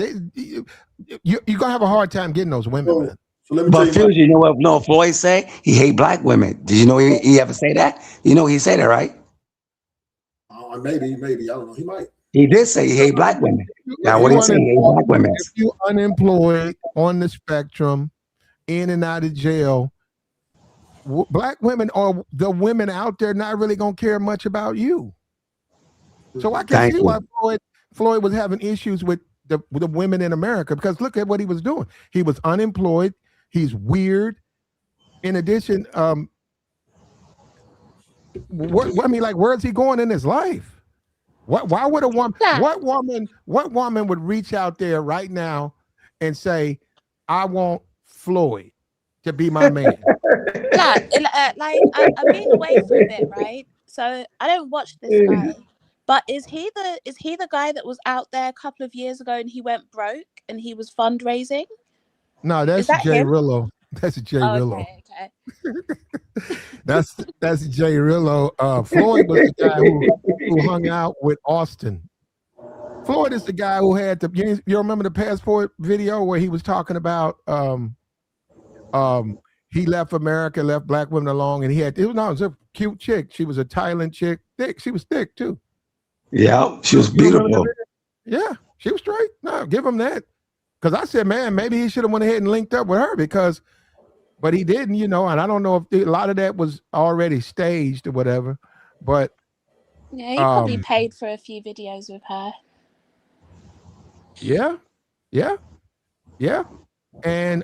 You're gonna have a hard time getting those women, man. So let me tell you, you know what? No, Floyd say he hate black women. Did you know he ever say that? You know he said that, right? Maybe I don't know. He might. He did say he hate black women. Now what he say? He hate black women. If you unemployed, on the spectrum, in and out of jail, black women or the women out there not really gonna care much about you. So I can see why Floyd was having issues with the women in America, because look at what he was doing. He was unemployed. He's weird. In addition, where's he going in his life? Why would a woman? What woman would reach out there right now and say, "I want Floyd to be my man"? I've been away for a bit, right? So I don't watch this guy. But is he the guy that was out there a couple of years ago and he went broke and he was fundraising? No, that's Jay Rillo. That's Jay Rillo. Okay. That's Jay Rillo. Floyd was the guy who hung out with Auston. Floyd is the guy who had you remember the passport video where he was talking about he left America, left black women alone, and it was a cute chick. She was a Thailand chick, thick. She was thick too. Yeah, she was beautiful. Yeah, she was straight. No, give him that. Because I said, man, maybe he should have went ahead and linked up with her but he didn't, and I don't know if a lot of that was already staged or whatever. But yeah, he probably paid for a few videos with her. Yeah. And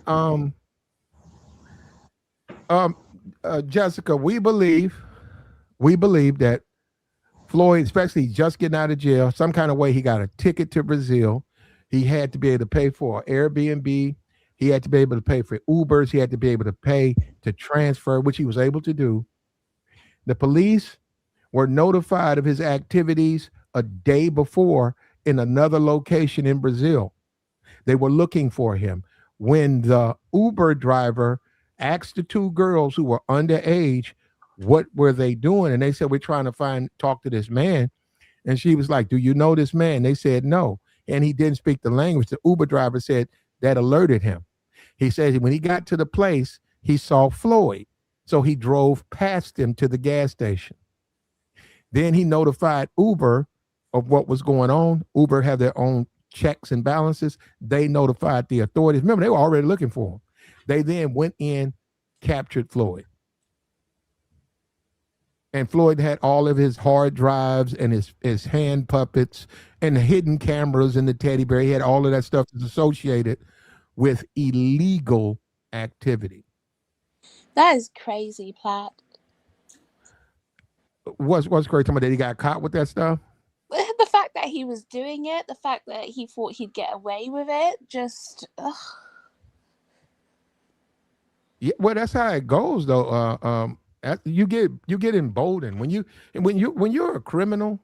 Jessica, we believe that Floyd, especially just getting out of jail, some kind of way he got a ticket to Brazil. He had to be able to pay for Airbnb. He had to be able to pay for Ubers. He had to be able to pay to transfer, which he was able to do. The police were notified of his activities a day before in another location in Brazil. They were looking for him. When the Uber driver asked the two girls who were underage, what were they doing? And they said, we're trying to talk to this man. And she was like, do you know this man? They said, no. And he didn't speak the language. The Uber driver said that alerted him. He said when he got to the place, he saw Floyd. So he drove past him to the gas station. Then he notified Uber of what was going on. Uber had their own checks and balances. They notified the authorities. Remember, they were already looking for him. They then went in, captured Floyd. And Floyd had all of his hard drives and his hand puppets and the hidden cameras and the teddy bear. He had all of that stuff that's associated with illegal activity. That is crazy, Platt. What's great to me that he got caught with that stuff? The fact that he was doing it, the fact that he thought he'd get away with it, just Yeah, well, that's how it goes, though. You get emboldened when you're a criminal.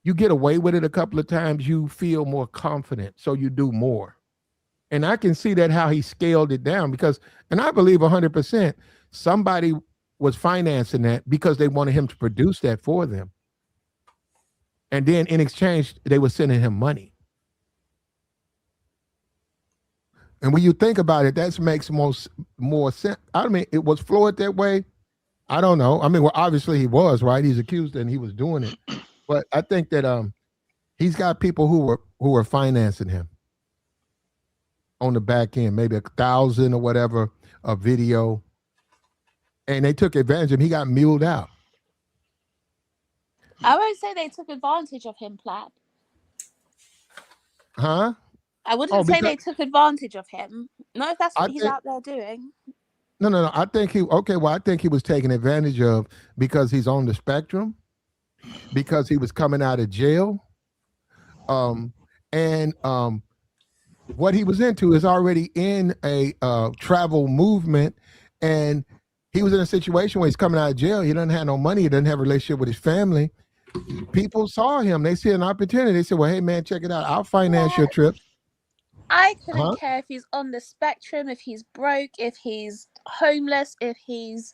You get away with it a couple of times. You feel more confident, so you do more. And I can see that how he scaled it down because, and I believe 100%, somebody was financing that because they wanted him to produce that for them. And then in exchange, they were sending him money. And when you think about it, that makes more sense. I mean, it was Floyd that way. I don't know. I mean, well, obviously he was, right? He's accused and he was doing it. But I think that he's got people who were financing him on the back end, maybe 1,000 or whatever a video, and they took advantage of him. He got muled out. I won't say they took advantage of him, Platt. Huh? I wouldn't say they took advantage of him. Not if that's what he's out there doing. No. I think he was taken advantage of because he's on the spectrum, because he was coming out of jail, and what he was into is already in a travel movement, and he was in a situation where he's coming out of jail. He doesn't have no money. He doesn't have a relationship with his family. People saw him. They see an opportunity. They said, well, hey, man, check it out. I'll finance your trip. I couldn't care if he's on the spectrum, if he's broke, if he's homeless, if he's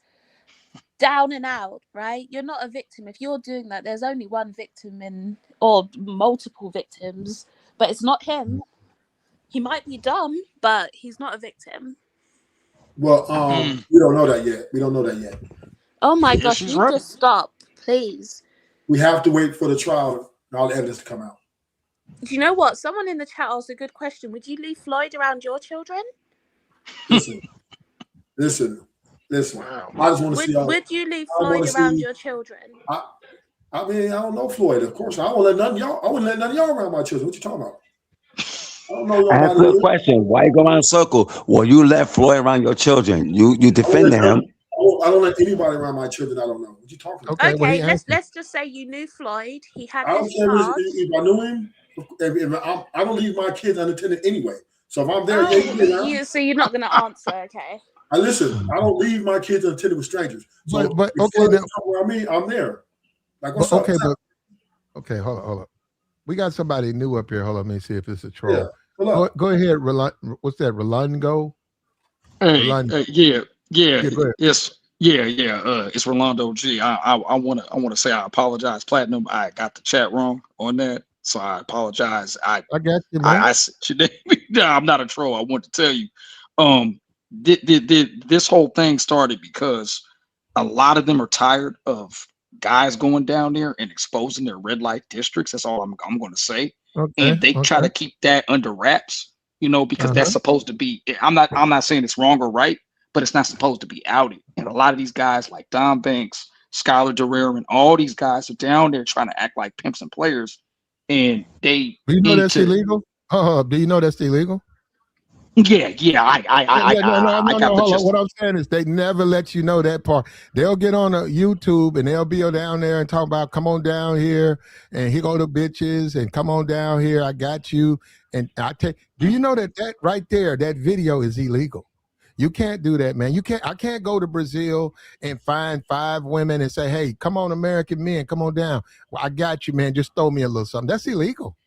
down and out, right? You're not a victim. If you're doing that, there's only one victim or multiple victims, but it's not him. He might be dumb, but he's not a victim. Well, we don't know that yet. Oh my gosh, you just stop, please. We have to wait for the trial and all the evidence to come out. Do you know what? Someone in the chat asked a good question. Would you leave Floyd around your children? Listen. Wow. I just want to see. Would you leave Floyd around your children? I mean, I don't know Floyd. Of course, I wouldn't let none of y'all around my children. What you talking about? I don't know. Ask the question. Why you go around in a circle? Well, you let Floyd around your children. You defended him. I don't let anybody around my children. I don't know. What you talking about? Okay, let's just say you knew Floyd. He had his charge. If I knew him, I don't leave my kids unattended anyway. So if I'm there, so you're not going to answer, okay? I don't leave my kids unattended with strangers. So but okay, then, I'm there. Like what's up? Okay, hold up. We got somebody new up here. Hold on, let me see if it's a troll. Yeah, go ahead, what's that? Rolando? Yeah. Yeah, it's Rolando G. I want to say I apologize, Platinum. I got the chat wrong on that, so I apologize. I got you, man. No, I'm not a troll. I want to tell you, this whole thing started because a lot of them are tired of guys going down there and exposing their red light districts. That's all I'm going to say. Okay, and they try to keep that under wraps, because that's supposed to be. I'm not saying it's wrong or right, but it's not supposed to be outed. And a lot of these guys like Don Banks, Skylar Durrell, and all these guys are down there trying to act like pimps and players. And they do you know that's illegal? Do you know that's illegal? Yeah. I got the gist. What I'm saying is they never let you know that part. They'll get on a YouTube and they'll be down there and talk about, come on down here and here go the bitches and come on down here. I got you. And do you know that right there, that video is illegal? You can't do that, man. I can't go to Brazil and find 5 women and say, hey, come on, American men, come on down. Well, I got you, man. Just throw me a little something. That's illegal.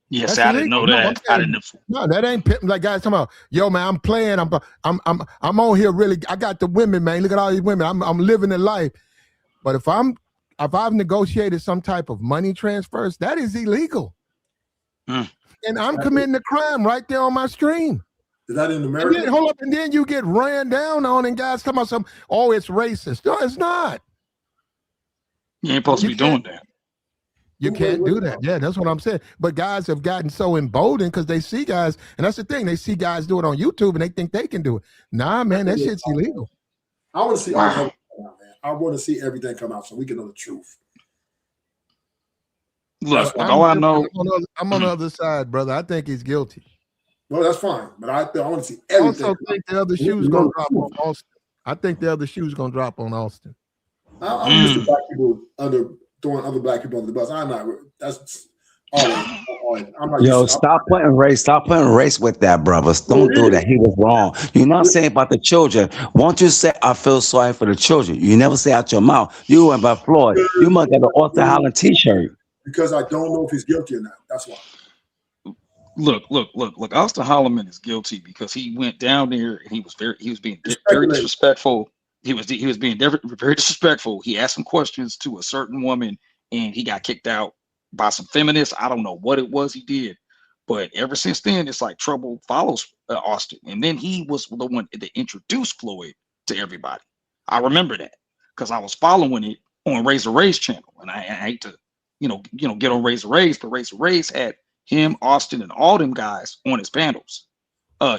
Yes, I didn't know that. I didn't know. No, that ain't like guys talking about, yo, man, I'm playing. I'm on here really. I got the women, man. Look at all these women. I'm living the life. But if I've negotiated some type of money transfers, that is illegal. And I'm committing a crime right there on my stream. Is that in America? And then, hold up, and then you get ran down on, and guys come about it's racist. No, it's not. You ain't supposed to be doing that. You can't do that. Yeah, that's what I'm saying. But guys have gotten so emboldened because they see guys, and that's the thing. They see guys do it on YouTube, and they think they can do it. Nah, man, that shit's illegal. I want to see. I I want to see everything come out so we can know the truth. Look, all I know, I'm on the other side, brother. I think he's guilty. Well, that's fine, but I want to see everything. I also think the other shoe's gonna drop on Auston. I think the other shoe's gonna drop on Auston. I'm used to black people throwing other black people under the bus. I'm not. That's all. I'm not. Yo, stop putting race with that, brothers. Don't do that. He was wrong. You know what I'm saying about the children. Won't you say I feel sorry for the children? You never say out your mouth. You went by Floyd. You must have an Auston Holleman T-shirt. Because I don't know if he's guilty or not. That's why. Look. Auston Holleman is guilty because he went down there and he was being very disrespectful. He was being very disrespectful. He asked some questions to a certain woman and he got kicked out by some feminists. I don't know what it was he did, but ever since then, it's like trouble follows Auston. And then he was the one that introduced Floyd to everybody. I remember that because I was following it on Razor Ray's channel, and I hate to, get on Razor Ray's, but Razor Ray's had him, Auston, and all them guys on his panels.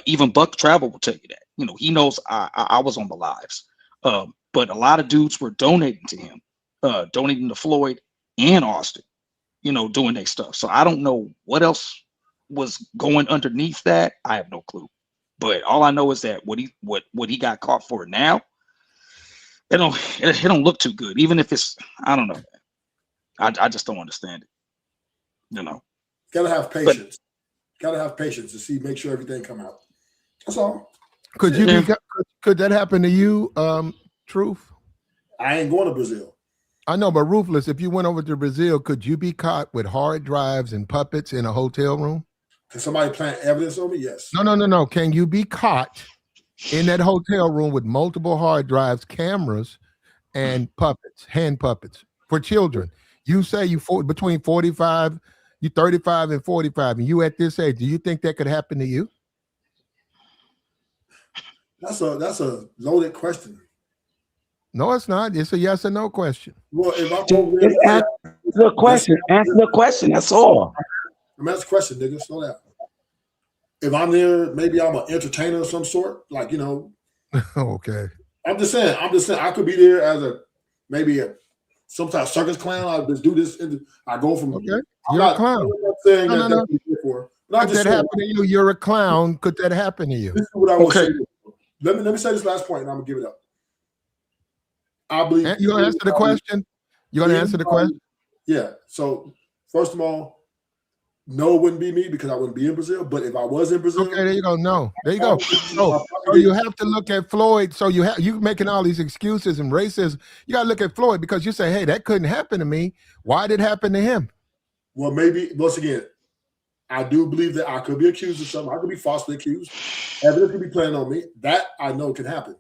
Even Buck Travel will tell you that. He knows I was on the lives. But a lot of dudes were donating to him, donating to Floyd and Auston, doing their stuff. So I don't know what else was going underneath that. I have no clue. But all I know is that what he got caught for now, it don't look too good. Even if it's, I don't know. I just don't understand it. Gotta have patience. Gotta have patience to make sure everything come out. That's all. Could that happen to you, Truth? I ain't going to Brazil. I know, but Ruthless, if you went over to Brazil, could you be caught with hard drives and puppets in a hotel room? Can somebody plant evidence on me? Yes. No. Can you be caught in that hotel room with multiple hard drives, cameras, and puppets, hand puppets for children? You say between 45, you 35 and 45, and you at this age, do you think that could happen to you? That's a loaded question. No, it's not. It's a yes or no question. Well, if I'm answer the question. Answer the question. That's all. I'm asking the question, nigga. Slow down. If I'm there, maybe I'm an entertainer of some sort. Like, Okay. I'm just saying. I could be there as some type of circus clown. I just do this. I go from. Okay. You're a clown. Saying no. Could that happen to you? You're a clown. Could that happen to you? This is what I want to say. Let me say this last point, and I'm gonna give it up. I believe you're gonna answer the question. You're gonna answer the question. Yeah. So first of all, no, it wouldn't be me because I wouldn't be in Brazil. But if I was in Brazil, okay, there you go. No, there you go. So you have to look at Floyd. So you making all these excuses and racism. You gotta look at Floyd because you say, hey, that couldn't happen to me. Why did it happen to him? Well, maybe once again, I do believe that I could be accused of something. I could be falsely accused. Evidence could be playing on me. That I know can happen.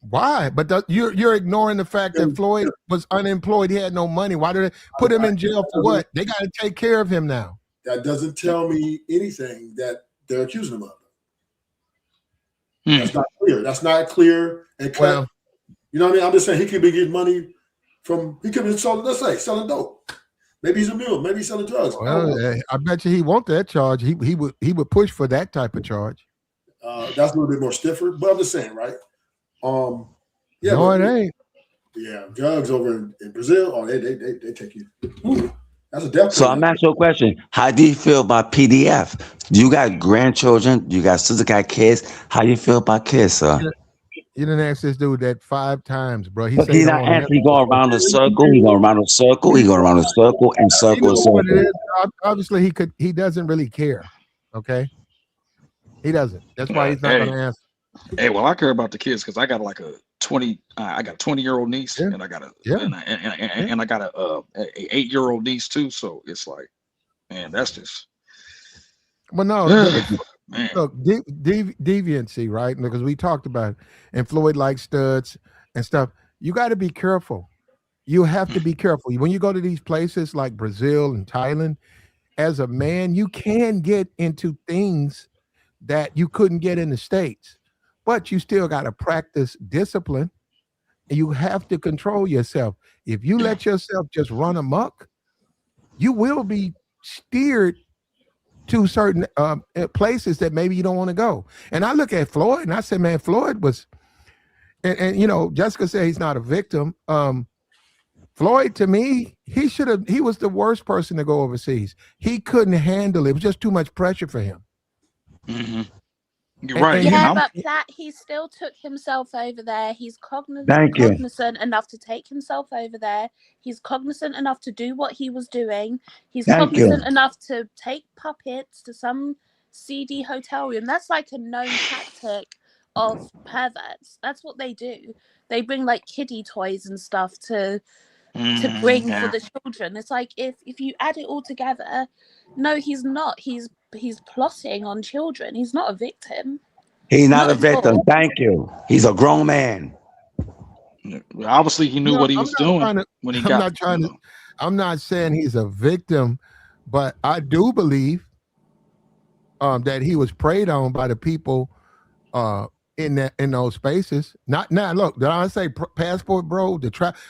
Why? But you're ignoring the fact that Floyd was unemployed. He had no money. Why did they put him in jail for what? They got to take care of him now. That doesn't tell me anything that they're accusing him of. That's not clear. That's not clear. And well, you know what I mean? I'm just saying he could be getting money he could be selling, let's say, selling dope. Maybe he's a mule. Maybe he's selling drugs. Well, I bet you he won't that charge. He would push for that type of charge. That's a little bit more stiffer, but I'm just saying, right? Yeah, no, it ain't. Yeah, drugs over in Brazil. Oh, they take you. That's a death. So I'm asking you a question. How do you feel about PDF? Do you got grandchildren? You got sisters, got kids? How you feel about kids, sir? You didn't ask this dude that 5 times, bro. He not answering. He going around the circle. He going around the circle. He going around the circle and circle. Obviously, he doesn't really care. Okay, he doesn't. That's why he's not going to answer. Hey, well, I care about the kids because I got like a 20-year-old niece, and I got and I got a 8-year-old niece too. So it's like, man, that's just. Well, no, look, deviancy, right? Because we talked about it, and Floyd likes studs and stuff. You got to be careful. You have to be careful when you go to these places like Brazil and Thailand. As a man, you can get into things that you couldn't get in the States, but you still got to practice discipline, and you have to control yourself. If you let yourself just run amok, you will be steered to certain places that maybe you don't want to go. And I look at Floyd and I say, man, Floyd was, And you know, Jessica said he's not a victim. Floyd, to me, he was the worst person to go overseas. He couldn't handle it. It was just too much pressure for him. Mm-hmm. You're right. And Yeah, but Platt, he still took himself over there. He's Thank you. cognizant enough to take himself over there. He's cognizant enough to do what he was doing. He's Thank you. cognizant enough to take puppets to some seedy hotel room. That's like a known tactic of perverts. That's what they do. They bring like kiddie toys and stuff to bring for the children. It's like if you add it all together, no, he's not. He's plotting on children. He's not a victim. He's not a at victim. all. Thank you. He's a grown man. Obviously, he knew what he was doing when he got. I'm not saying he's a victim, but I do believe that he was preyed on by the people in those spaces. Not now. Look, did I say passport, bro?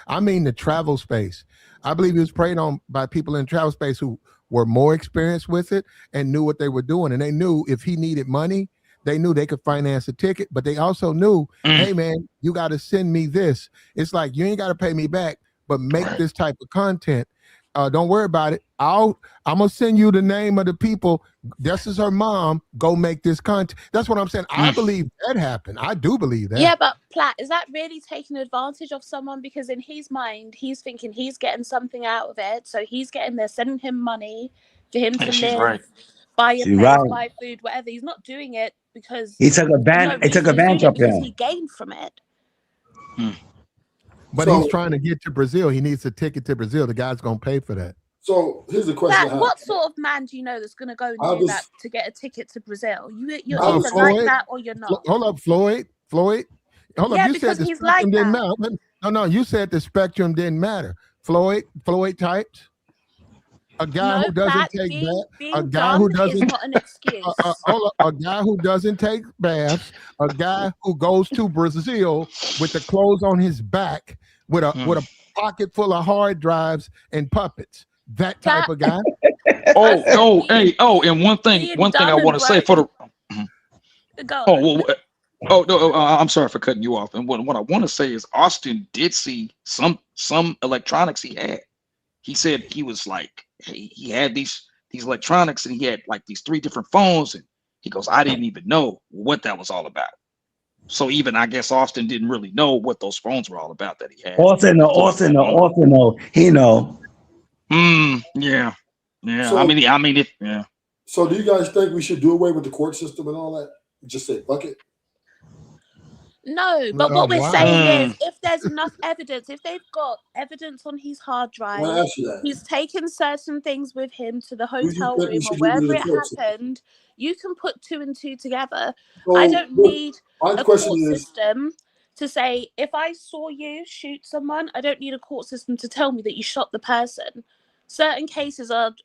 I mean the travel space. I believe he was preyed on by people in travel space who were more experienced with it and knew what they were doing, and they knew if he needed money, they knew they could finance a ticket. But they also knew, hey man, you got to send me this. It's like you ain't got to pay me back, but make this type of content. Don't worry about it. I'm gonna send you the name of the people. This is her mom. Go make this content. That's what I'm saying. I believe that happened. I do believe that. Yeah, but Platt, is that really taking advantage of someone? Because in his mind, he's thinking he's getting something out of it. So he's getting there, sending him money for him to live, buy a place, buy food, whatever. He's not doing it because he took advantage. He took advantage of because him. he gained from it. But he's trying to get to Brazil. He needs a ticket to Brazil. The guy's going to pay for that. So here's a question. Platt, what sort of man do you know that's going to go and do that to get a ticket to Brazil? You're either Floyd, like that or you're not. Hold up, Floyd. Hold up. You said the spectrum didn't matter. No. You said the spectrum didn't matter. Floyd types. A guy who doesn't take baths. A guy who doesn't. Not an excuse. A guy who doesn't take baths. A guy who goes to Brazil with the clothes on his back, with a pocket full of hard drives and puppets. That type of guy. And one thing I want to say for the. I'm sorry for cutting you off. And what I want to say is Austin did see some electronics he had. He said he was like, he had these electronics and he had like these 3 different phones, and he goes, I didn't even know what that was all about. So even I guess Austin didn't really know what those phones were all about that he had. Austin, he know. Yeah. So, I mean, yeah. So do you guys think we should do away with the court system and all that? Just say fuck it. No, but what we're saying is, if there's enough evidence, if they've got evidence on his hard drive, he's taken certain things with him to the hotel room or wherever it happened, you can put 2 and 2 together. So, I don't need a court system to say, if I saw you shoot someone, I don't need a court system to tell me that you shot the person. Certain cases are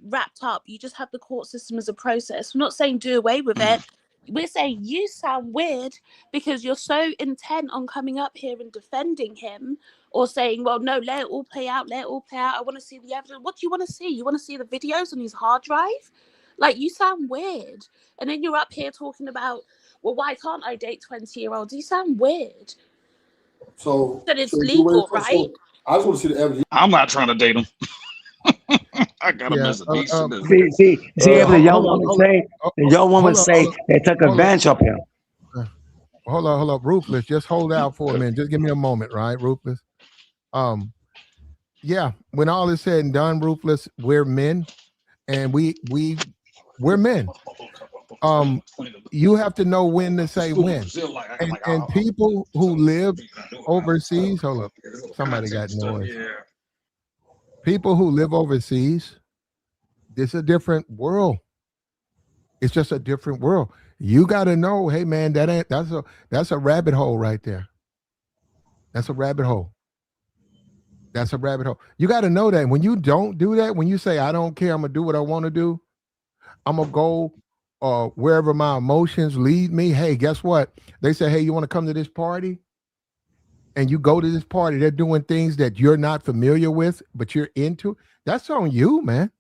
wrapped up. You just have the court system as a process. We're not saying do away with it. We're saying you sound weird because you're so intent on coming up here and defending him, or saying, well, no, let it all play out. I want to see the evidence. What do you want to see? You want to see the videos on his hard drive? Like, you sound weird. And then you're up here talking about, well, why can't I date 20-year-olds? You sound weird. So it's legal, right? So I just want to see the evidence. I'm not trying to date him. I got a mess of See, y'all want to say they took advantage of him. Hold up, Ruthless. Just hold out for a minute. Just give me a moment, right, Ruthless? Yeah. When all is said and done, Ruthless, we're men, and we're men. You have to know when to say when. And people who live overseas, hold up, somebody got noise. People who live overseas, it's a different world. It's just a different world. You got to know, hey man, that's a rabbit hole right there. That's a rabbit hole. That's a rabbit hole. You got to know that when you don't do that, when you say, I don't care, I'm going to do what I want to do, I'm going to go wherever my emotions lead me. Hey, guess what? They say, hey, you want to come to this party? And you go to this party, they're doing things that you're not familiar with, but you're into. That's on you, man.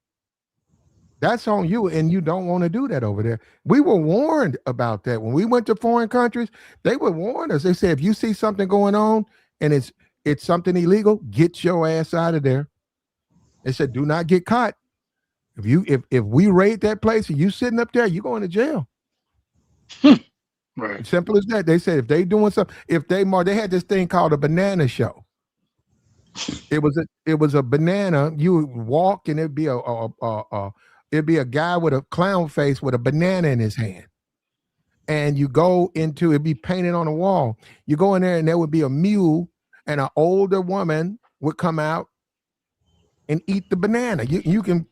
That's on you, and you don't want to do that over there. We were warned about that when we went to foreign countries. They would warn us. They said, if you see something going on and it's something illegal, get your ass out of there. They said, do not get caught. If we raid that place and you sitting up there, you going to jail. Right. Simple as that. They said if they doing something, they had this thing called a banana show. It was a banana. You would walk and it'd be a guy with a clown face with a banana in his hand. And you go into, it'd be painted on the wall. You go in there and there would be a mule, and an older woman would come out and eat the banana. You can,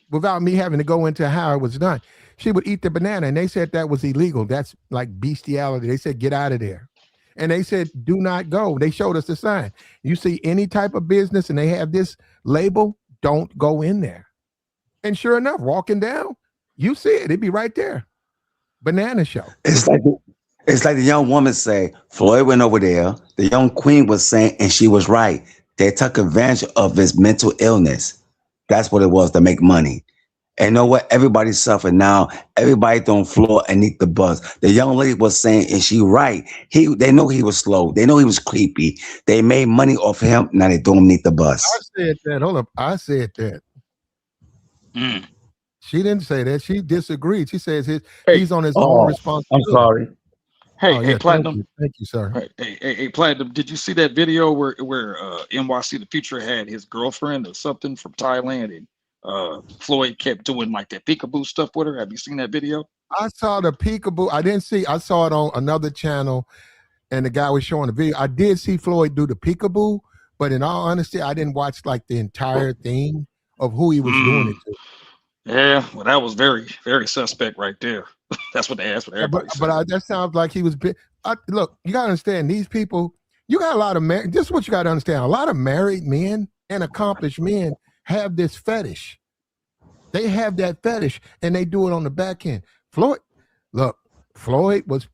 without me having to go into how it was done, she would eat the banana, and they said that was illegal. That's like bestiality. They said, get out of there. And they said, do not go. They showed us the sign. You see any type of business and they have this label, don't go in there. And sure enough, walking down, you see it. It'd be right there. Banana show. It's like the young woman say, Floyd went over there. The young queen was saying, and she was right. They took advantage of his mental illness. That's what it was, to make money. And you know what? Everybody's suffering now. Everybody on floor and eat the buzz. The young lady was saying, and she right. They know he was slow. They know he was creepy. They made money off of him. Now they throw him beneath the bus. I said that. Hold up. I said that. She didn't say that. She disagreed. She says he's on his own responsibility. I'm sorry. Hey, Platinum. Thank you, sir. Right. Hey, Platinum. Did you see that video where NYC the Future had his girlfriend or something from Thailand, and Floyd kept doing like that peekaboo stuff with her? Have you seen that video? I saw the peekaboo. I saw it on another channel, and the guy was showing the video. I did see Floyd do the peekaboo, but in all honesty, I didn't watch like the entire thing of who he was doing it to. Yeah, well, that was very, very suspect right there. That's what everybody said. But that sounds like he was. Look, you gotta understand, these people. You got a lot of this is what you got to understand. A lot of married men and accomplished men have this fetish. They have that fetish, and they do it on the back end. Floyd was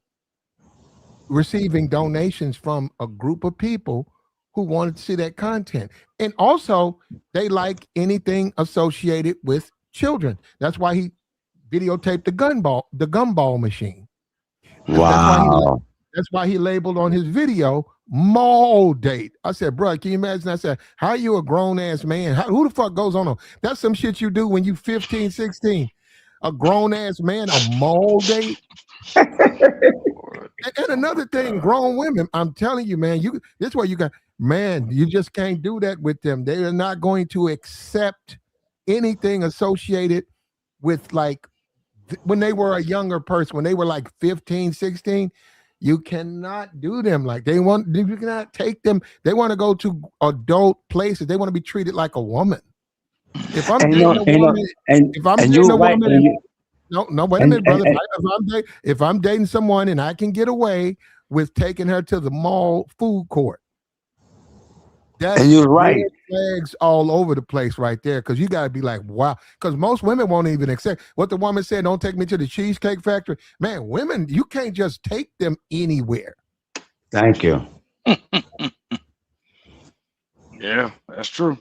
receiving donations from a group of people who wanted to see that content, and also they like anything associated with children. That's why he videotaped the gumball machine. Wow. That's why he labeled on his video mall date. I said, bro, can you imagine? I said, how are you a grown ass man? Who the fuck goes on? That's some shit you do when you 15, 16. A grown ass man, a mall date. And another thing, grown women, I'm telling you, man, this way you just can't do that with them. They are not going to accept anything associated with like when they were a younger person, when they were like 15, 16, you cannot do them like you cannot take them. They want to go to adult places. They want to be treated like a woman. If I'm dating a woman, no, wait a minute, brother. If I'm dating someone and I can get away with taking her to the mall food court, that's and you're right. Flags all over the place right there, because you got to be like, wow. Because most women won't even accept what the woman said. Don't take me to the Cheesecake Factory. Man, women, you can't just take them anywhere. Thank you. Yeah, that's true.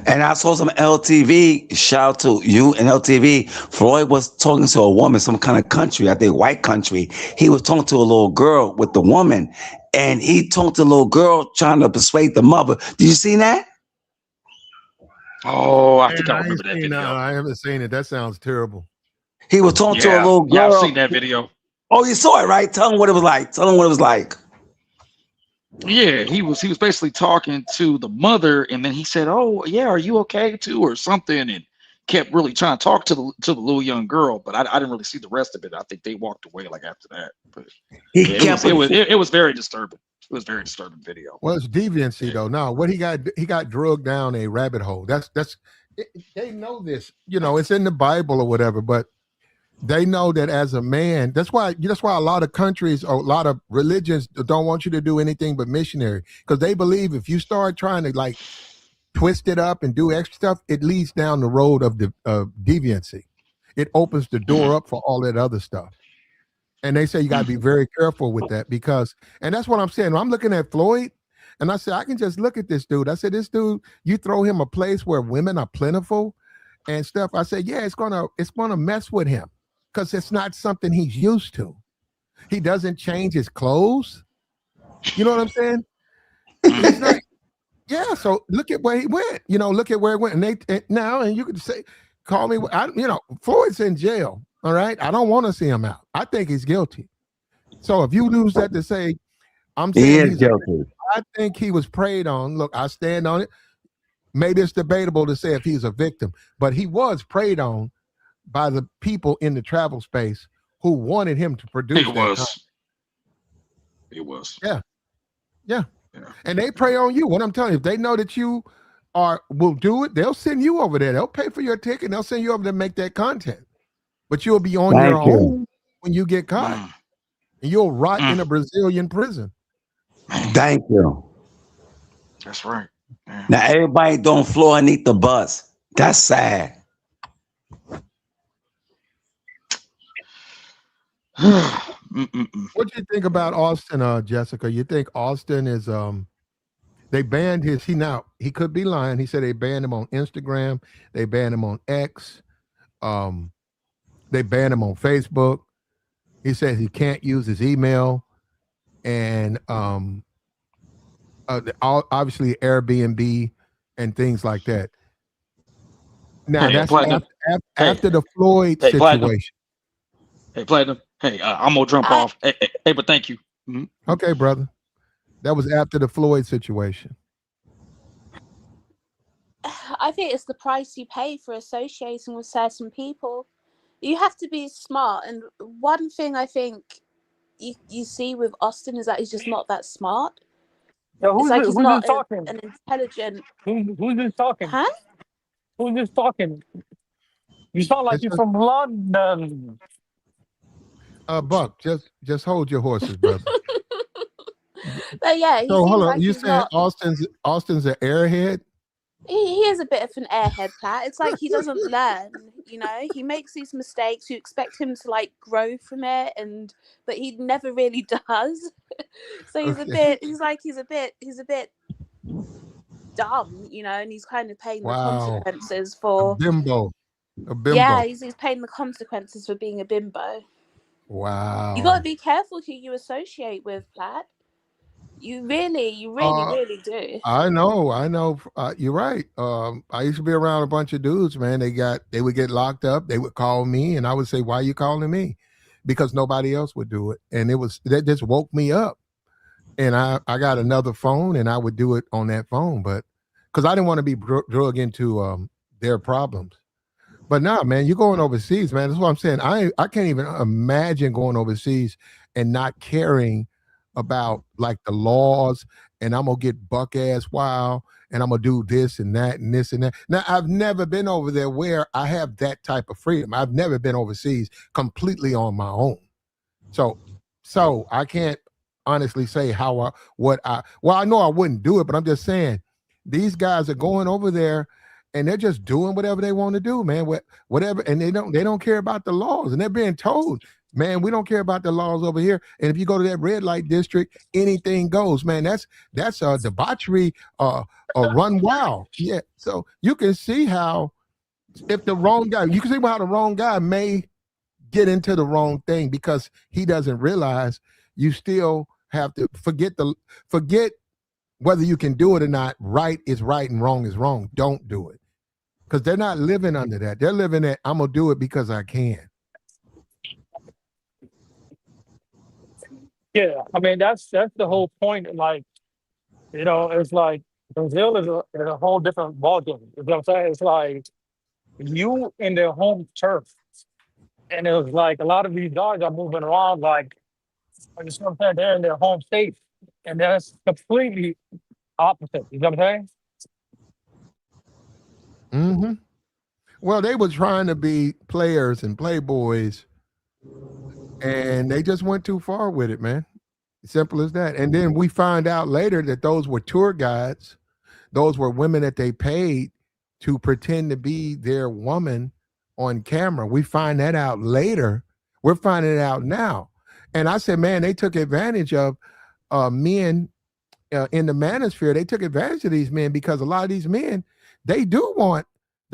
And I saw some LTV. Shout out to you and LTV. Floyd was talking to a woman, some kind of country, I think white country. He was talking to a little girl with the woman, and he talked to the little girl trying to persuade the mother. Did you see that? Oh, I think I remember that video. No, I haven't seen it. That sounds terrible. He was talking to a little girl. Yeah, I've seen that video. Oh, you saw it, right? Tell him what it was like. Yeah, he was basically talking to the mother, and then he said, "Oh, yeah, are you okay too?" or something, and kept really trying to talk to the little young girl. But I didn't really see the rest of it. I think they walked away like after that. But it was very disturbing. It was a very disturbing video. Well, it's deviancy though. No, what he got drugged down a rabbit hole. They know this. You know, it's in the Bible or whatever, but they know that as a man, that's why a lot of countries or a lot of religions don't want you to do anything but missionary, because they believe if you start trying to like twist it up and do extra stuff, it leads down the road of the deviancy. It opens the door up for all that other stuff. And they say you got to be very careful with that, and that's what I'm saying. When I'm looking at Floyd, and I said, I can just look at this dude. I said, this dude, you throw him a place where women are plentiful, and stuff. I said, yeah, it's gonna mess with him because it's not something he's used to. He doesn't change his clothes. You know what I'm saying? He's not. Yeah. So look at where he went. Look at where he went. And you could say, call me. Floyd's in jail. All right. I don't want to see him out. I think he's guilty. So if you lose that to say, I'm saying he's guilty. I think he was preyed on. Look, I stand on it. Maybe it's debatable to say if he's a victim, but he was preyed on by the people in the travel space who wanted him to produce. It was. Yeah. And they prey on you. What I'm telling you, if they know that you will do it, they'll send you over there. They'll pay for your ticket. They'll send you over there to make that content. But you'll be on your own when you get caught. And you'll rot in a Brazilian prison. Thank you. That's right. Now everybody don't floor and eat the bus. That's sad. What do you think about Auston, Jessica? You think Auston is they banned he could be lying. He said they banned him on Instagram, they banned him on X, they banned him on Facebook. He says he can't use his email, and obviously Airbnb and things like that. Now that's after the Floyd situation. Hey, Platinum. Hey, I'm gonna jump off. Hey, but thank you. Mm-hmm. Okay, brother. That was after the Floyd situation. I think it's the price you pay for associating with certain people. You have to be smart. And one thing I think you see with Auston is that he's just not that smart. Yo, he's not talking? an intelligent. Who's this talking? Huh? Who's this talking? You sound like you're from London. Buck, just hold your horses, brother. But yeah, so hold on. You saying Austin's an airhead? He is a bit of an airhead, Platt. It's like he doesn't learn, he makes these mistakes. You expect him to grow from it, but he never really does. So he's a bit dumb, and he's kind of paying the consequences for a bimbo. Yeah, he's paying the consequences for being a bimbo. Wow. You got to be careful who you associate with, Platt. You really do. I know. You're right. I used to be around a bunch of dudes, man. They would get locked up. They would call me, and I would say, "Why are you calling me?" Because nobody else would do it, and that just woke me up. And I got another phone, and I would do it on that phone, but because I didn't want to be drug into their problems. But nah, man, you're going overseas, man. That's what I'm saying. I can't even imagine going overseas and not caring about the laws, and I'm gonna get buck ass wild, and I'm gonna do this and that and this and that. Now, I've never been over there where I have that type of freedom. I've never been overseas completely on my own. So I can't honestly say I know I wouldn't do it, but I'm just saying these guys are going over there and they're just doing whatever they want to do, man. Whatever, and they don't care about the laws, and they're being told, man, we don't care about the laws over here. And if you go to that red light district, anything goes, man. That's a debauchery, run wild. Yeah. So you can see how you can see how the wrong guy may get into the wrong thing because he doesn't realize you still have to forget whether you can do it or not. Right is right and wrong is wrong. Don't do it. Because they're not living under that. They're living at, I'm going to do it because I can. Yeah, I mean, that's the whole point. It's like Brazil is a whole different ballgame. You know what I'm saying? It's like you in their home turf. And it was like a lot of these guys are moving around they're in their home state. And that's completely opposite. You know what I'm saying? Mm-hmm. Well, they were trying to be players and playboys, and they just went too far with it, man. Simple as that. And then we find out later that those were tour guides. Those were women that they paid to pretend to be their woman on camera. We find that out later. We're finding it out now. And I said, man, they took advantage of men in the manosphere. They took advantage of these men because a lot of these men, they do want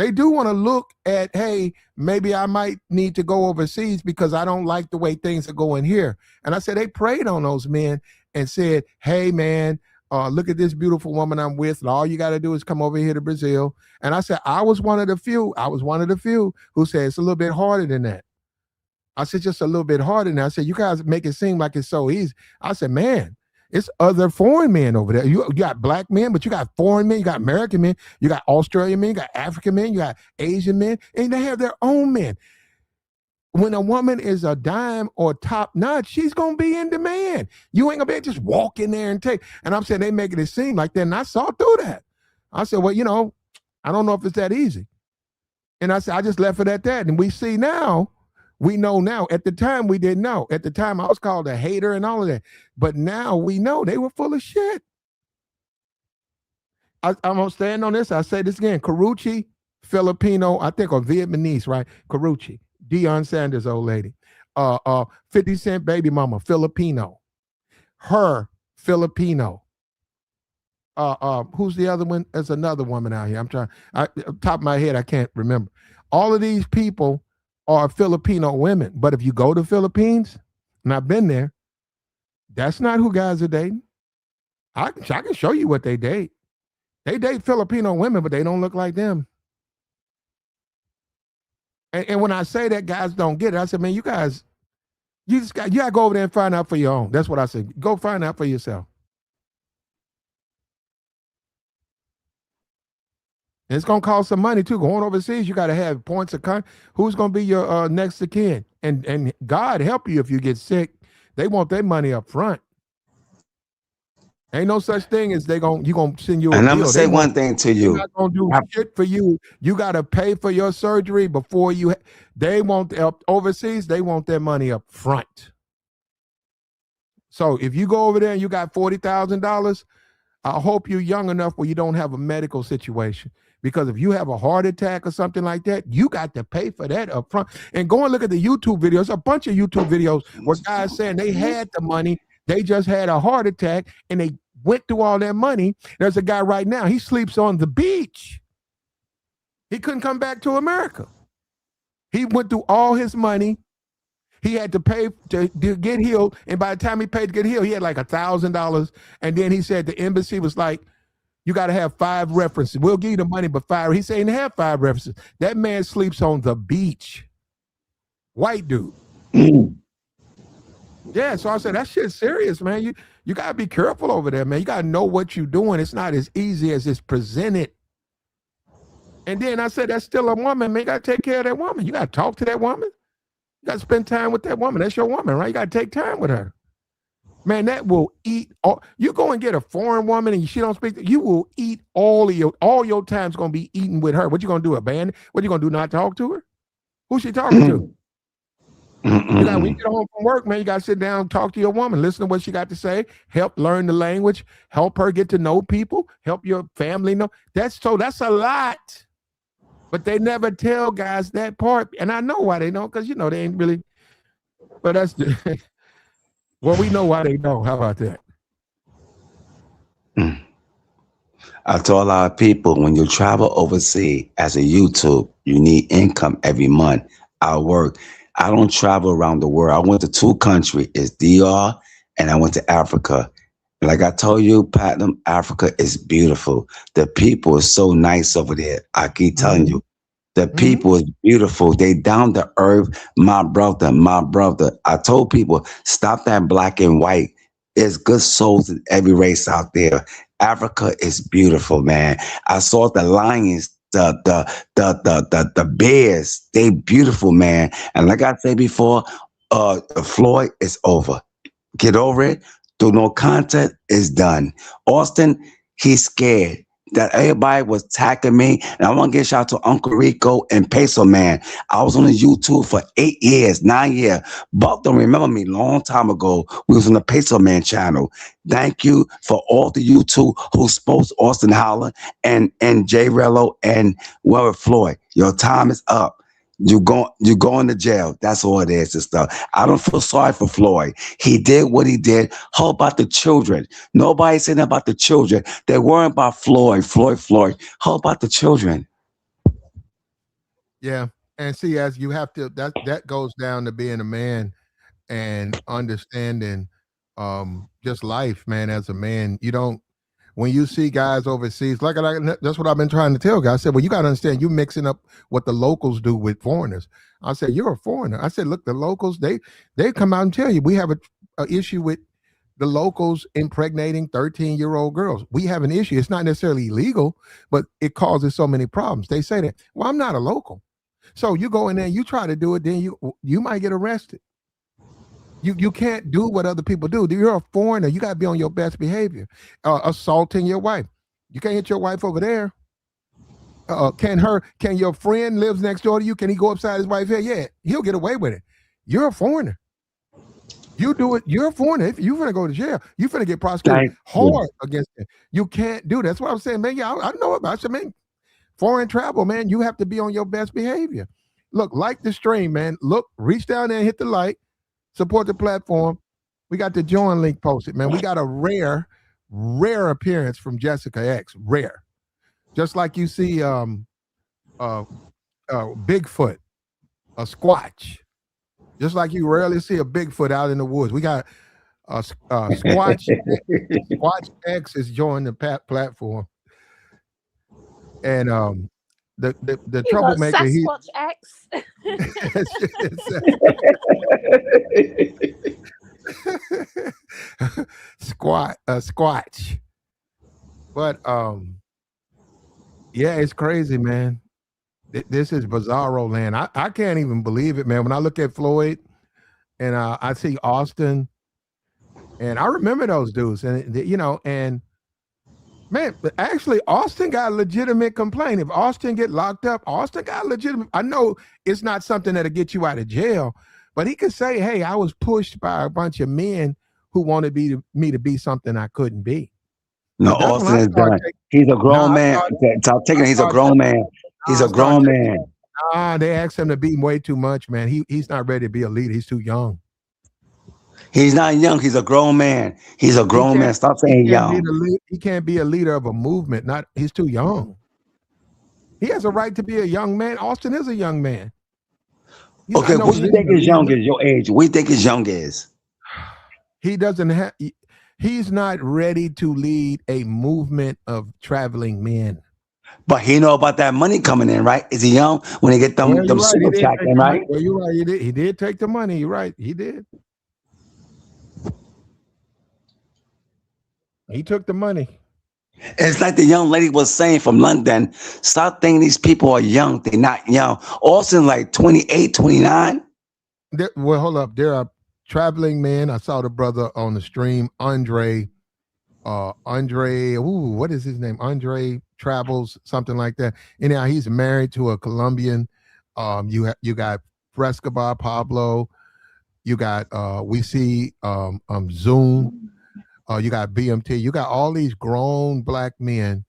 They do want to look at, hey, maybe I might need to go overseas because I don't like the way things are going here. And I said, they preyed on those men and said, hey, man, look at this beautiful woman I'm with. And all you got to do is come over here to Brazil. And I said, I was one of the few who said it's a little bit harder than that. I said, just a little bit harder than that. I said, you guys make it seem like it's so easy. I said, man, it's other foreign men over there. You got black men, but you got foreign men, you got American men, you got Australian men, you got African men, you got Asian men, and they have their own men. When a woman is a dime or top notch, she's going to be in demand. You ain't going to be able to just walk in there and take. And I'm saying they making it seem like that, and I saw through that. I said, well, you know, I don't know if it's that easy. And I said, I just left it at that. And we see now, we know now. At the time, we didn't know. At the time, I was called a hater and all of that. But now we know they were full of shit. I'm going to stand on this. I say this again. Carucci, Filipino, I think, or Vietnamese, right? Carucci, Deion Sanders' old lady. 50 Cent baby mama, Filipino. Her, Filipino. Who's the other one? There's another woman out here. I'm trying. Top of my head, I can't remember. All of these people are Filipino women. But if you go to Philippines, and I've been there, that's not who guys are dating. I can show you what they date. They date Filipino women, but they don't look like them. And when I say that, guys don't get it. I said, man, you gotta go over there and find out for your own. That's what I said. Go find out for yourself. And it's going to cost some money, too. Going overseas, you got to have points of contact. Who's going to be your next of kin? And God help you if you get sick. They want their money up front. Ain't no such thing as you're going to send you a And bill. I'm going to say one thing to you. They're not going to do shit for you. You got to pay for your surgery before you. They want overseas, they want their money up front. So if you go over there and you got $40,000, I hope you're young enough where you don't have a medical situation. Because if you have a heart attack or something like that, you got to pay for that up front. And go and look at the YouTube videos. A bunch of YouTube videos where guys saying they had the money, they just had a heart attack, and they went through all their money. There's a guy right now, he sleeps on the beach. He couldn't come back to America. He went through all his money. He had to pay to get healed. And by the time he paid to get healed, he had like $1,000. And then he said the embassy was like, you got to have 5 references. We'll give you the money, but 5. He said he didn't have 5 references. That man sleeps on the beach. White dude. Yeah, so I said, that shit's serious, man. You got to be careful over there, man. You got to know what you're doing. It's not as easy as it's presented. And then I said, that's still a woman, man. You got to take care of that woman. You got to talk to that woman. You got to spend time with that woman. That's your woman, right? You got to take time with her. Man, that will eat. You go and get a foreign woman and she don't speak. You will eat all your time's going to be eaten with her. What you going to do, abandon? What you going to do, not talk to her? Who's she talking to? When you get home from work, man, you got to sit down and talk to your woman. Listen to what she got to say. Help learn the language. Help her get to know people. Help your family know. That's a lot. But they never tell guys that part. And I know why they don't, because, they ain't really. But that's the. Well, we know why they don't. How about that? I told a lot of people, when you travel overseas as a YouTube, you need income every month. I work. I don't travel around the world. I went to 2 countries. It's DR and I went to Africa. Like I told you, Platinum, Africa is beautiful. The people are so nice over there. I keep telling you. The people is beautiful. They down to earth. My brother. I told people, stop that black and white. There's good souls in every race out there. Africa is beautiful, man. I saw the lions, the bears. They beautiful, man. And like I said before, Floyd is over. Get over it. Do no content is done. Auston, he's scared that everybody was attacking me. And I want to give a shout out to Uncle Rico and Peso Man. I was on the YouTube for 8 years, 9 years. Buck don't remember me long time ago. We was on the Peso Man channel. Thank you for all the YouTube who spoke Auston Holleman and Jay Rello and Floyd. Your time is up. You going to jail. That's all it is and stuff. I don't feel sorry for Floyd. He did what he did. How about the children? Nobody saying about the children. They weren't about Floyd. How about the children? Yeah. And see, as you have to, that goes down to being a man and understanding just life, man. As a man, you don't, when you see guys overseas, that's what I've been trying to tell guys. I said, well, you got to understand, you mixing up what the locals do with foreigners. I said, you're a foreigner. I said, look, the locals, they come out and tell you we have a issue with the locals impregnating 13-year-old girls. We have an issue. It's not necessarily illegal, but it causes so many problems. They say that, well, I'm not a local. So you go in there, you try to do it, then you might get arrested. You can't do what other people do. You're a foreigner. You got to be on your best behavior. Assaulting your wife. You can't hit your wife over there. Can your friend lives next door to you? Can he go upside his wife's head? Yeah, he'll get away with it. You're a foreigner. You do it. You're a foreigner. If you're gonna go to jail, you're gonna get prosecuted hard against it. You can't do that. That's what I'm saying, man. Yeah, I know about it. Man, foreign travel, man. You have to be on your best behavior. Look, like the stream, man. Look, reach down there and hit the like. Support the platform. We got the join link posted, man. We got a rare appearance from Jessica X. Rare. Just like you see Bigfoot, a Squatch. Just like you rarely see a Bigfoot out in the woods. We got Squatch. Squatch X is joining the platform. And the troublemaker. Sasquatch X. Squatch. But yeah, it's crazy, man. This is bizarro land. I can't even believe it, man. When I look at Floyd and I see Auston, and I remember those dudes, and and man, but actually, Auston got a legitimate complaint. If Auston get locked up, Auston got a legitimate. I know it's not something that'll get you out of jail, but he could say, "Hey, I was pushed by a bunch of men who wanted me to be something I couldn't be." No, Auston is done. He's a grown man. Stop taking it. He's a grown man. He's a grown man. They asked him to be way too much, man. He's not ready to be a leader. He's too young. He's not young. He's a grown man. He's a grown man. Stop saying young. He can't be a leader of a movement. He's too young. He has a right to be a young man. Auston is a young man. Okay, what do you think his young is? Your age? What do you think his young is? He doesn't have. He's not ready to lead a movement of traveling men. But he know about that money coming in, right? Is he young when he get them super chat in, right? Well, you're right. He did take the money. You're right. He did. He took the money. It's like the young lady was saying from London. Stop thinking these people are young. They're not young. Austin like 28, 29. Well, hold up. There are traveling men. I saw the brother on the stream, Andre, what is his name? Andre Travels, something like that. Anyhow, he's married to a Colombian. You got Frescobar Pablo. You got we see Zoom. You got BMT. You got all these grown black men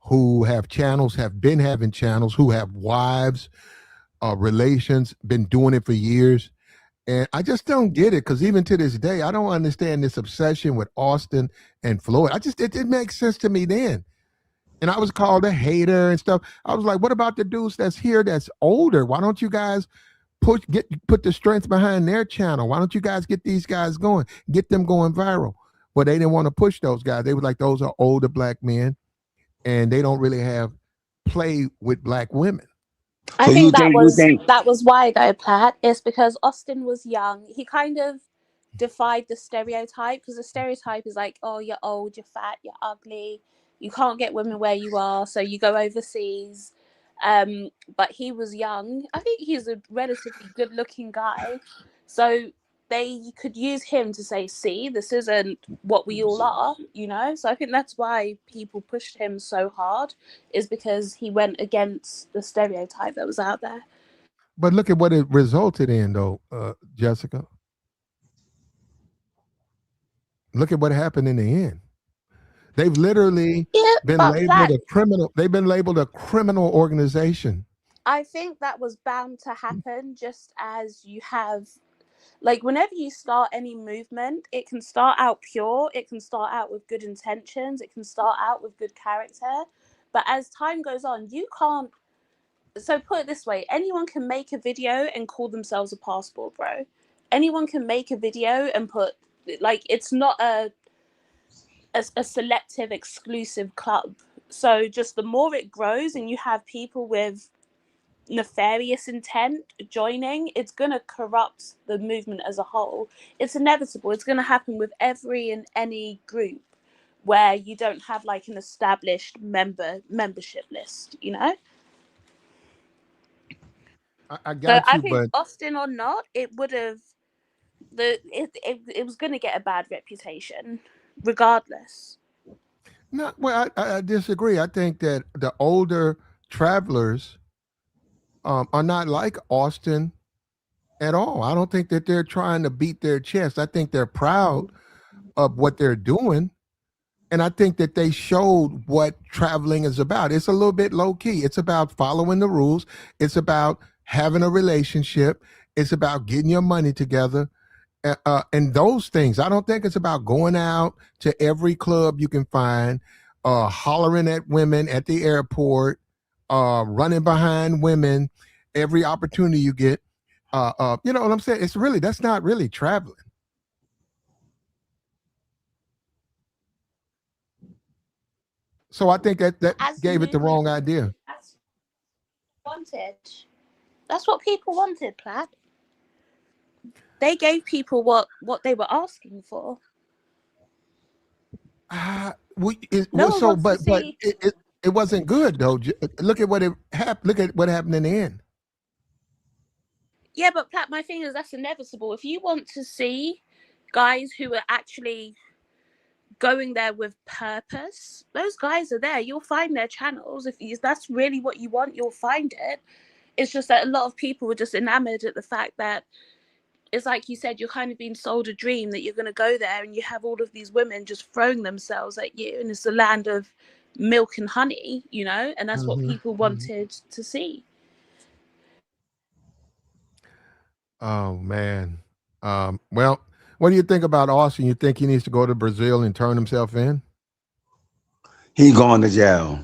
who have channels, have been having channels, who have wives, relations, been doing it for years. And I just don't get it, because even to this day, I don't understand this obsession with Auston and Floyd. It makes sense to me then. And I was called a hater and stuff. I was like, what about the dudes that's here that's older? Why don't you guys put the strength behind their channel? Why don't you guys get these guys going, get them going viral? Well, they didn't want to push those guys. They were like, those are older black men, and they don't really have play with black women. I think that was why, though, Pat. It's because Auston was young. He kind of defied the stereotype, because the stereotype is like, oh, you're old, you're fat, you're ugly, you can't get women where you are, so you go overseas. But he was young. I think he's a relatively good-looking guy, so they could use him to say, see, this isn't what we all are, So I think that's why people pushed him so hard, is because he went against the stereotype that was out there. But look at what it resulted in, though, Jessica. Look at what happened in the end. They've literally been labeled a criminal. They've been labeled a criminal organization. I think that was bound to happen, just as you have, like, whenever you start any movement, it can start out pure, it can start out with good intentions, it can start out with good character. But as time goes on, you can't, So put it this way, anyone can make a video and call themselves a passport bro. Anyone can make a video and put, like, it's not a selective exclusive club. So just the more it grows and you have people with nefarious intent joining, it's going to corrupt the movement as a whole. It's inevitable. It's going to happen with every and any group where you don't have like an established membership list, you know? I got I you, think but Auston or not, it would have it was going to get a bad reputation regardless. no. Well, I disagree. I think that the older travelers are not like Austin at all. I don't think that they're trying to beat their chest. I think they're proud of what they're doing. And I think that they showed what traveling is about. It's a little bit low key. It's about following the rules. It's about having a relationship. It's about getting your money together. And those things. I don't think it's about going out to every club you can find, hollering at women at the airport, running behind women every opportunity you get. You know what I'm saying? That's not really traveling. So I think that As the gave it the movement wrong idea. wanted. That's what people wanted, Platt. They gave people what they were asking for. No one so, wants to but see. it wasn't good though. Look at what happened. Look at what happened in the end. Yeah, but Platt, my thing is that's inevitable. If you want to see guys who are actually going there with purpose, those guys are there. You'll find their channels. If that's really what you want, you'll find it. It's just that a lot of people were just enamored at the fact that it's like you said, you're kind of being sold a dream that you're going to go there and you have all of these women just throwing themselves at you, and it's the land of milk and honey, you know, and that's what people wanted to see. Oh man. Well, what do you think about Austin? You think he needs to go to Brazil and turn himself in? He going to jail.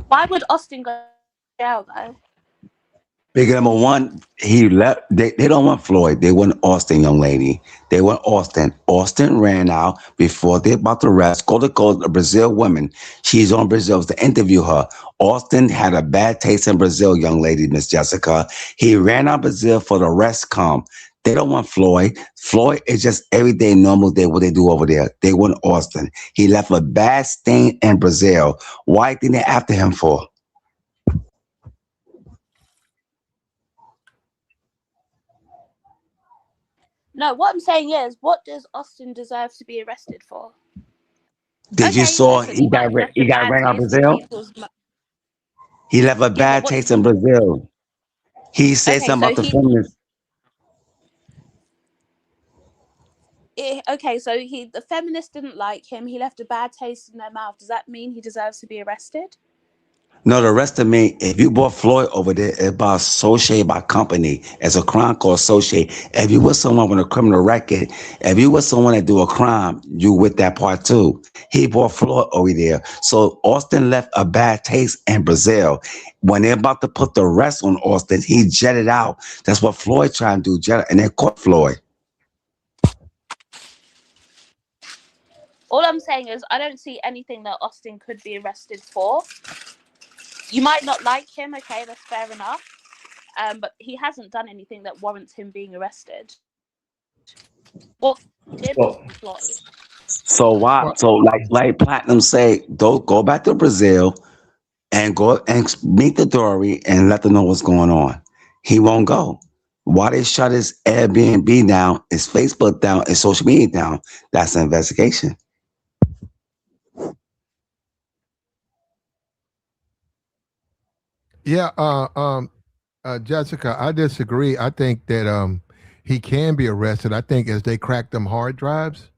Why would Austin go to jail though? Because number one, he left. They don't want Floyd. They want Austin, young lady. They want Austin. Austin ran out before they about to arrest. Go to a Brazil woman. She's on Brazil to interview her. Austin had a bad taste in Brazil, young lady, Miss Jessica. He ran out Brazil for the rest come. They don't want Floyd. Floyd is just everyday normal day what they do over there. They want Austin. He left a bad stain in Brazil. Why think they after him for? No, what I'm saying is, what does Austin deserve to be arrested for? Did you saw listen, he might got have left he a got bad ran out taste in Brazil? people's He left a Yeah, bad but taste in Brazil. He said okay, something so about the feminists. the feminists didn't like him. He left a bad taste in their mouth. Does that mean he deserves to be arrested? No, the rest of me, if you bought Floyd over there, it's about associate by company. It's a crime called associate. If you with someone with a criminal record, if you with someone that do a crime, you with that part too. He bought Floyd over there. So Austin left a bad taste in Brazil. When they're about to put the rest on Austin, he jetted out. That's what Floyd trying to do, jet, and they caught Floyd. All I'm saying is I don't see anything that Austin could be arrested for. You might not like him, okay, that's fair enough. But he hasn't done anything that warrants him being arrested. What did was Floyd. So why? So like Platinum say, don't go back to Brazil and go and meet the Dory and let them know what's going on. He won't go. Why they shut his Airbnb down, his Facebook down, his social media down? That's an investigation. Yeah, Jessica, I disagree. I think that he can be arrested. I think as they crack them hard drives,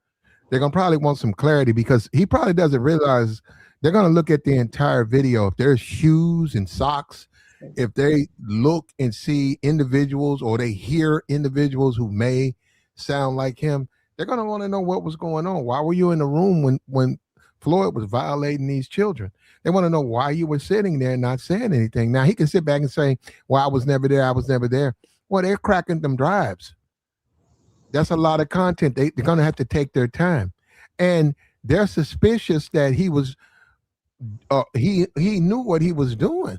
they're gonna probably want some clarity because he probably doesn't realize they're gonna look at the entire video. If there's shoes and socks, if they look and see individuals or they hear individuals who may sound like him, they're gonna want to know what was going on. Why were you in the room when Floyd was violating these children. They want to know why you were sitting there and not saying anything. Now he can sit back and say, well, I was never there. I was never there. Well, they're cracking them drives. That's a lot of content. They're going to have to take their time. And they're suspicious that he was, he knew what he was doing.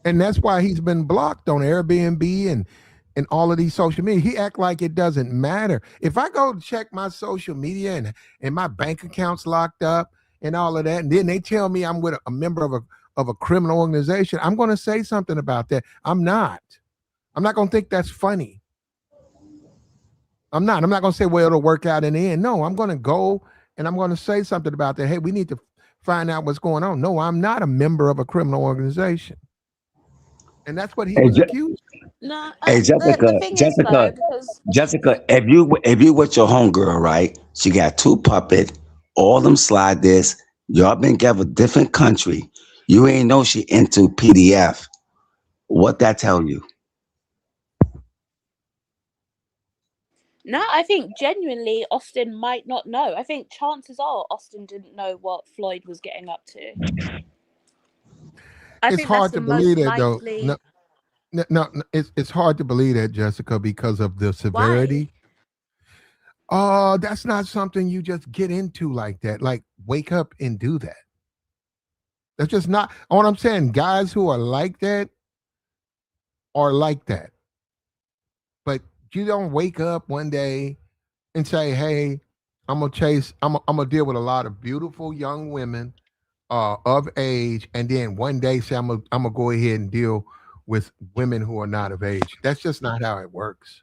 And that's why he's been blocked on Airbnb and all of these social media. He act like it doesn't matter. If I go to check my social media and my bank account's locked up and all of that, and then they tell me I'm with a member of a criminal organization, I'm going to say something about that. I'm not going to think that's funny. I'm not going to say, well, it'll work out in the end. No, I'm going to go and I'm going to say something about that. Hey, we need to find out what's going on. No, I'm not a member of a criminal organization. And that's what he was accused of. No, Hey, the thing is though, because Jessica, if you with your homegirl, right? She got 2 puppets, all them slide this. Y'all been together, different country. You ain't know she into PDF. What that tell you? no, I think genuinely Austin might not know. I think chances are Austin didn't know what Floyd was getting up to. I It's think hard that's to the most believe that, though. likely. No, it's hard to believe that, Jessica, because of the severity. Oh, that's not something you just get into like that. Like, wake up and do that. That's just not what I'm saying. Guys who are like that are like that. But you don't wake up one day and say, hey, I'm gonna deal with a lot of beautiful young women of age, and then one day say I'm gonna go ahead and deal with women who are not of age. That's just not how it works.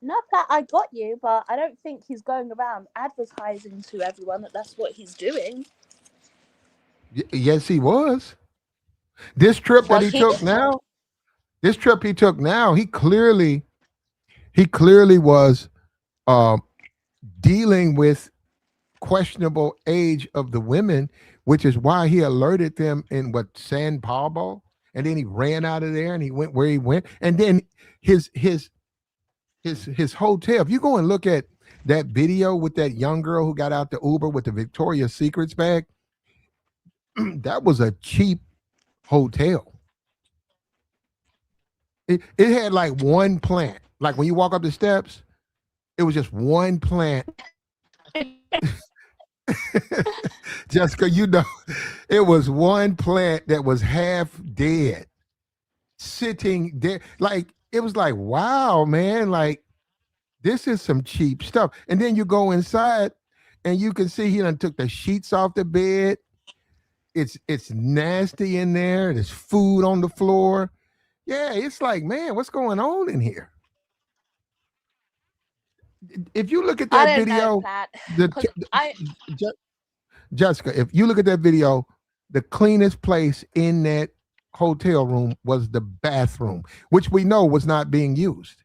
Not that I got you, but I don't think he's going around advertising to everyone that that's what he's doing. Yes, he was. This trip that Was he he? took now, he clearly was dealing with questionable age of the women, which is why he alerted them in San Pablo, and then he ran out of there and he went where he went, and then his hotel. If you go and look at that video with that young girl who got out the Uber with the Victoria's Secrets bag, that was a cheap hotel. It had like one plant. Like when you walk up the steps, it was just one plant. Jessica, you know, it was one plant that was half dead, sitting there. Like, it was like, wow, man, like, this is some cheap stuff. And then you go inside and you can see he done took the sheets off the bed. It's nasty in there. There's food on the floor. Yeah, it's like, man, what's going on in here? If you look at that video, Jessica, if you look at that video, the cleanest place in that hotel room was the bathroom, which we know was not being used.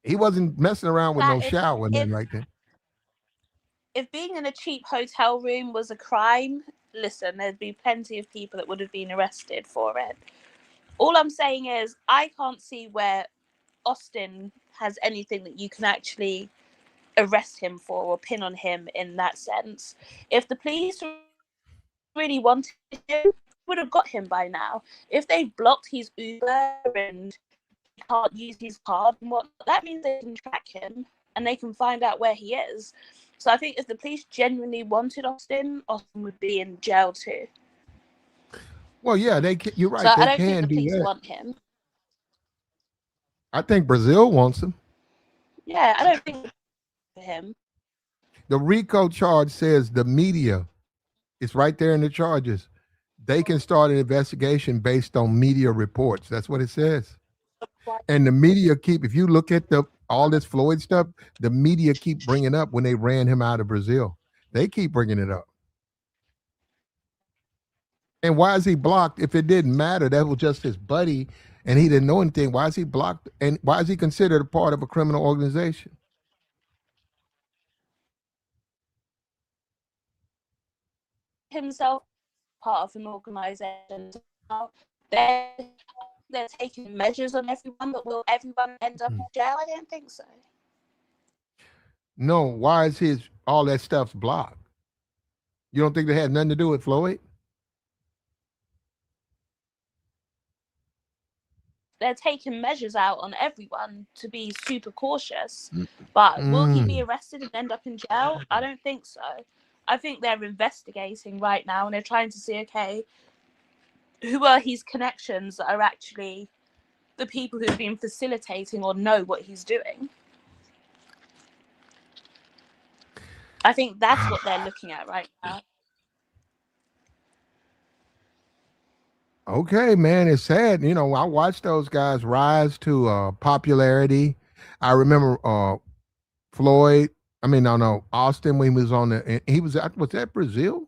He wasn't messing around with no shower and nothing like that. If being in a cheap hotel room was a crime, listen, there'd be plenty of people that would have been arrested for it. All I'm saying is I can't see where Austin has anything that you can actually arrest him for or pin on him in that sense. If the police really wanted him, would have got him by now. If they blocked his Uber and he can't use his card and what, that means they can track him and they can find out where he is. So I think if the police genuinely wanted Austin would be in jail too. Well, yeah, you're right. So they I don't can think the do police that. want him. I think Brazil wants him. Yeah, I don't think for him. The RICO charge says the media, it's right there in the charges. They can start an investigation based on media reports. That's what it says. And the media if you look at all this Floyd stuff, the media keep bringing up when they ran him out of Brazil. They keep bringing it up. And why is he blocked? If it didn't matter, that was just his buddy and he didn't know anything. Why is he blocked? And why is he considered a part of a criminal organization? Himself part of an organization. They're taking measures on everyone, but will everyone end up in jail? I don't think so. No, why is all that stuff's blocked. You don't think that had nothing to do with Floyd? They're taking measures out on everyone to be super cautious. But will he be arrested and end up in jail? I don't think so. I think they're investigating right now and they're trying to see, okay, who are his connections that are actually the people who've been facilitating or know what he's doing. I think that's what they're looking at right now. Okay, man, it's sad. You know, I watched those guys rise to popularity. I remember Floyd. I mean, no, Austin when he was on the. He was that Brazil?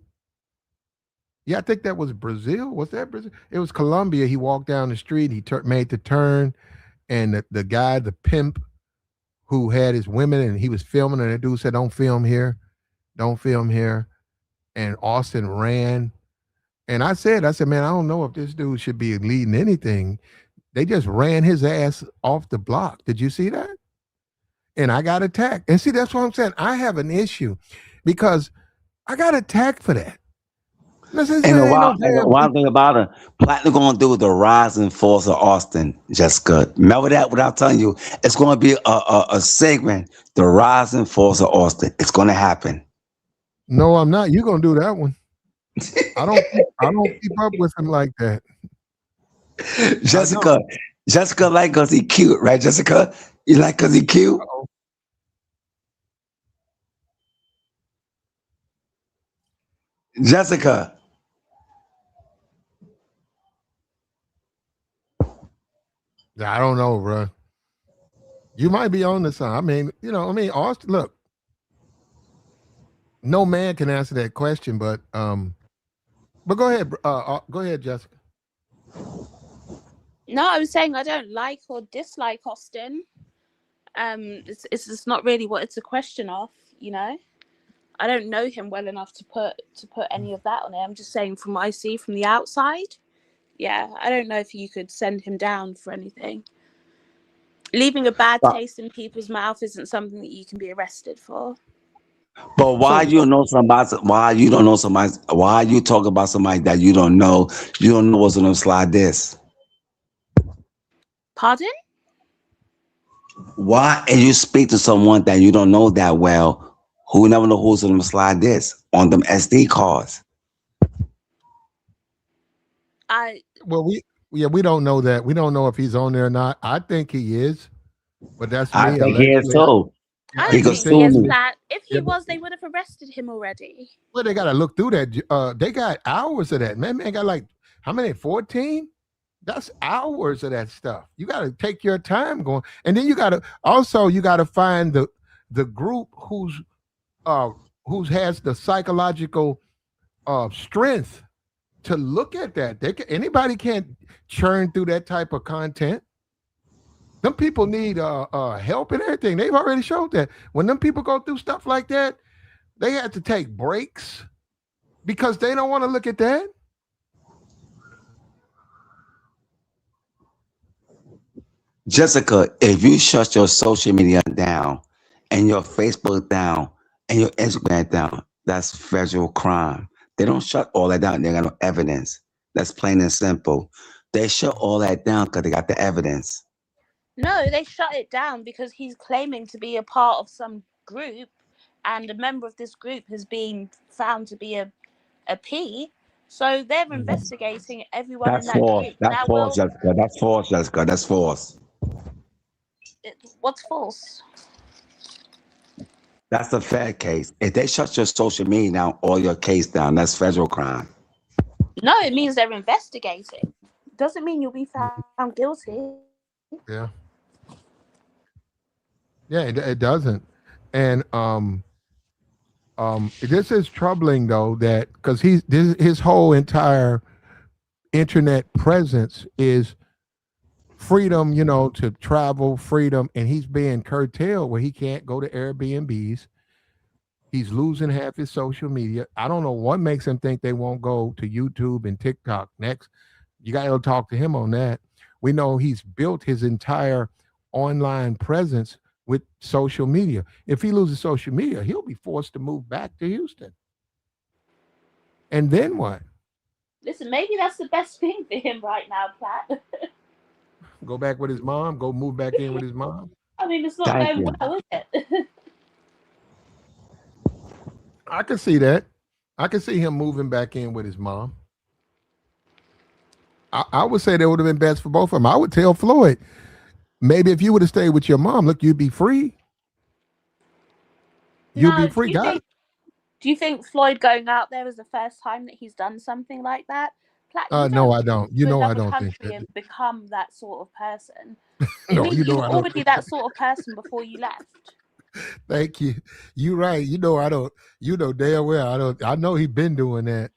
Yeah, I think that was Brazil. Was that Brazil? It was Colombia. He walked down the street. He made the turn, and the guy, the pimp, who had his women, and he was filming, and the dude said, "Don't film here, don't film here," and Austin ran. And I said, man, I don't know if this dude should be leading anything. They just ran his ass off the block. Did you see that? And I got attacked. And see, that's what I'm saying. I have an issue because I got attacked for that. And one thing about it, Platinum going to do the rising force of Austin, Jessica. Remember that without telling you. It's going to be a segment, the rising force of Austin. It's going to happen. No, I'm not. You're going to do that one. I don't keep up with him like that. Jessica like because he cute, right, Jessica? You like because he cute? Uh-oh. Jessica. I don't know, bro. You might be on the side. I mean, Austin, look, no man can answer that question, but go ahead. Go ahead, Jessica. No, I was saying I don't like or dislike Austin. It's just not really what it's a question of, I don't know him well enough to put any of that on it. I'm just saying from what I see from the outside. Yeah, I don't know if you could send him down for anything. Leaving a bad taste in people's mouth isn't something that you can be arrested for. But why you don't know somebody? Why you don't know somebody? Why you talk about somebody that you don't know? You don't know what's on them slide this. Pardon? Why and you speak to someone that you don't know that well, who never know who's on them slide this on them SD cards? We don't know that. We don't know if he's on there or not. I think he is, but that's me. I think he is too. I don't think he is that. If he was, they would have arrested him already. Well, they got to look through that. They got hours of that. Man got like, how many? 14? That's hours of that stuff. You got to take your time going. And then you got to find the group who's has the psychological strength to look at that. Anybody can't churn through that type of content. Them people need help and everything. They've already showed that. When them people go through stuff like that, they have to take breaks because they don't want to look at that. Jessica, if you shut your social media down and your Facebook down and your Instagram down, that's federal crime. They don't shut all that down. They got no evidence. That's plain and simple. They shut all that down because they got the evidence. No, they shut it down because he's claiming to be a part of some group, and a member of this group has been found to be a P. So they're investigating everyone in that group. That's false, Jessica. That's false, Jessica. That's false. What's false? That's a fair case. If they shut your social media down or your case down, that's federal crime. No, it means they're investigating. Doesn't mean you'll be found guilty. Yeah. Yeah, it doesn't. And this is troubling though, that because his whole entire internet presence is freedom, to travel, freedom, and he's being curtailed where he can't go to Airbnbs. He's losing half his social media. I don't know what makes him think they won't go to YouTube and TikTok next. You got to talk to him on that. We know he's built his entire online presence with social media. If he loses social media, he'll be forced to move back to Houston. And then what? Listen, maybe that's the best thing for him right now, Platt. Go back with his mom? Go move back in with his mom? I mean, it's not Thank going you. well, is it? I can see that. I can see him moving back in with his mom. I would say that would have been best for both of them. I would tell Floyd, maybe if you would have stayed with your mom, look, you'd be free. You'd be No, free. God. do you think Floyd going out there is the first time that he's done something like that? Platt, you No, don't I don't. You go to know, I another don't think country that. and become that sort of person. It No, means you you know, were I don't already think that that. sort of person before you left. Thank you. You right. You know, I don't. You know damn well I don't. I know he been doing that,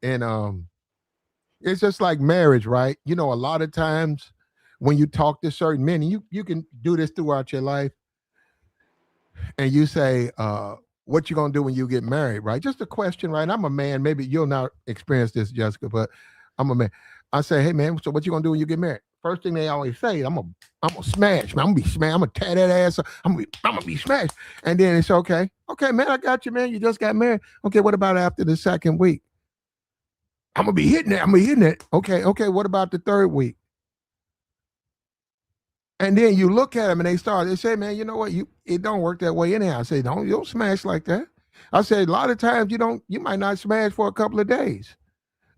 and it's just like marriage, right? You know, a lot of times when you talk to certain men, and you can do this throughout your life, and you say, what you gonna do when you get married, right? Just a question, right? I'm a man. Maybe you'll not experience this, Jessica, but I'm a man. I say, hey man, so what you gonna do when you get married? First thing they always say, I'm gonna smash, man. I'm gonna be smashed. I'm gonna tear that ass up. I'm gonna be smashed. And then it's okay. Okay, man, I got you, man. You just got married. Okay, what about after the second week? I'm gonna be hitting it. I'm gonna be hitting it. Okay. What about the third week? And then you look at them and they say, man, you know what? It don't work that way anyhow. I say, you don't smash like that. I said, a lot of times you might not smash for a couple of days.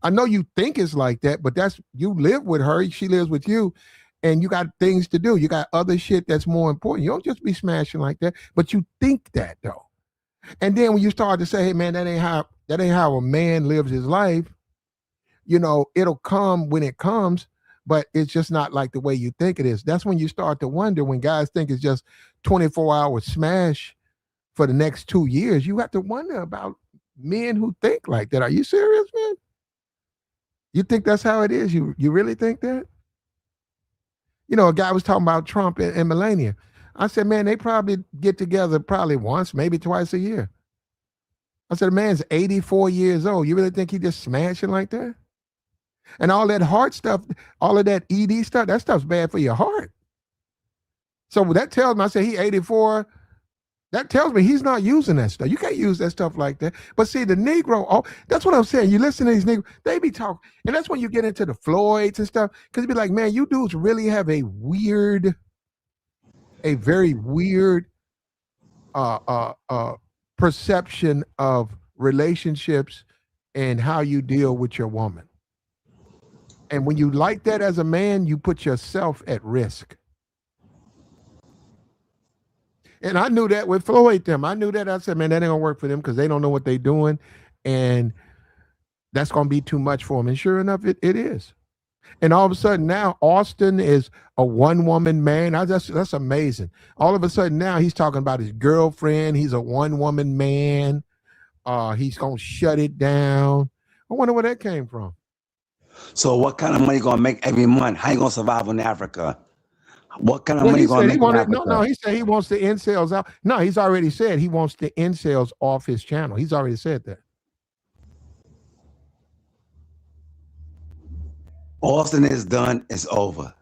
I know you think it's like that, but you live with her, she lives with you, and you got things to do. You got other shit that's more important. You don't just be smashing like that, but you think that though. And then when you start to say, hey man, that ain't how a man lives his life, it'll come when it comes, but it's just not like the way you think it is. That's when you start to wonder when guys think it's just 24-hour smash for the next 2 years. You have to wonder about men who think like that. Are you serious, man? You think that's how it is? You really think that? A guy was talking about Trump and Melania. I said, man, they probably get together probably once, maybe twice a year. I said, the man's 84 years old. You really think he just smashing like that? And all that heart stuff, all of that ED stuff, that stuff's bad for your heart. So that tells me, I say he 84. That tells me he's not using that stuff. You can't use that stuff like that. But see, the Negro, that's what I'm saying. You listen to these Negros, they be talking. And that's when you get into the Floyds and stuff. Because it be like, man, you dudes really have a very weird perception of relationships and how you deal with your woman. And when you like that as a man, you put yourself at risk. And I knew that with Floyd them. I knew that. I said, man, that ain't gonna work for them because they don't know what they're doing. And that's gonna be too much for them. And sure enough, it is. And all of a sudden now Auston is a one-woman man. That's amazing. All of a sudden now he's talking about his girlfriend. He's a one-woman man. He's gonna shut it down. I wonder where that came from. So what kind of money you gonna make every month? How you gonna survive in Africa? What kind of money you gonna make in Africa? No, he said he wants the incels out. No, he's already said he wants the incels off his channel. He's already said that. Austin is done. It's over.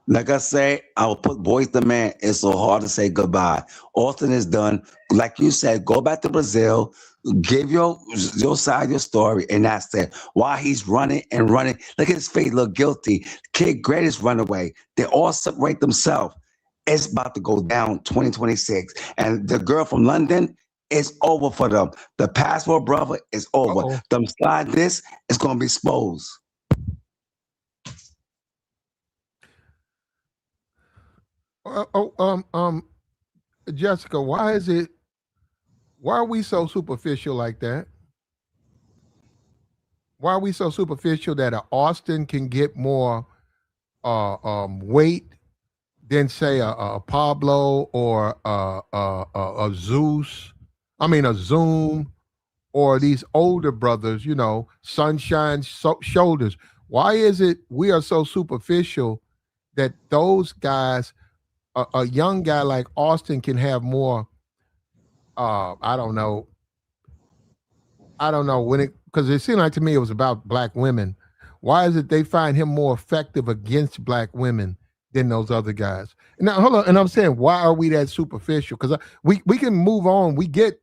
Like I say, I will put Boys the Man. It's so hard to say goodbye. Austin is done. Like you said, go back to Brazil, give your side, your story, and that's it. While he's running and running, look at his face, look guilty. Kid Greatest runaway. They all separate themselves. It's about to go down 2026. And the girl from London, it's over for them. The passport brother is over. Uh-oh. Them slide this, it's going to be exposed. Jessica, why are we so superficial like that? Why are we so superficial that an Austin can get more weight than say a Pablo or a Zeus? I mean a Zoom or these older brothers, Sunshine Shoulders. Why is it we are so superficial that those guys, a young guy like Austin can have more, I don't know because it seemed like to me it was about black women. Why is it they find him more effective against black women than those other guys. Now, hold on. And I'm saying, why are we that superficial? Because we can move on. We get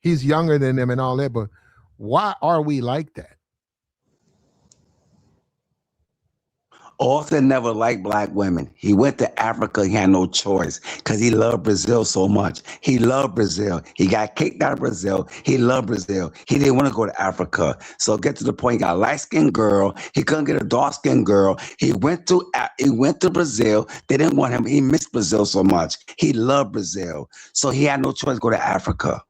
he's younger than them and all that, but why are we like that? Austin never liked black women. He went to Africa. He had no choice because he loved Brazil so much. He loved Brazil. He got kicked out of Brazil. He loved Brazil. He didn't want to go to Africa. So get to the point. He got a light-skinned girl. He couldn't get a dark-skinned girl. He went to Brazil. They didn't want him. He missed Brazil so much. He loved Brazil. So he had no choice to go to Africa.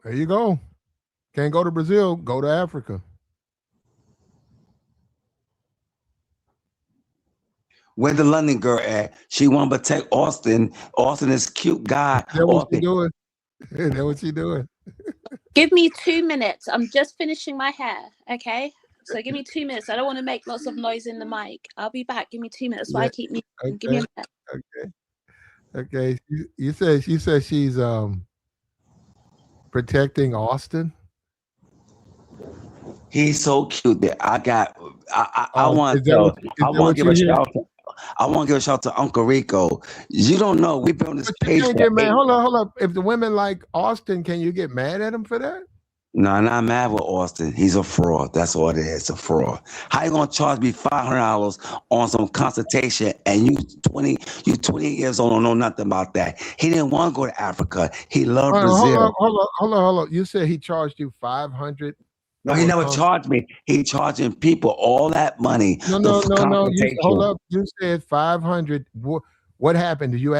There you go. Can't go to Brazil. Go to Africa. Where the London girl at? She want to protect Austin. Austin is a cute guy. That's what she doing. That's what she doing. Give me 2 minutes. I'm just finishing my hair. Okay. So give me 2 minutes. I don't want to make lots of noise in the mic. I'll be back. Give me 2 minutes. Why keep me? Okay. Give me a minute. Okay. You said she's protecting Austin. He's so cute that I want to give a shout out. I want to give a shout out to Uncle Rico. You don't know. We've been on this page. Hold on. If the women like Austin, can you get mad at him for that? No, I'm not mad with Austin. He's a fraud. That's all it is. A fraud. How you gonna charge me $500 on some consultation and you 28 years old, don't know nothing about that? He didn't want to go to Africa. He loved Brazil. Hold on. You said he charged you $500. No, he never charged me. He charging people all that money. No. Hold up. You said 500. What happened? Did you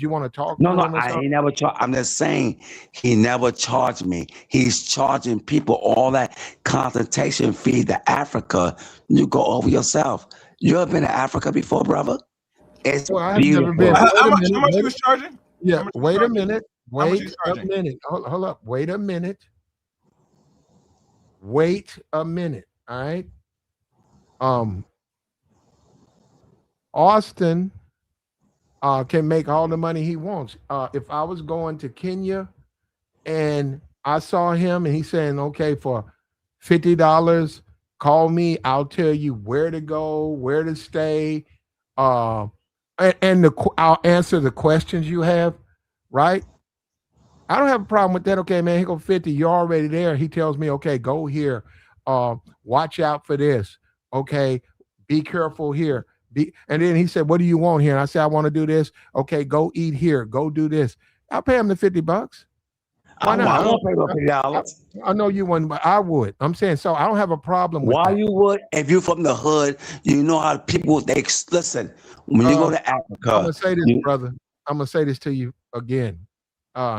want to talk? No, he never charged. I'm just saying he never charged me. He's charging people all that consultation fee to Africa. You go over yourself. You ever been to Africa before, brother? It's I've never been. How much he was charging? Yeah. Wait a minute. Wait a minute. Hold up. Wait a minute. Wait a minute. All right. Austin can make all the money he wants. If I was going to Kenya and I saw him and he's saying, okay, for $50, call me. I'll tell you where to go, where to stay. I'll answer the questions you have, right? I don't have a problem with that. Okay, man, here go 50. You're already there. He tells me, okay, go here. Watch out for this. Okay, be careful here. And then he said, what do you want here? And I said, I want to do this. Okay, go eat here. Go do this. I'll pay him the $50. Why not? I don't pay no $50. I know you wouldn't, but I would. I'm saying, so I don't have a problem with Why that. you would? If you're from the hood, you know how people, listen, when you go to Africa. I'm going to say this, brother. I'm going to say this to you again.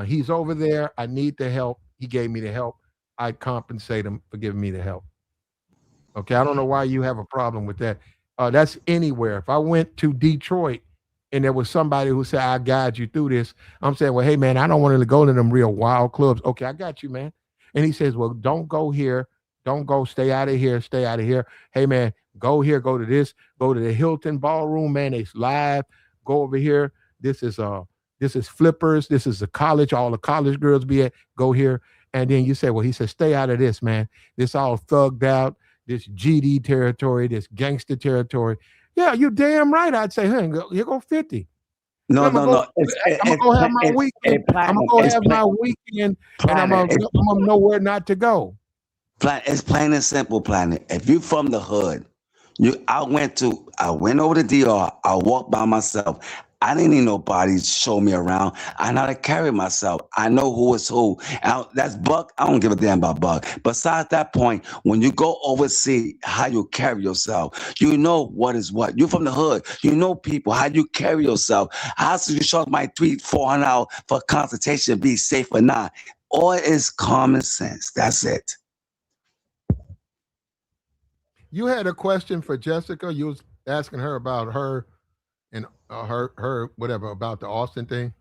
He's over there. I need the help. He gave me the help. I compensate him for giving me the help. Okay, I don't know why you have a problem with that. That's anywhere. If I went to Detroit and there was somebody who said, I'll guide you through this, I'm saying, well, hey, man, I don't want to go to them real wild clubs. Okay, I got you, man. And he says, well, don't go here. Don't go. Stay out of here. Stay out of here. Hey, man, go here. Go to this. Go to the Hilton Ballroom, man. It's live. Go over here. This is Flippers. This is a college. All the college girls be at. Go here. And then you say, well, he said, stay out of this, man. This all thugged out. This GD territory, this gangster territory. Yeah, you're damn right. I'd say, hey, here go 50. No. I'm gonna go have my weekend. I'm gonna go have my weekend, and I'm gonna know where not to go. It's plain and simple, Planet. If you're from the hood, I went over to DR. I walked by myself. I didn't need nobody to show me around. I know how to carry myself. I know who is who. That's Buck. I don't give a damn about Buck. Besides that point, when you go overseas, how you carry yourself, you know what is what. You're from the hood. You know people, how you carry yourself. How should you charge my $300-$400 for consultation, be safe or not? All is common sense. That's it. You had a question for Jessica. You was asking her about her and her whatever about the Austin thing.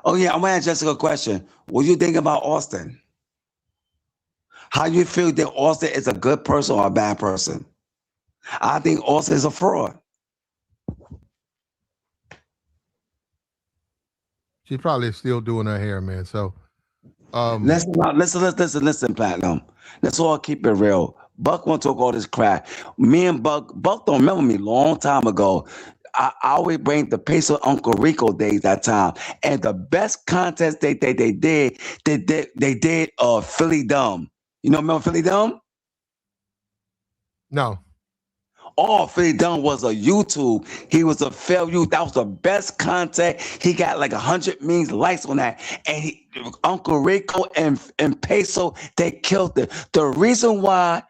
Oh yeah, I'm gonna ask Jessica a question. What do you think about Austin? How you feel that Austin is a good person or a bad person? I think Austin is a fraud. She's probably still doing her hair, man. So listen, Platinum. Let's all keep it real. Buck won't talk all this crap. Me and Buck don't remember me long time ago. I always bring the Peso Uncle Rico days that time. And the best contest they did Philly Dumb. You know, remember Philly Dumb? No. All Philly Dumb was a YouTube. He was a failed youth. That was the best content. He got like 100 million likes on that. And Uncle Rico and Peso, they killed it. The reason why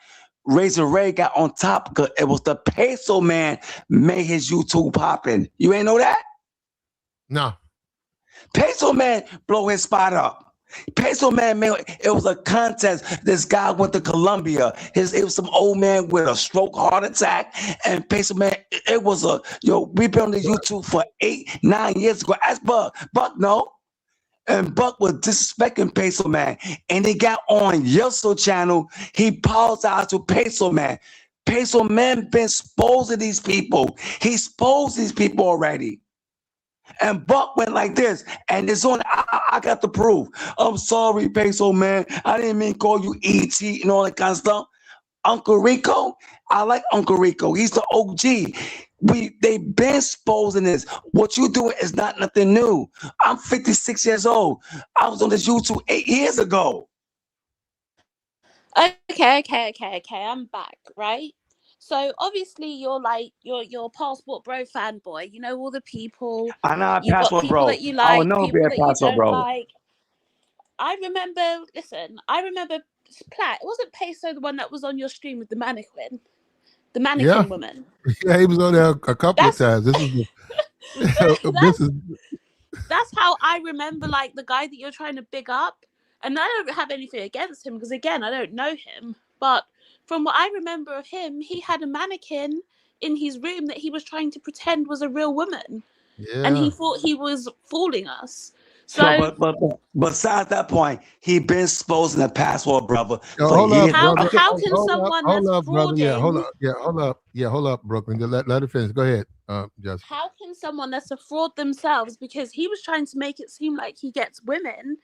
Razor Ray got on top, because it was the Peso man made his YouTube popping. You ain't know that? No. Peso man blow his spot up. Peso man made it was a contest. This guy went to Colombia. It was some old man with a stroke, heart attack, and Peso man. It was we've been on the YouTube for 8-9 years ago. Ask Buck. Buck no. And Buck was disrespecting Peso man, and he got on Yelso channel. He apologized to Peso man. Peso man been exposing these people. He exposed these people already. And Buck went like this, and it's on. I got the proof. I'm sorry, Peso man. I didn't mean to call you ET and all that kind of stuff. Uncle Rico, I like Uncle Rico. He's the OG. They've been exposing this. What you doing is not nothing new. I'm 56 years old. I was on this YouTube 8 years ago. Okay. I'm back, right? So obviously you're like you're Passport Bro fanboy. You know all the people. I'm not a You've got Passport people Bro. that you I like, will never be people a that you Passport don't Bro. like. I remember Platt. Wasn't Peso the one that was on your stream with the mannequin? The mannequin woman. Yeah, he was on there a couple of times. That's how I remember, like, the guy that you're trying to big up. And I don't have anything against him because, again, I don't know him. But from what I remember of him, he had a mannequin in his room that he was trying to pretend was a real woman. Yeah. And he thought he was fooling us. So, but besides that point, he been exposing the Passport brother for hold years. up, brother. how can someone that's brother. frauding... Hold up, Brooklyn. Let it finish. Go ahead, Jessica. How can someone that's a fraud themselves, because he was trying to make it seem like he gets women.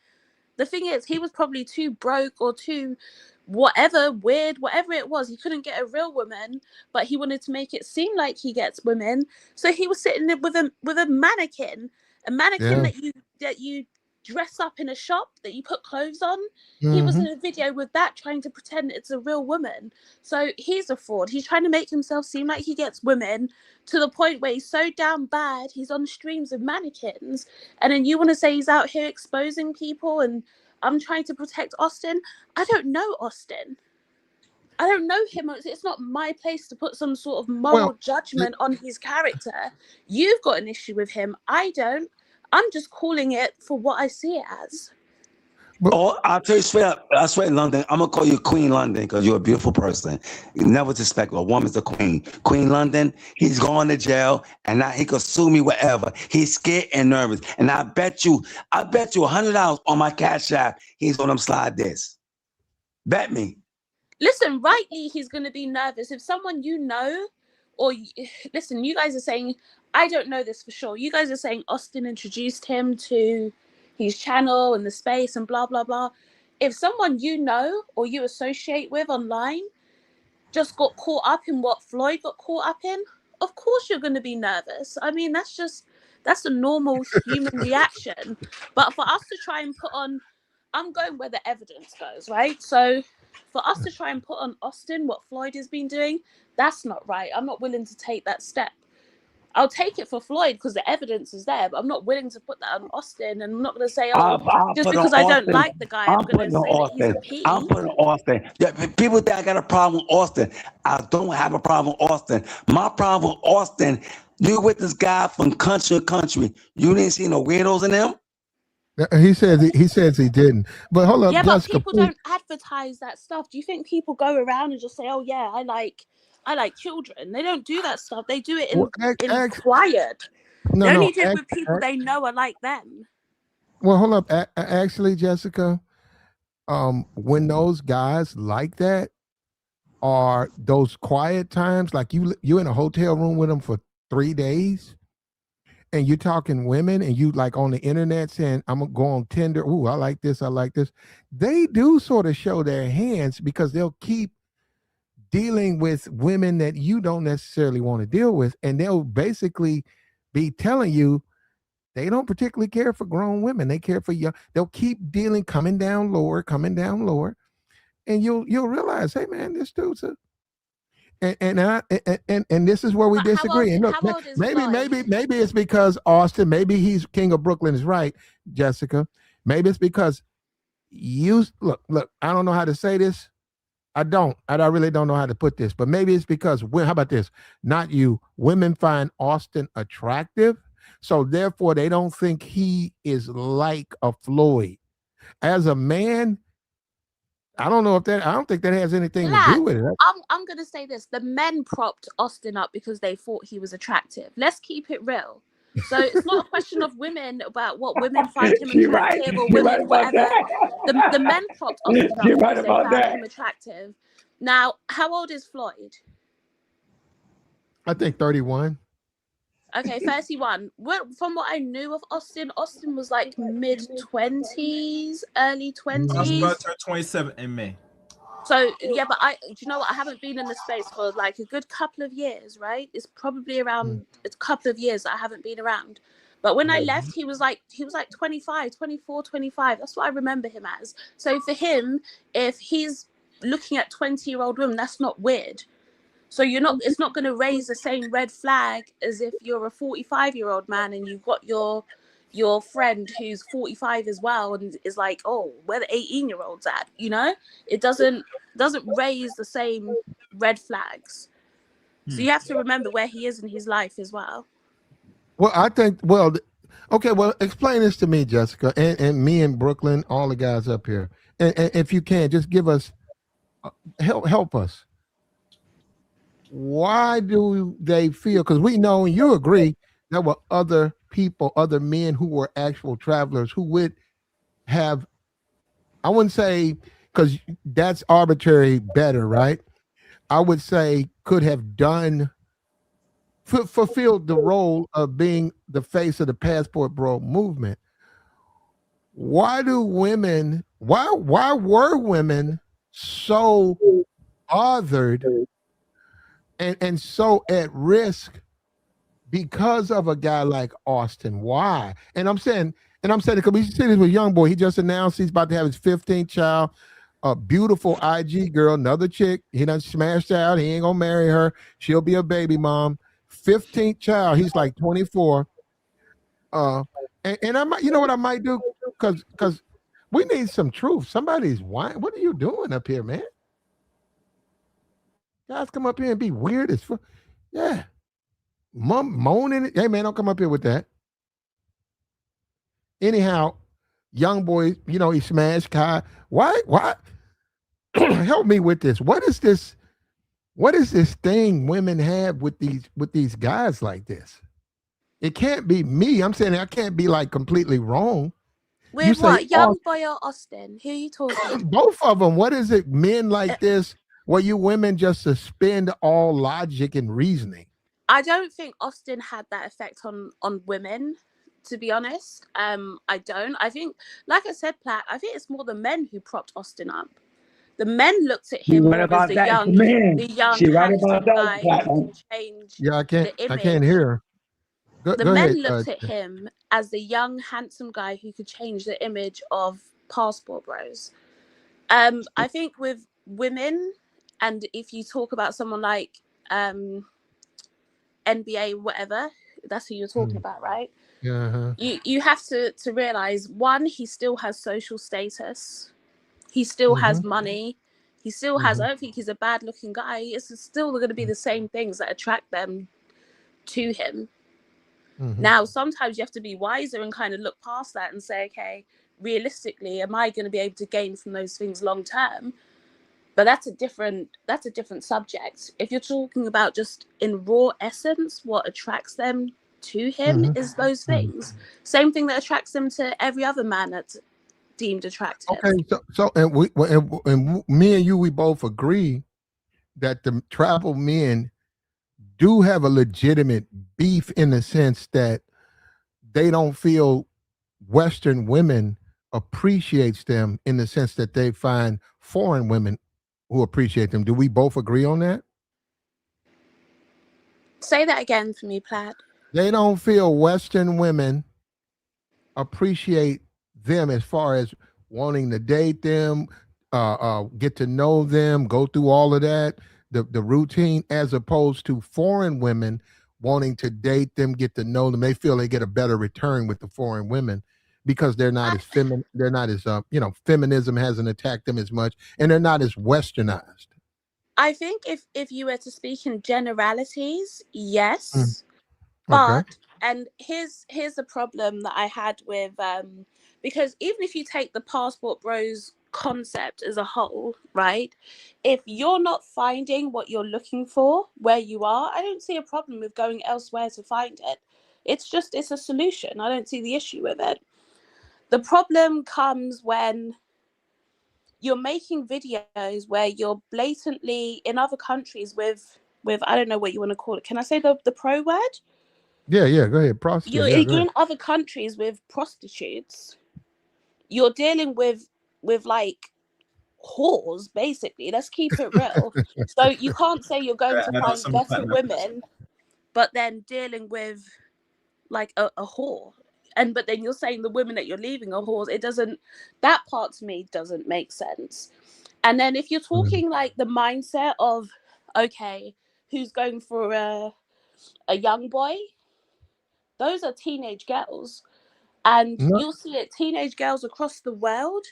The thing is, he was probably too broke or too weird, whatever it was. He couldn't get a real woman, but he wanted to make it seem like he gets women. So he was sitting there with a mannequin, that you dress up in a shop, that you put clothes on. Mm-hmm. He was in a video with that, trying to pretend it's a real woman. So he's a fraud. He's trying to make himself seem like he gets women, to the point where he's so damn bad, he's on streams of mannequins. And then you want to say he's out here exposing people and I'm trying to protect Auston? I don't know Auston. I don't know him. It's not my place to put some sort of moral judgment on his character. You've got an issue with him. I don't. I'm just calling it for what I see it as. I'll tell you straight up. I swear, London, I'm going to call you Queen London because you're a beautiful person. You never disrespect a woman's a queen. Queen London, he's going to jail and now he could sue me wherever. He's scared and nervous. And I bet you $100 on my Cash App, he's going to slide this. Bet me. Listen, rightly, he's going to be nervous. If someone listen, you guys are saying, I don't know this for sure. You guys are saying Auston introduced him to his channel and the space and blah, blah, blah. If someone you know or you associate with online just got caught up in what Floyd got caught up in, of course you're going to be nervous. I mean, that's a normal human reaction. But for us to try and put on, I'm going where the evidence goes, right? So for us to try and put on Auston what Floyd has been doing, that's not right. I'm not willing to take that step. I'll take it for Floyd because the evidence is there, but I'm not willing to put that on Auston. And I'm not going to say, just because I don't like the guy, I'm going to say that he's a P. I'm putting Auston. Yeah, people think I got a problem with Auston. I don't have a problem with Auston. My problem with Auston, you with this guy from country to country. You didn't see no weirdos in him? He says he didn't. But hold up, yeah, Jessica, but people don't advertise that stuff. Do you think people go around and just say, "Oh yeah, I like children"? They don't do that stuff. They do it in quiet. They only do it with people they know are like them. Well, hold up. Actually, Jessica, when those guys like that are those quiet times, like you in a hotel room with them for 3 days. And you're talking women and you like on the internet saying, I'm going to go on Tinder. Ooh, I like this. I like this. They do sort of show their hands because they'll keep dealing with women that you don't necessarily want to deal with, and they'll basically be telling you they don't particularly care for grown women. They care for young. They'll keep dealing, coming down lower, and you'll realize, hey man, this dude's a and this is where we But disagree. And look, how old is maybe Floyd? it's because Austin, maybe he's king of Brooklyn is right, Jessica. Maybe it's because you look. I don't know how to say this. I really don't know how to put this, but maybe it's because how about this? Not you. Women find Austin attractive, so therefore they don't think he is like a Floyd. As a man, I don't think that has anything to do with it. I'm gonna say this: the men propped Austin up because they thought he was attractive. Let's keep it real. So it's not a question of women about what women find him attractive or women whatever. The men propped Austin up because they found him attractive. Now, how old is Floyd? I think 31. Okay, 31. From what I knew of Austin was like mid-20s, early 20s. I was about to turn 27 in May. So yeah, but do you know what? I haven't been in the space for like a good couple of years, right? It's probably around a couple of years that I haven't been around. But when I left, he was like 25, 24, 25. That's what I remember him as. So for him, if he's looking at 20-year-old women, that's not weird. So it's not going to raise the same red flag as if you're a 45-year-old man and you've got your friend who's 45 as well and is like, oh, where the 18-year-olds at? It doesn't raise the same red flags. So you have to remember where he is in his life as well. Well, I think, okay, explain this to me, Jessica, and me in Brooklyn, all the guys up here. And if you can, just give us, help us. Why do they feel, because we know and you agree there were other people, other men who were actual travelers who would have, I wouldn't say, because that's arbitrary better, right? I would say could have done, fulfilled the role of being the face of the passport bro movement. Why were women so bothered and so at risk because of a guy like Austin? Why? And I'm saying because we see this with young boy. He just announced he's about to have his 15th child, a beautiful IG girl, another chick. He done smashed out. He ain't gonna marry her. She'll be a baby mom. 15th child. He's like 24. And I might, you know what I might do? Because we need some truth. Somebody's whining. What are you doing up here, man? Guys come up here and be weird as fuck. Yeah. Moaning. Hey, man, don't come up here with that. Anyhow, young boy, he smashed Kai. Why? Help me with this. What is this thing women have with these guys like this? It can't be me. I'm saying I can't be like completely wrong. With what? Young boy or Austin? Who are you talking? Both of them. What is it? Men like this, where you women just suspend all logic and reasoning? I don't think Austin had that effect on women, to be honest. I don't. I think, like I said, Platt, I think it's more the men who propped Austin up. The men looked at him more as the young handsome guy who could change I can't hear her. The men looked at him as the young handsome guy who could change the image of passport bros. I think with women, and if you talk about someone like NBA, whatever, that's who you're talking about, right? Uh-huh. You have to realize, one, he still has social status. He still has money. He still has, I don't think he's a bad looking guy. It's still going to be the same things that attract them to him. Now, sometimes you have to be wiser and kind of look past that and say, okay, realistically, am I going to be able to gain from those things long term? But that's a different subject. If you're talking about just in raw essence, what attracts them to him is those things. Same thing that attracts them to every other man that's deemed attractive. Okay, so and me and you, we both agree that the travel men do have a legitimate beef in the sense that they don't feel Western women appreciates them in the sense that they find foreign women who appreciate them. Do we both agree on that? Say that again for me, Plaid. They don't feel Western women appreciate them as far as wanting to date them, get to know them, go through all of that, the routine, as opposed to foreign women wanting to date them, get to know them. They feel they get a better return with the foreign women because they're not as feminine. They're not as feminism hasn't attacked them as much, and they're not as westernized. I think if you were to speak in generalities, yes. Okay. But and here's the problem that I had with because even if you take the passport bros concept as a whole, right? If you're not finding what you're looking for where you are, I don't see a problem with going elsewhere to find it. It's a solution. I don't see the issue with it. The problem comes when you're making videos where you're blatantly in other countries with I don't know what you want to call it. Can I say the pro word? Yeah, go ahead. Prostitute. You're Yeah, go in ahead. other countries with prostitutes. You're dealing with like whores, basically. Let's keep it real. So you can't say you're going to find better women, but then dealing with like a whore. But then you're saying the women that you're leaving are whores. That part to me doesn't make sense. And then if you're talking like the mindset of, okay, who's going for a young boy? Those are teenage girls. And No. you'll see it, teenage girls across the world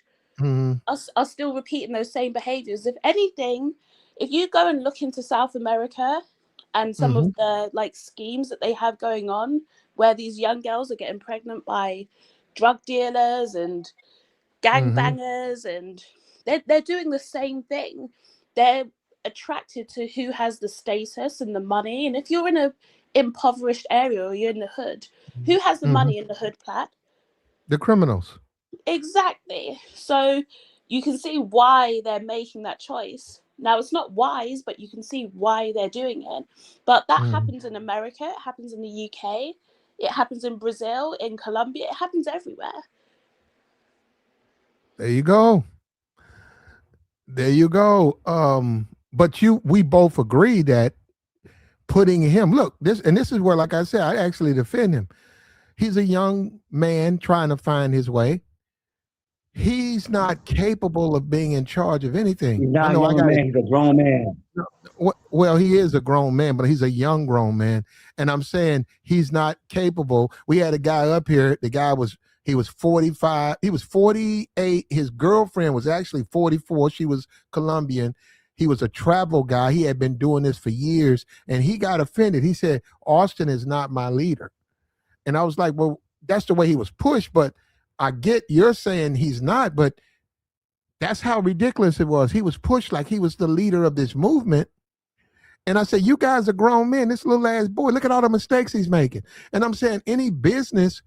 are still repeating those same behaviors. If anything, if you go and look into South America and some of the like schemes that they have going on, where these young girls are getting pregnant by drug dealers and gangbangers, and they're doing the same thing. They're attracted to who has the status and the money. And if you're in a impoverished area or you're in the hood, who has the money in the hood, Plaid? The criminals. Exactly. So you can see why they're making that choice. Now, it's not wise, but you can see why they're doing it. But that happens in America, it happens in the UK, it happens in Brazil, in Colombia, it happens everywhere. There you go. There you go. But we both agree that putting him, look, this is where, like I said, I actually defend him. He's a young man trying to find his way. He's not capable of being in charge of anything. He's not a young man, he's a grown man. Well, he is a grown man, but he's a young grown man. And I'm saying he's not capable. We had a guy up here. The guy he was 45. He was 48. His girlfriend was actually 44. She was Colombian. He was a travel guy. He had been doing this for years, and he got offended. He said, Auston is not my leader. And I was like, well, that's the way he was pushed, but I get you're saying he's not, but that's how ridiculous it was. He was pushed like he was the leader of this movement. And I said, you guys are grown men. This little ass boy, look at all the mistakes he's making. And I'm saying any business,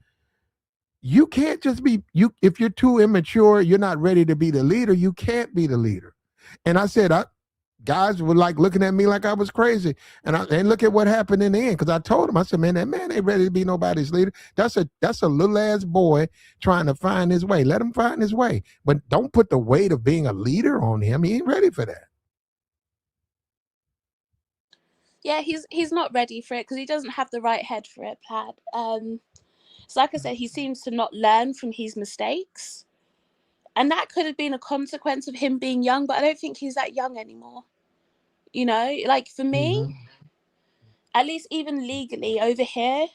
you can't just be, if you're too immature, you're not ready to be the leader, you can't be the leader. And I said, guys were like looking at me like I was crazy. And look at what happened in the end. Because I told him, I said, man, that man ain't ready to be nobody's leader. That's a little ass boy trying to find his way. Let him find his way. But don't put the weight of being a leader on him. He ain't ready for that. Yeah, he's not ready for it because he doesn't have the right head for it, Plaid. So like I said, he seems to not learn from his mistakes. And that could have been a consequence of him being young, but I don't think he's that young anymore. You know, like for me, at least even legally over here,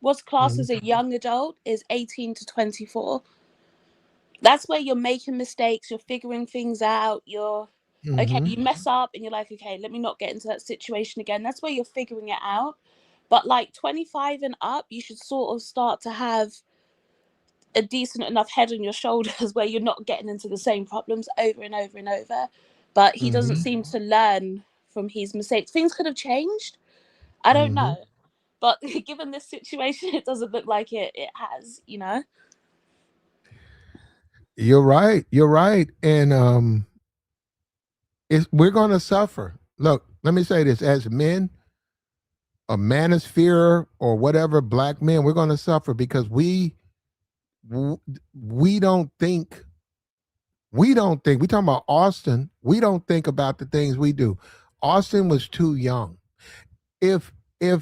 what's classed as a young adult is 18 to 24. That's where you're making mistakes, you're figuring things out, okay, you mess up and you're like, okay, let me not get into that situation again. That's where you're figuring it out. But like 25 and up, you should sort of start to have a decent enough head on your shoulders where you're not getting into the same problems over and over and over. But he doesn't seem to learn from his mistakes. Things could have changed. I don't know. But given this situation, it doesn't look like it has, you know? You're right. You're right. And we're going to suffer. Look, let me say this. As men, a manosphere or whatever, black men, we're going to suffer because we don't think We don't think, we talking about Auston, we don't think about the things we do. Auston was too young. If a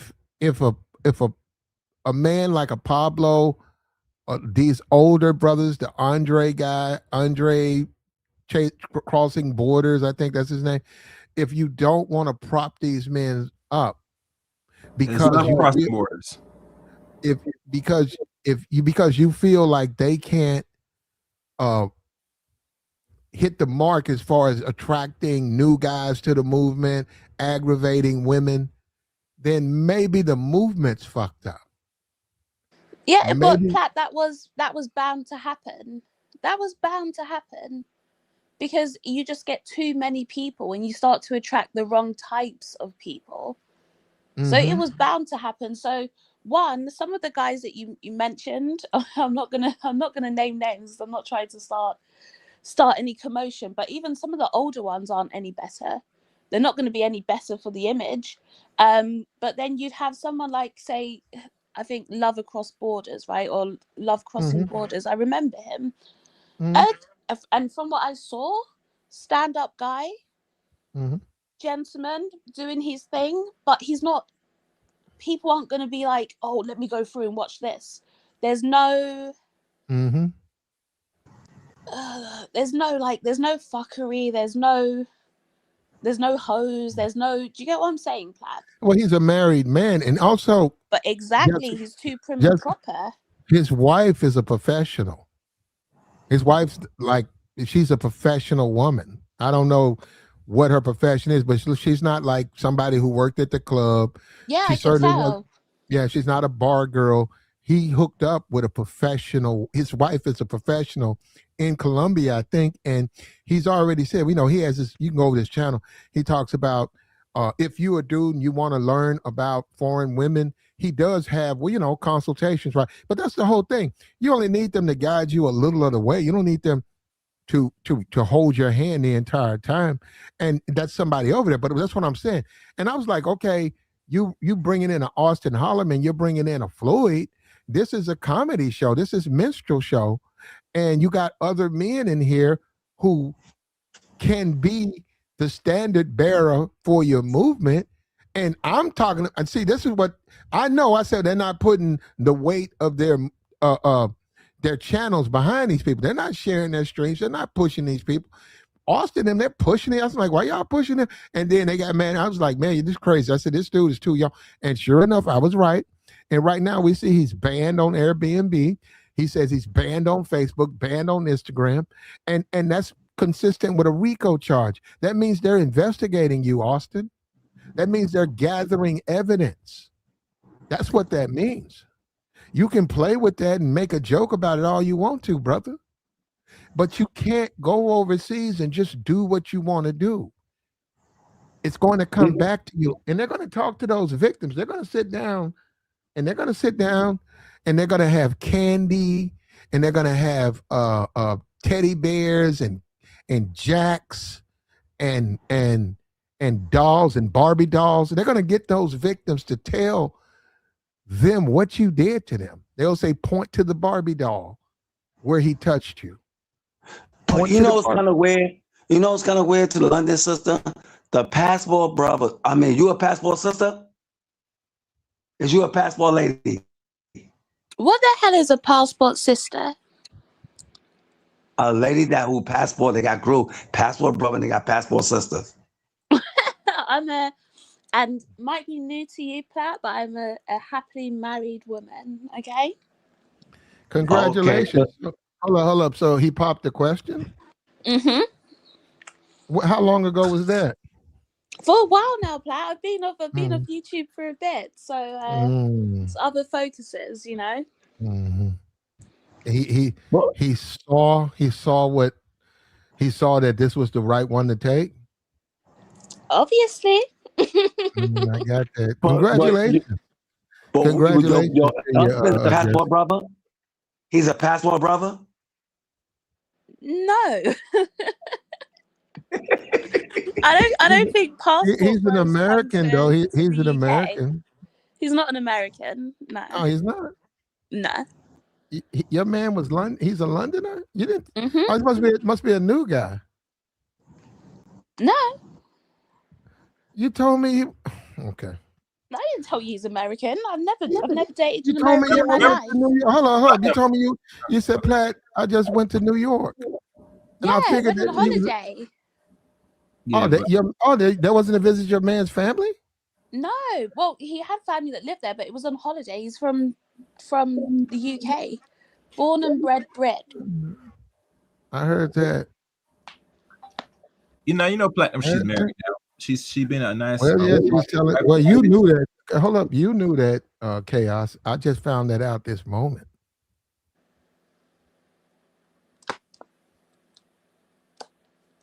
man like a Pablo, these older brothers, the Andre guy, crossing borders, I think that's his name. If you don't want to prop these men up because crossing borders, because you feel like they can't hit the mark as far as attracting new guys to the movement, aggravating women, then maybe the movement's fucked up. Yeah, but Platt, that was bound to happen. That was bound to happen because you just get too many people and you start to attract the wrong types of people. So it was bound to happen. So some of the guys that you mentioned, I'm not gonna name names. I'm not trying to start any commotion, but even some of the older ones aren't any better. They're not going to be any better for the image. But then you'd have someone like, say, I think Love Across Borders, right? Or Love Crossing Borders. I remember him. And from what I saw, stand-up guy, gentleman, doing his thing, but he's not, people aren't going to be like, oh, let me go through and watch this. There's no... there's no fuckery, there's no hoes, do you get what I'm saying, Plaid? Well, he's a married man, and also, but exactly, he's too prim and proper. His wife is a professional. His wife's like, she's a professional woman. I don't know what her profession is, but she's not like somebody who worked at the club. Yeah, I can tell. Yeah, she's not a bar girl. He hooked up with a professional. His wife is a professional in Colombia, I think. And he's already said, he has this, you can go over this channel. He talks about if you're a dude and you want to learn about foreign women, he does have, consultations, right? But that's the whole thing. You only need them to guide you a little of the way. You don't need them to hold your hand the entire time. And that's somebody over there. But that's what I'm saying. And I was like, okay, you bringing in an Auston Holleman, you're bringing in a Floyd. This is a comedy show. This is minstrel show. And you got other men in here who can be the standard bearer for your movement. And I'm talking, and see, this is what I know. I said they're not putting the weight of their channels behind these people. They're not sharing their streams. They're not pushing these people. Auston, them, they're pushing it. I was like, why y'all pushing them? And then they got mad. I was like, man, you're just crazy. I said, this dude is too young. And sure enough, I was right. And right now we see he's banned on Airbnb. He says he's banned on Facebook, banned on Instagram. And that's consistent with a RICO charge. That means they're investigating you, Auston. That means they're gathering evidence. That's what that means. You can play with that and make a joke about it all you want to, brother. But you can't go overseas and just do what you want to do. It's going to come back to you. And they're going to talk to those victims. They're going to sit down and they're going to have candy and they're going to have teddy bears and jacks and dolls and Barbie dolls. And they're going to get those victims to tell them what you did to them. They'll say, point to the Barbie doll where he touched you. It's kind of weird. It's kind of weird to the London sister. The passport brother. I mean, you a passport sister? Is you a passport lady? What the hell is a passport sister? A lady who passport, they got group passport brother, and they got passport sisters. And might be new to you, Platt, but I'm a happily married woman. Okay. Congratulations. Okay. Hold up. So he popped the question? How long ago was that? For a while now, Platt. I've been off YouTube for a bit, so it's other focuses, He saw that this was the right one to take. Obviously. I got that. Congratulations. Congratulations. Your husband's a passport brother? He's a passport brother? No. I don't think passport. He's an American though. He's an UK. American. He's not an American. No. Oh, he's not. No. Your man was London. He's a Londoner. You didn't. Mm-hmm. Oh, it must be a new guy. No, You told me. Okay. I didn't tell you he's American. I've never dated You an told me American you in my went life. to New York. Hold on. You told me you said, Platt, I just went to New York. And Yeah, I I figured went on that he was. holiday. That wasn't to visit your man's family? No, well, he had family that lived there, but it was on holiday. He's from the UK, born and bred Brit. I heard that. You know, Platinum. She's married now. She's been a nice. Well, yeah, she's telling. Well, you knew that. Hold up, you knew that, Chaos. I just found that out this moment.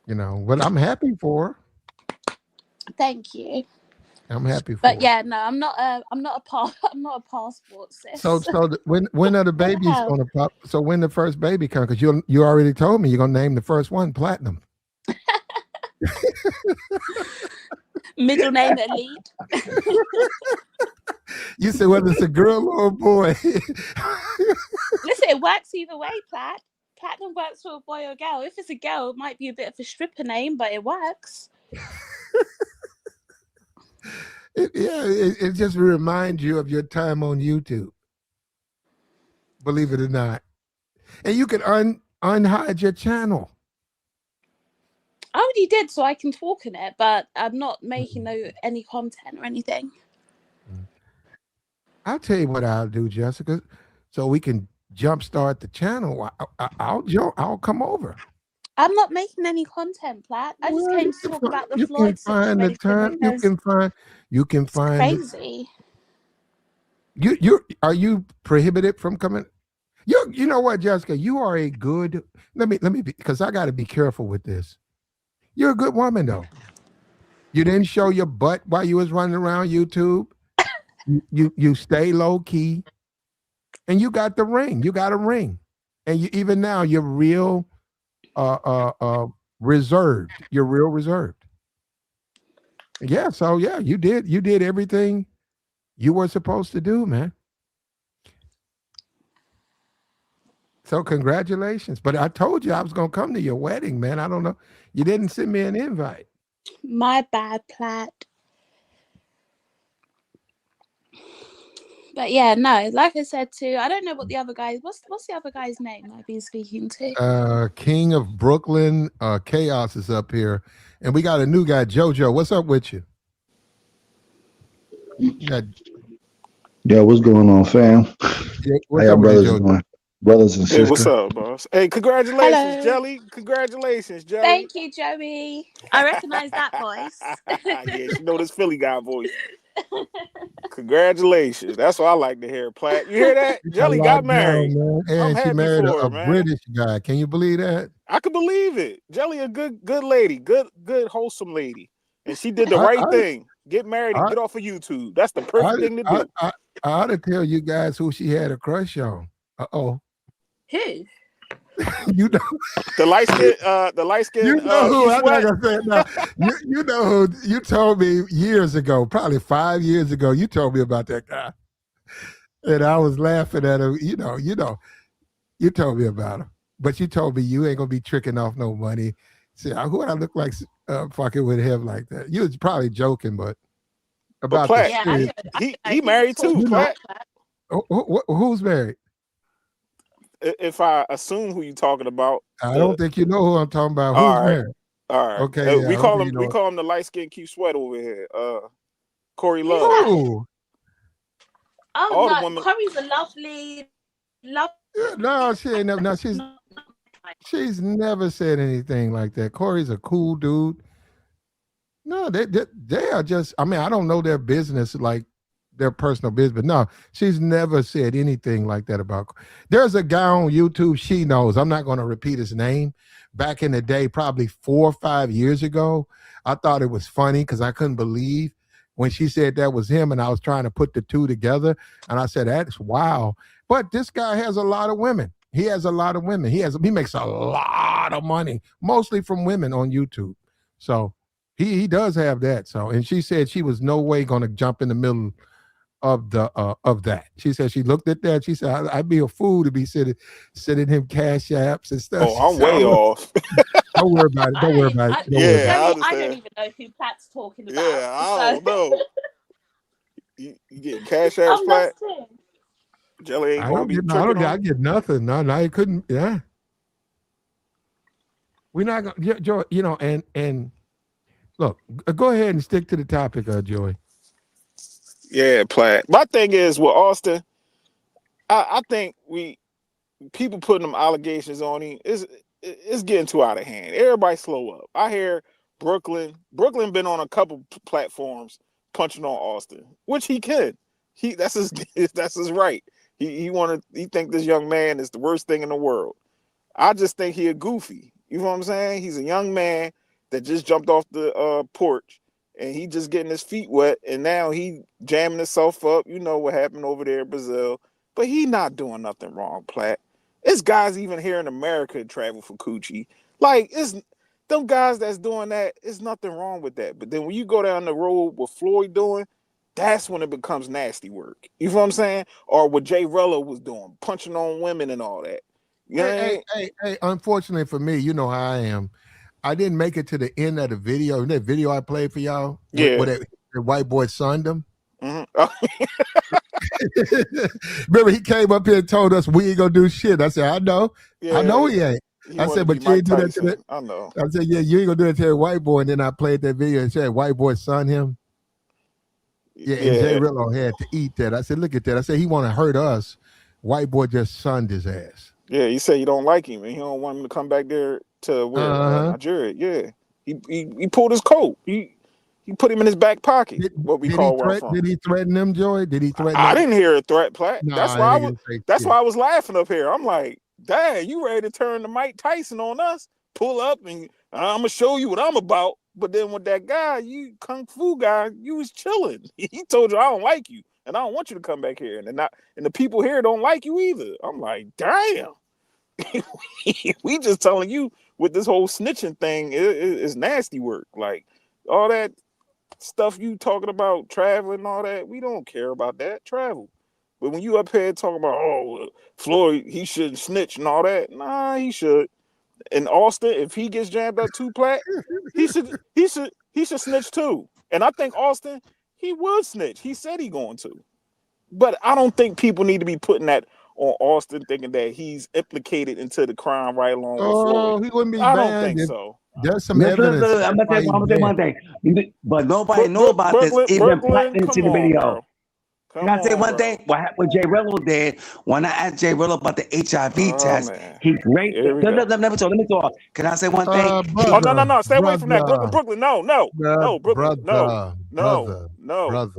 You know, but I'm happy for her. Thank you. I'm happy for But her. yeah, no, I'm not a passport sis. So when are the babies gonna pop? So when the first baby comes? Because you already told me you're gonna name the first one Platinum. Middle name Elite. You said whether it's a girl or a boy. Listen, it works either way, Platt. Platinum works for a boy or a girl. If it's a girl, it might be a bit of a stripper name, but it works. It just reminds you of your time on YouTube. Believe it or not. And you can unhide your channel. I already did, so I can talk in it, but I'm not making any content or anything. I'll tell you what I'll do, Jessica, so we can jumpstart the channel. I'll come over. I'm not making any content, Platt. I just came to talk about the Floyd situation. You can find crazy. Are you prohibited from coming? You know what, Jessica? You are a good. Let me because I got to be careful with this. You're a good woman, though. You didn't show your butt while you was running around YouTube. You stay low key, and you got the ring. You got a ring, and even now you're real reserved. You're real reserved. Yeah. So yeah, you did everything you were supposed to do, man. So congratulations. But I told you I was going to come to your wedding, man. I don't know. You didn't send me an invite. My bad, Platt. But yeah, no, like I said too, I don't know what the other guy, what's the other guy's name I've been speaking to? King of Brooklyn, Chaos is up here. And we got a new guy, JoJo. What's up with you? Yeah, what's going on, fam? Yeah, How y'all brothers doing? Brothers and sisters. Hey, what's up, boss? Hey, congratulations, Hello. Jelly. Congratulations, Jelly. Thank you, Joey. I recognize that voice. Yeah, she know this Philly guy voice. Congratulations. That's what I like to hear, Platt. You hear that? Jelly got married. And she married a British guy. Can you believe that? I can believe it. Jelly a good lady, good wholesome lady. And she did the right thing. Get married and get off of YouTube. That's the perfect thing to do. I ought to tell you guys who she had a crush on. Uh-oh. Who? You know the light skin. You know who? I'm not gonna say it now. You know who? You told me years ago, probably 5 years ago. You told me about that guy, and I was laughing at him. You told me about him, but you told me you ain't gonna be tricking off no money. See, who would I look like fucking with him like that? You was probably joking, but about Platt, he married too. Platt. Who's married? If I assume who you talking about, I don't think you know who I'm talking about. Who's married? All right. Okay. We call him the light skin keep sweat over here. Corey Love. Oh no, women... Corey's a lovely. No, she ain't never. No, she's never said anything like that. Corey's a cool dude. No, they are just. I mean, I don't know their business like their personal business, but no, she's never said anything like that about. There's a guy on YouTube she knows. I'm not going to repeat his name. Back in the day, probably 4 or 5 years ago, I thought it was funny because I couldn't believe when she said that was him, and I was trying to put the two together, and I said that's wow. But this guy has a lot of women. He has a lot of women. He makes a lot of money, mostly from women on YouTube. So he does have that. So, and she said she was no way going to jump in the middle of that. She said she looked at that. She said, I'd be a fool to be sending him cash apps and stuff. Oh, I'm way off. Don't worry about it. Don't worry about it. Don't worry about it. I don't even know who Pat's talking about. Yeah, I don't know. You get cash apps, I'm Plat? lost too. Jelly ain't I gonna don't be get, tricking I get nothing. No, I couldn't. Yeah, we're not gonna, Joy. You know, and look, go ahead and stick to the topic, Joey. Yeah, Plat. My thing is with Austin, I think people putting them allegations on him it's getting too out of hand. Everybody slow up. I hear Brooklyn been on a couple platforms punching on Austin, which he can. That's his right. He think this young man is the worst thing in the world. I just think he a goofy. You know what I'm saying? He's a young man that just jumped off the porch and he just getting his feet wet and now he jamming himself up. You know what happened over there in Brazil. But he not doing nothing wrong, Platt. It's guys even here in America travel for coochie. Like, it's them guys that's doing that, it's nothing wrong with that. But then when you go down the road with Floyd doing, that's when it becomes nasty work. You know what I'm saying? Or what Jay Rello was doing, punching on women and all that. You know Hey, unfortunately for me, you know how I am. I didn't make it to the end of the video. That video I played for y'all, yeah, where the white boy sunned him. Mm-hmm. Remember, he came up here and told us we ain't gonna do shit. I said, I know he ain't. I said, but you ain't do that to that. I know. I said, yeah, you ain't gonna do that to a white boy. And then I played that video and said, white boy son him. Yeah, and Jay Rillo had to eat that. I said, look at that. I said, he want to hurt us. White boy just sunned his ass. Yeah, he said you don't like him and he don't want him to come back there to where Nigeria. Yeah, he pulled his coat. He put him in his back pocket. Did he threaten them, Joy? Did he threaten? I didn't hear a threat, Platt. Nah, that's why I was laughing up here. I'm like, dang, you ready to turn to Mike Tyson on us? Pull up and I'm gonna show you what I'm about. But then with that guy, you kung fu guy, you was chilling. He told you I don't like you and I don't want you to come back here. And the people here don't like you either. I'm like, damn. We just telling you with this whole snitching thing is nasty work. Like all that stuff you talking about, traveling and all that, we don't care about that. Travel. But when you up here talking about, Floyd, he shouldn't snitch and all that, nah, he should. And Austin, if he gets jammed up too, Platt, he should snitch too. And I think Austin, he would snitch. He said he going to. But I don't think people need to be putting that on Austin, thinking that he's implicated into the crime right along with Floyd. He wouldn't be I banned. don't think so. There's some evidence. I'm gonna say one thing. But nobody know about this. Even Platt didn't see the video. Can I say one thing? What Jay Rillo did, when I asked Jay Rillo about the HIV test, man. he raised. Let me talk. Can I say one thing? No. Stay away from that. Brooklyn. No. Brooklyn. No.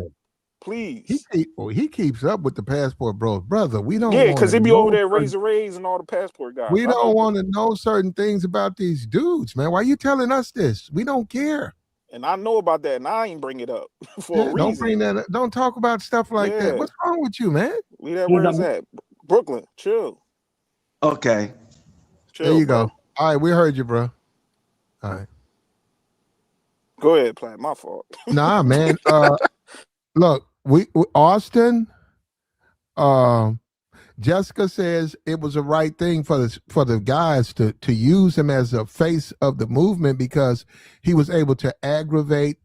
Please. He keeps up with the passport bros. Brother, we don't. Yeah, because he be over there raise and all the passport guys. We don't want to know certain things about these dudes, man. Why are you telling us this? We don't care. And I know about that, and I ain't bring it up for a reason. Don't bring that up. Don't talk about stuff like that. What's wrong with you, man? Leave that where it's at. Brooklyn, chill. Okay. Chill, there you bro. go. All right, we heard you, bro. All right. Go ahead, Platt. My fault. Nah, man. Look, we Austin. Jessica says it was the right thing for the guys to use him as a face of the movement because he was able to aggravate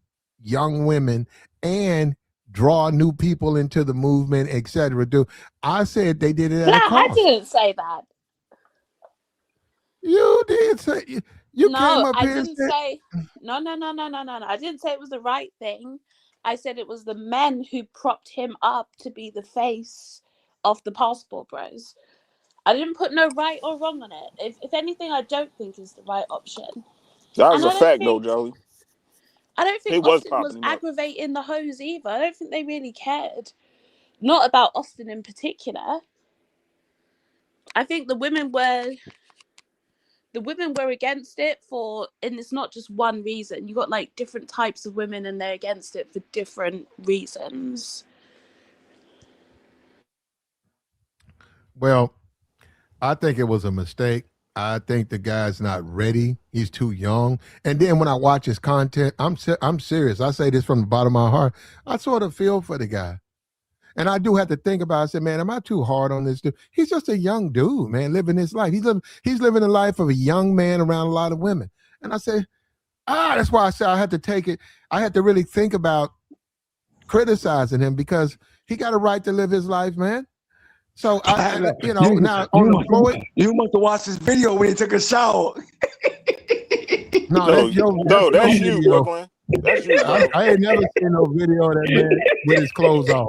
young women and draw new people into the movement, etc. I said they did it at a cost. I didn't say that. You did say you came up here. I didn't say no. I didn't say it was the right thing. I said it was the men who propped him up to be the face of the passport bros. I didn't put no right or wrong on it. If anything, I don't think is the right option. That was a fact, though, Joey. I don't think Austin was aggravating the hoes either. I don't think they really cared. Not about Austin in particular. I think the women were against it and it's not just one reason. You got like different types of women and they're against it for different reasons. Well, I think it was a mistake. I think the guy's not ready. He's too young. And then when I watch his content, I'm serious. I say this from the bottom of my heart. I sort of feel for the guy. And I do have to think about it. I said, man, am I too hard on this dude? He's just a young dude, man, living his life. He's living the life of a young man around a lot of women. And I said, that's why I said I had to take it. I had to really think about criticizing him because he got a right to live his life, man. So now on the Floyd, you must have watched this video when he took a shower. That's you, Brooklyn. That's you, bro. I ain't never seen no video of that man with his clothes off.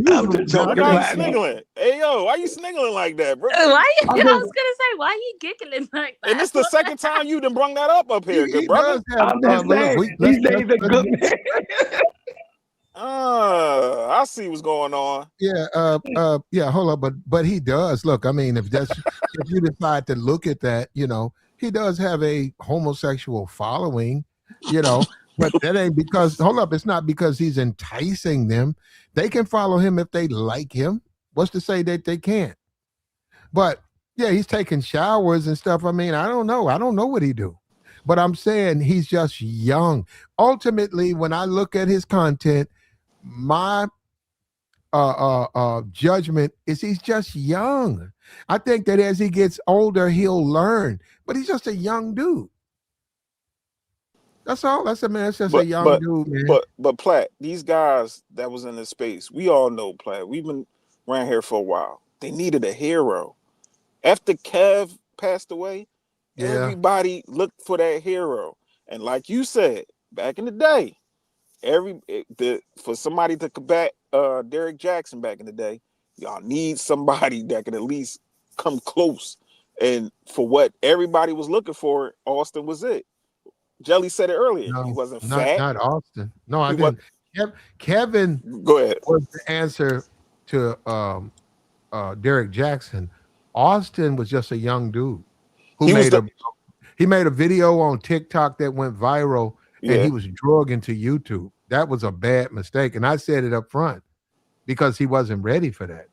I'm just joking. Why you sniggling? Hey yo, why you sniggling like that, bro? I was gonna say, why are you giggling like that? And it's the second time you done brung that up here, good brother. I'm just saying, these days are good, man. I see what's going on. Yeah, hold up, but he does. Look, I mean, if you decide to look at that, he does have a homosexual following, but that ain't because, hold up, it's not because he's enticing them. They can follow him if they like him. What's to say that they can't? But yeah, he's taking showers and stuff. I mean, I don't know what he do, but I'm saying he's just young. Ultimately, when I look at his content, my judgment is he's just young. I think that as he gets older, he'll learn, but he's just a young dude. That's all. That's just a young dude, man. But Platt, these guys that was in the space, we all know, Platt. We've been around here for a while. They needed a hero. After Kev passed away, everybody looked for that hero. And like you said, back in the day, for somebody to combat Derek Jackson back in the day, y'all need somebody that can at least come close. And for what everybody was looking for, Austin was it. Jelly said it earlier. No, he wasn't fat. Not Austin. No, I didn't. Kevin go ahead. Was the answer to Derek Jackson. Austin was just a young dude who made a video on TikTok that went viral, and he was drug into YouTube. That was a bad mistake, and I said it up front because he wasn't ready for that.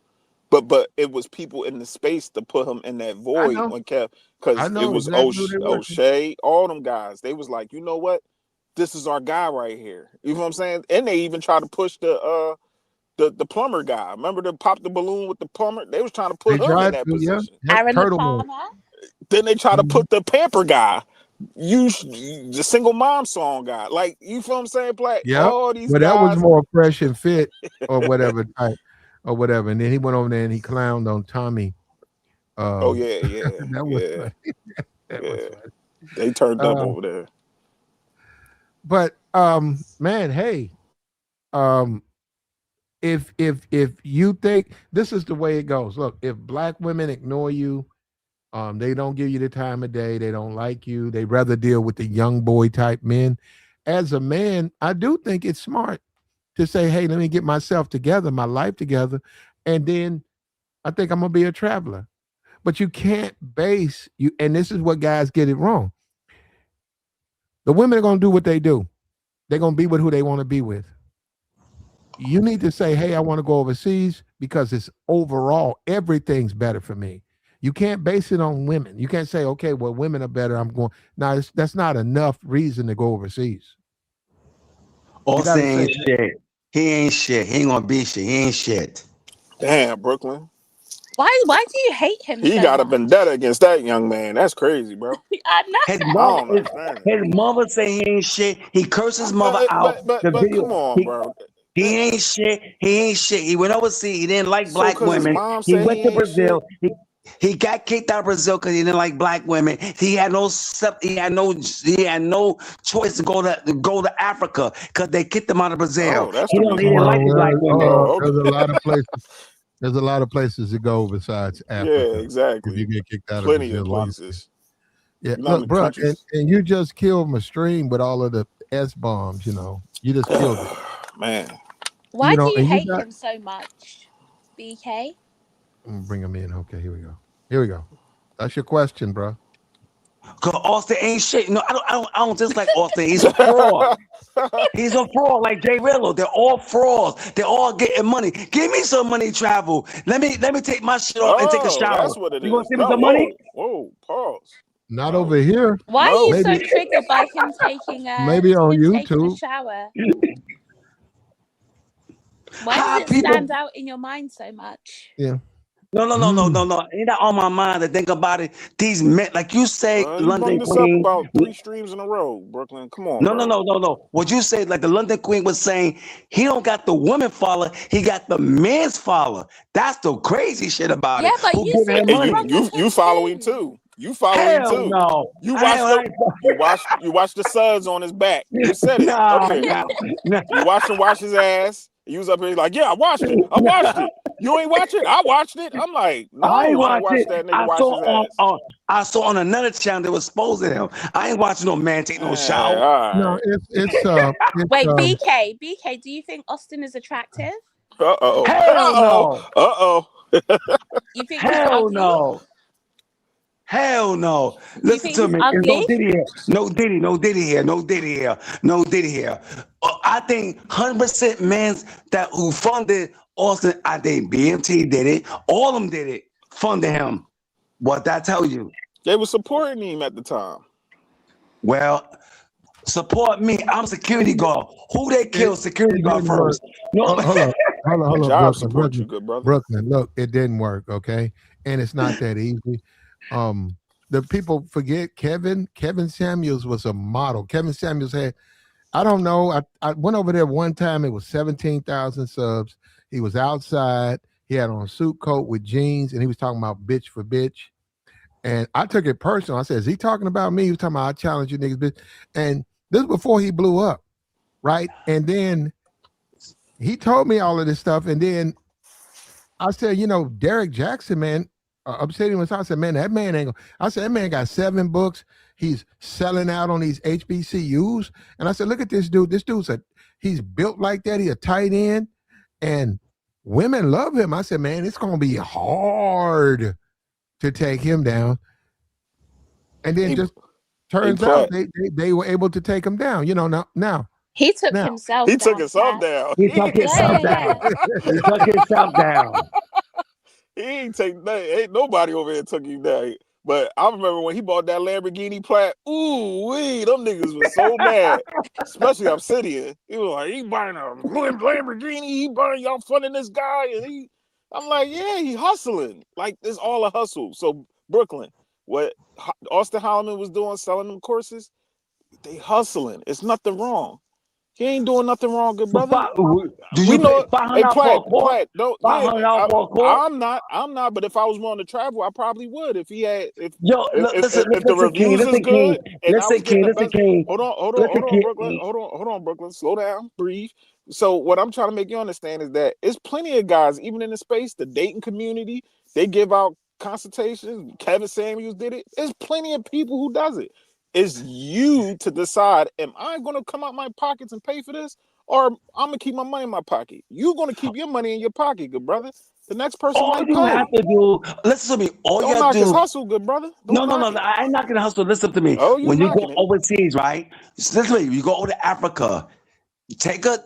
But it was people in the space to put him in that void when Kev, because it was O'Shea, all them guys. They was like, you know what, this is our guy right here. You know what I'm saying? And they even tried to push the plumber guy. Remember to pop the balloon with the plumber? They was trying to put him in that position. Aaron the Palmer. Then they try to put the pamper guy, the single mom song guy. Like, you feel what I'm saying, Black? Yeah, all these but guys. that was more fresh and fit or whatever type. Or whatever, and then he went over there and he clowned on Tommy. That was funny. They turned up over there. But man, hey, if you think this is the way it goes, look, if black women ignore you, they don't give you the time of day, they don't like you, they rather deal with the young boy type men. As a man, I do think it's smart to say, hey, let me get myself together, my life together, and then I think I'm going to be a traveler. But you can't base you, and this is what guys get it wrong. The women are going to do what they do. They're going to be with who they want to be with. You need to say, hey, I want to go overseas because it's overall, everything's better for me. You can't base it on women. You can't say, okay, well, women are better, I'm going. Now, that's not enough reason to go overseas. Austin ain't shit. He ain't shit. He ain't gonna be shit. He ain't shit. Damn, Brooklyn. Why do you hate him? He got a vendetta against that young man. That's crazy, bro. His mother say he ain't shit. He cursed his mother out. But come on, bro. He ain't shit. He ain't shit. He went overseas. He didn't like black women. He went to Brazil. He got kicked out of Brazil because he didn't like black women. He had no choice to go to Africa because they kicked him out of Brazil. He didn't like black women. There's a lot of places to go besides Africa. Yeah, exactly. If you get kicked out Plenty of of places. Yeah, look, bro, and you just killed my stream with all of the S bombs. You just killed it, man. Why do you hate him so much, BK? Bring him in. Okay, here we go. That's your question, bro. Cause Austin ain't shit. No, I don't dislike Austin. He's a fraud. He's a fraud like Jay Rillo. They're all frauds. They're all getting money. Give me some money, travel. Let me take my shit off and take a shower. That's what it is. You want to see me some money? Whoa, pause. Not over here. Why are you so triggered by him taking maybe on YouTube taking a shower? Why How does it people? stand out in your mind so much? Yeah. No. Ain't that on my mind to think about it? These men, like you say, You bring London this up Queen. about 3 streams in a row, Brooklyn. Come on, No. bro. What you say, like the London Queen was saying, he don't got the woman follower, he got the men's follower. That's the crazy shit about Yeah, it. but Who you give seem him to money? run with You him follow him too. too. You follow him Hell too. no. You I watch the suds on his back. You said it up here. no. You watched him wash his ass. You was up here like, yeah, I watched it. You ain't watch it? I watched it. I'm like, no, I ain't I ain't watch watched it. that nigga wash his ass. I saw on another channel that was exposing him. I ain't watching no man take no shower. All No, right. Wait, BK, do you think Austin is attractive? Uh-oh. Hell no. Uh-oh. You think he's Hell ugly? no. Hell no. You Listen think to he's me. There's ugly? no Diddy here. No Diddy here. I think 100% men who funded Austin, I think BMT did it. All of them did it. Funded him. What that tell you? They were supporting him at the time. Well, support me. I'm security guard. Who they kill security guard didn't work. first? No. Hold on, Job Brooklyn. support you, good brother. Brooklyn, look, it didn't work, okay? And it's not that easy. The people forget Kevin Samuels was a model. Kevin Samuels had, I don't know, I went over there one time, it was 17,000 subs. He was outside, he had on a suit coat with jeans, and he was talking about bitch for bitch. And I took it personal. I said, is he talking about me? He was talking about I challenge you niggas, bitch. And this was before he blew up, right? And then he told me all of this stuff, and then I said, Derek Jackson, man, upsetting was. I said, man, that man ain't. I said, that man got 7 books. He's selling out on these HBCUs, and I said, look at this dude. This dude's he's built like that. He's a tight end, and women love him. I said, man, it's gonna be hard to take him down. And then just turns out they were able to take him down. Now. He took himself down. He took himself down. He took himself down. He took himself down. He ain't nobody over here took him down. But I remember when he bought that Lamborghini Plaid. Ooh, them niggas was so mad. Especially Obsidian. He was like, he buying a Lamborghini. He buying, y'all funding this guy. And I'm like, yeah, he hustling. Like, it's all a hustle. So Brooklyn, what Auston Holleman was doing, selling them courses, they hustling. It's nothing wrong. He ain't doing nothing wrong, good brother. Do you pay $500 for a course? $500 for a course? I'm not. But if I was willing to travel, I probably would. If listen, the reviews is good, and I was getting the best. Hold on, Brooklyn. Slow down, breathe. So what I'm trying to make you understand is that it's plenty of guys, even in the space, the dating community, they give out consultations. Kevin Samuels did it. There's plenty of people who does it. It's you to decide, am I going to come out my pockets and pay for this, or I'm going to keep my money in my pocket? You're going to keep your money in your pocket, good brother. The next person might pay. All you have to do, listen to me. Don't knock his hustle, good brother. No. I ain't not going to hustle. Listen to me. When you go overseas, right? Listen to me. You go over to Africa,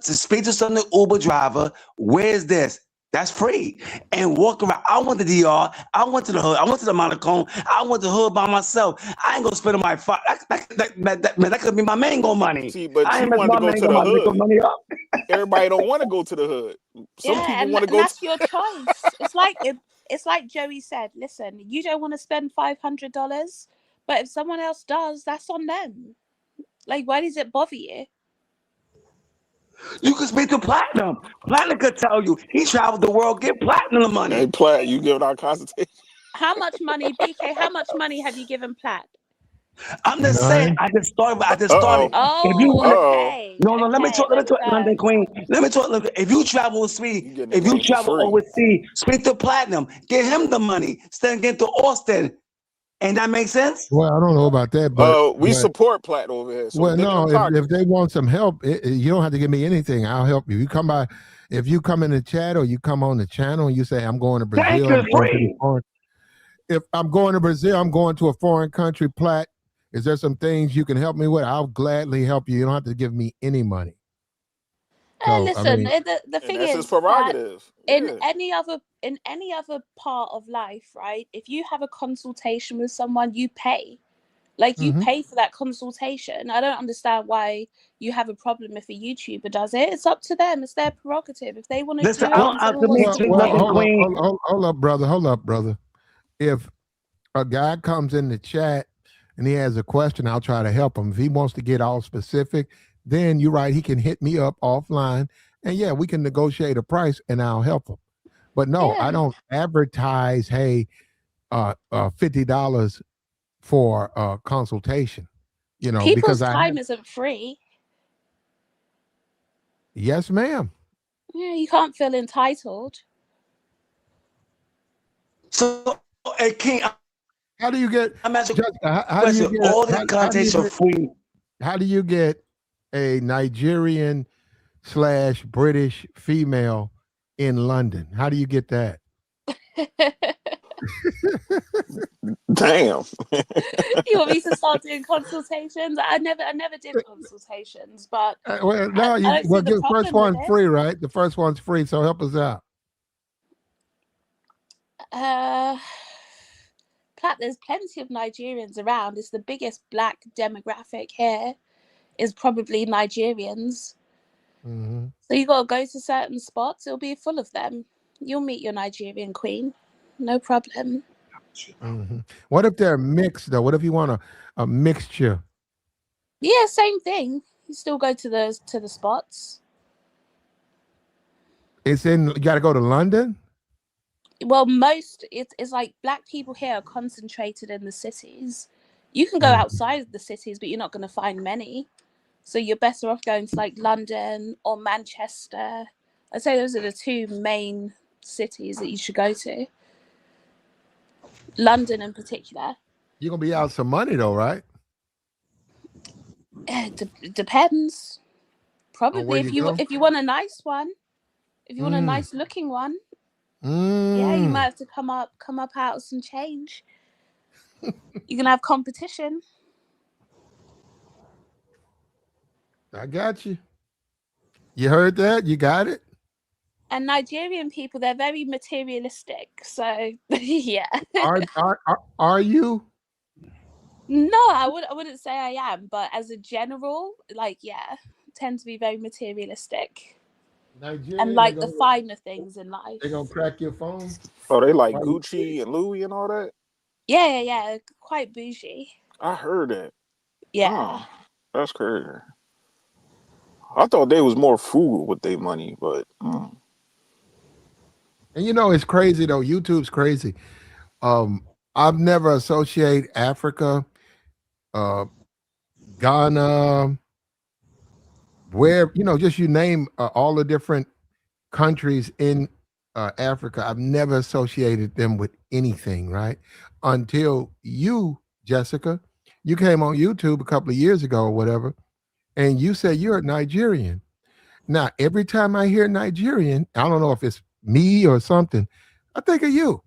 speak to some Uber driver. Where's this? That's free. And walk around. I went to the DR. I went to the hood. I went to the Monaco. I went to the hood by myself. I ain't gonna spend my that could be my mango money. See, but you want to go to the hood. Money up. Everybody don't want to go to the hood. Some people want to go. That's your choice. It's like Joey said. Listen, you don't want to spend $500, but if someone else does, that's on them. Like, why does it bother you? You can speak to Platinum. Platinum could tell you he traveled the world, get Platinum money. Hey, Plat, you giving out consultation? How much money, BK? How much money have you given Plat? I'm just saying. I just started. Oh, if you okay. No, let me talk. London Queen. Let me talk. If you travel overseas, speak to Platinum. Get him the money. Instead of getting to Austin. And that makes sense? Well, I don't know about that, but we support Platt over here. So well, no, if they want some help, you don't have to give me anything. I'll help you. You come by, if you come in the chat or you come on the channel and you say, I'm going to Brazil. If I'm going to Brazil, I'm going to a foreign country, Platt. Is there some things you can help me with? I'll gladly help you. You don't have to give me any money. So, listen, the thing is, his prerogative. In any other part of life, right? If you have a consultation with someone, you pay. Like, you pay for that consultation. I don't understand why you have a problem if a YouTuber does it. It's up to them. It's their prerogative. If they want to do Listen, it and someone wants to Well, pay. hold up, brother. If a guy comes in the chat and he has a question, I'll try to help him. If he wants to get all specific, then you're right, he can hit me up offline, and yeah, we can negotiate a price and I'll help him. But no, I don't advertise, hey, $50 for a consultation, you know, People's because time isn't free. Yes, ma'am. Yeah, you can't feel entitled. So, King, how do you get? I'm asking how do you get all the consultation free? How do you get a Nigerian / British female in London? How do you get that? Damn. You want me to start doing consultations? I never did consultations, but Well, no, I don't see the first problem one's with it. free, right? The first one's free, so help us out. There's plenty of Nigerians around. It's the biggest black demographic here is probably Nigerians. Mm-hmm. So you got to go to certain spots. It'll be full of them. You'll meet your Nigerian queen. No problem. Mm-hmm. What if they're mixed, though? What if you want a mixture? Yeah, same thing. You still go to the spots. You got to go to London? Well, it's like black people here are concentrated in the cities. You can go outside of the cities, but you're not going to find many. So you're better off going to like London or Manchester. I'd say those are the two main cities that you should go to. London in particular. You're going to be out some money, though, right? It depends. Probably if you want a nice one, if you want a nice looking one, yeah, you might have to come up out of some change. You're gonna have competition. I got you. You heard that? You got it? And Nigerian people, they're very materialistic. So yeah. Are you? No, I wouldn't say I am, but as a general, like, yeah, tend to be very materialistic. Nigerian, and like the finer things in life. They're gonna crack your phone. Oh, they like Gucci and Louis and all that? Yeah. Quite bougie. I heard that. Yeah. Oh, that's crazy. I thought they was more frugal with their money, but and you know, it's crazy though. YouTube's crazy. I've never associate Africa, Ghana, where, you know, just you name all the different countries in Africa. I've never associated them with anything, right? Until you, Jessica, you came on YouTube a couple of years ago or whatever, and you said you're a Nigerian. Now, every time I hear Nigerian, I don't know if it's me or something, I think of you.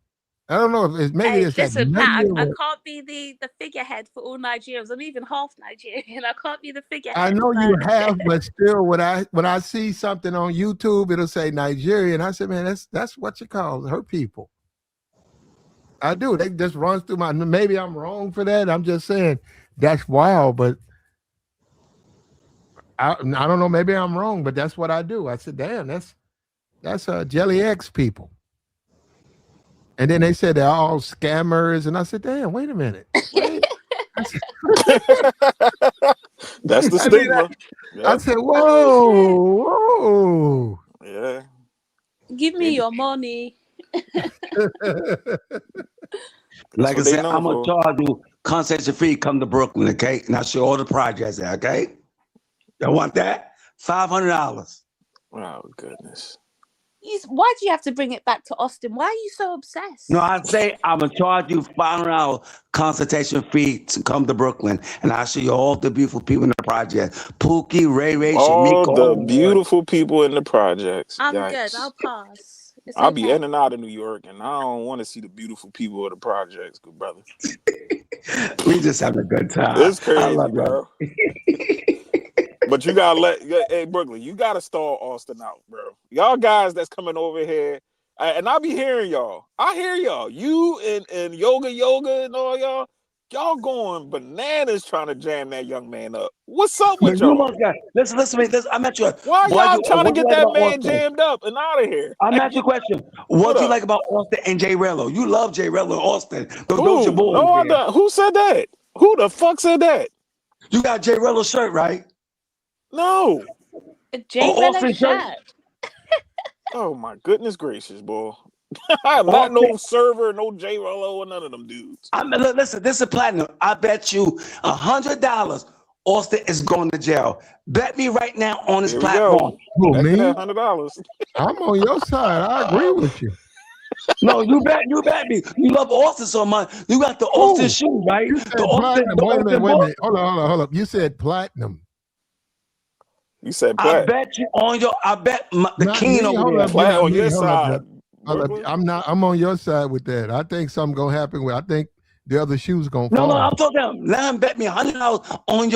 I don't know if it's maybe it's listen, that. Pat, I can't be the figurehead for all Nigerians. I'm even half Nigerian. I can't be the figurehead. I know you have, but still, when I see something on YouTube, it'll say Nigerian. I said, man, that's what you call her people. I do. They just runs through my. Maybe I'm wrong for that. I'm just saying that's wild, but I don't know. Maybe I'm wrong, but that's what I do. I said, damn, that's Jelly X people. And then they said they're all scammers, and I said, damn, wait a minute. That's the stigma. I said, whoa. Yeah. Give me your money. Like I said, I'm gonna charge you concession fee. Come to Brooklyn, okay? And I'll show all the projects there, okay? You want that? $500. Oh goodness. Why do you have to bring it back to Austin? Why are you so obsessed? No, I say I'm gonna charge you $500 consultation fee to come to Brooklyn, and I'll show you all the beautiful people in the project. Pookie, Ray, all Shamiko, the beautiful people in the projects. I'm Yikes. good. I'll pass. I'll be in and out of New York, and I don't want to see the beautiful people of the projects, good brother. We just having a good time. It's crazy, bro. But you gotta hey Brooklyn, you gotta stall Austin out, bro. Y'all guys that's coming over here, and I be hearing y'all. I hear y'all. You and yoga and all y'all. Y'all going bananas trying to jam that young man up. What's up But with you y'all? must got listen to me. I'm at you. Why y'all trying to get like that man Austin? jammed up and out of here? I'm at your question. What do you like about Austin and Jay Rello? You love Jay Rello and Austin. Those your boys. No, I don't. Who said that? Who the fuck said that? You got Jay Rello's shirt, right? No. Jay Rello's shirt. Oh my goodness gracious, boy. I'm not no server, no J Rollo, or none of them dudes. Listen, this is platinum. I bet you $100 Austin is going to jail. Bet me right now on this platform. Who, me? $100. I'm on your side. I agree with you. No, you bet me. You love Austin so much. You got the Austin shoe, right? You said the platinum. Austin, Wait a minute. Hold up. You said platinum. You said I bet you on your. I bet the king over there. Plat on your side. I'm on your side with that. I think something gonna happen with. I think the other shoe's gonna fall. No, I'm talking. Let him bet me $100 on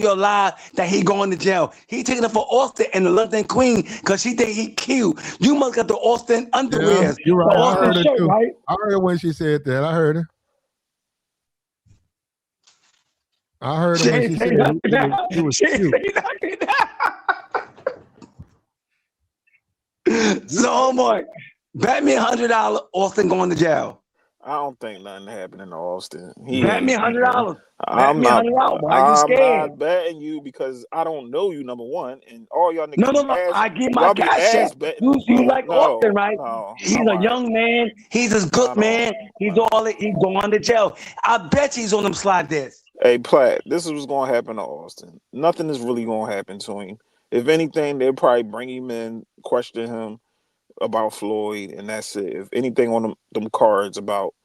your live that he going to jail. He taking it for Austin and the London Queen because she think he cute. You must got the Austin underwear. Yeah, you're right. I heard her shirt, too. Right? I heard her when she said that. I heard her. I heard her when she said it was cute. So, boy, bet me $100 Austin going to jail. I don't think nothing happened in Austin. Bet me $100. I'm not betting you because I don't know you, number one, and all y'all niggas. No. I give my cash. You like Austin, right? He's a young man. He's a good man. He's going to jail. I bet he's on them slide discs. Hey, Platt, this is what's going to happen to Austin. Nothing is really going to happen to him. If anything, they'll probably bring him in, question him about Floyd, and that's it. If anything on them cards about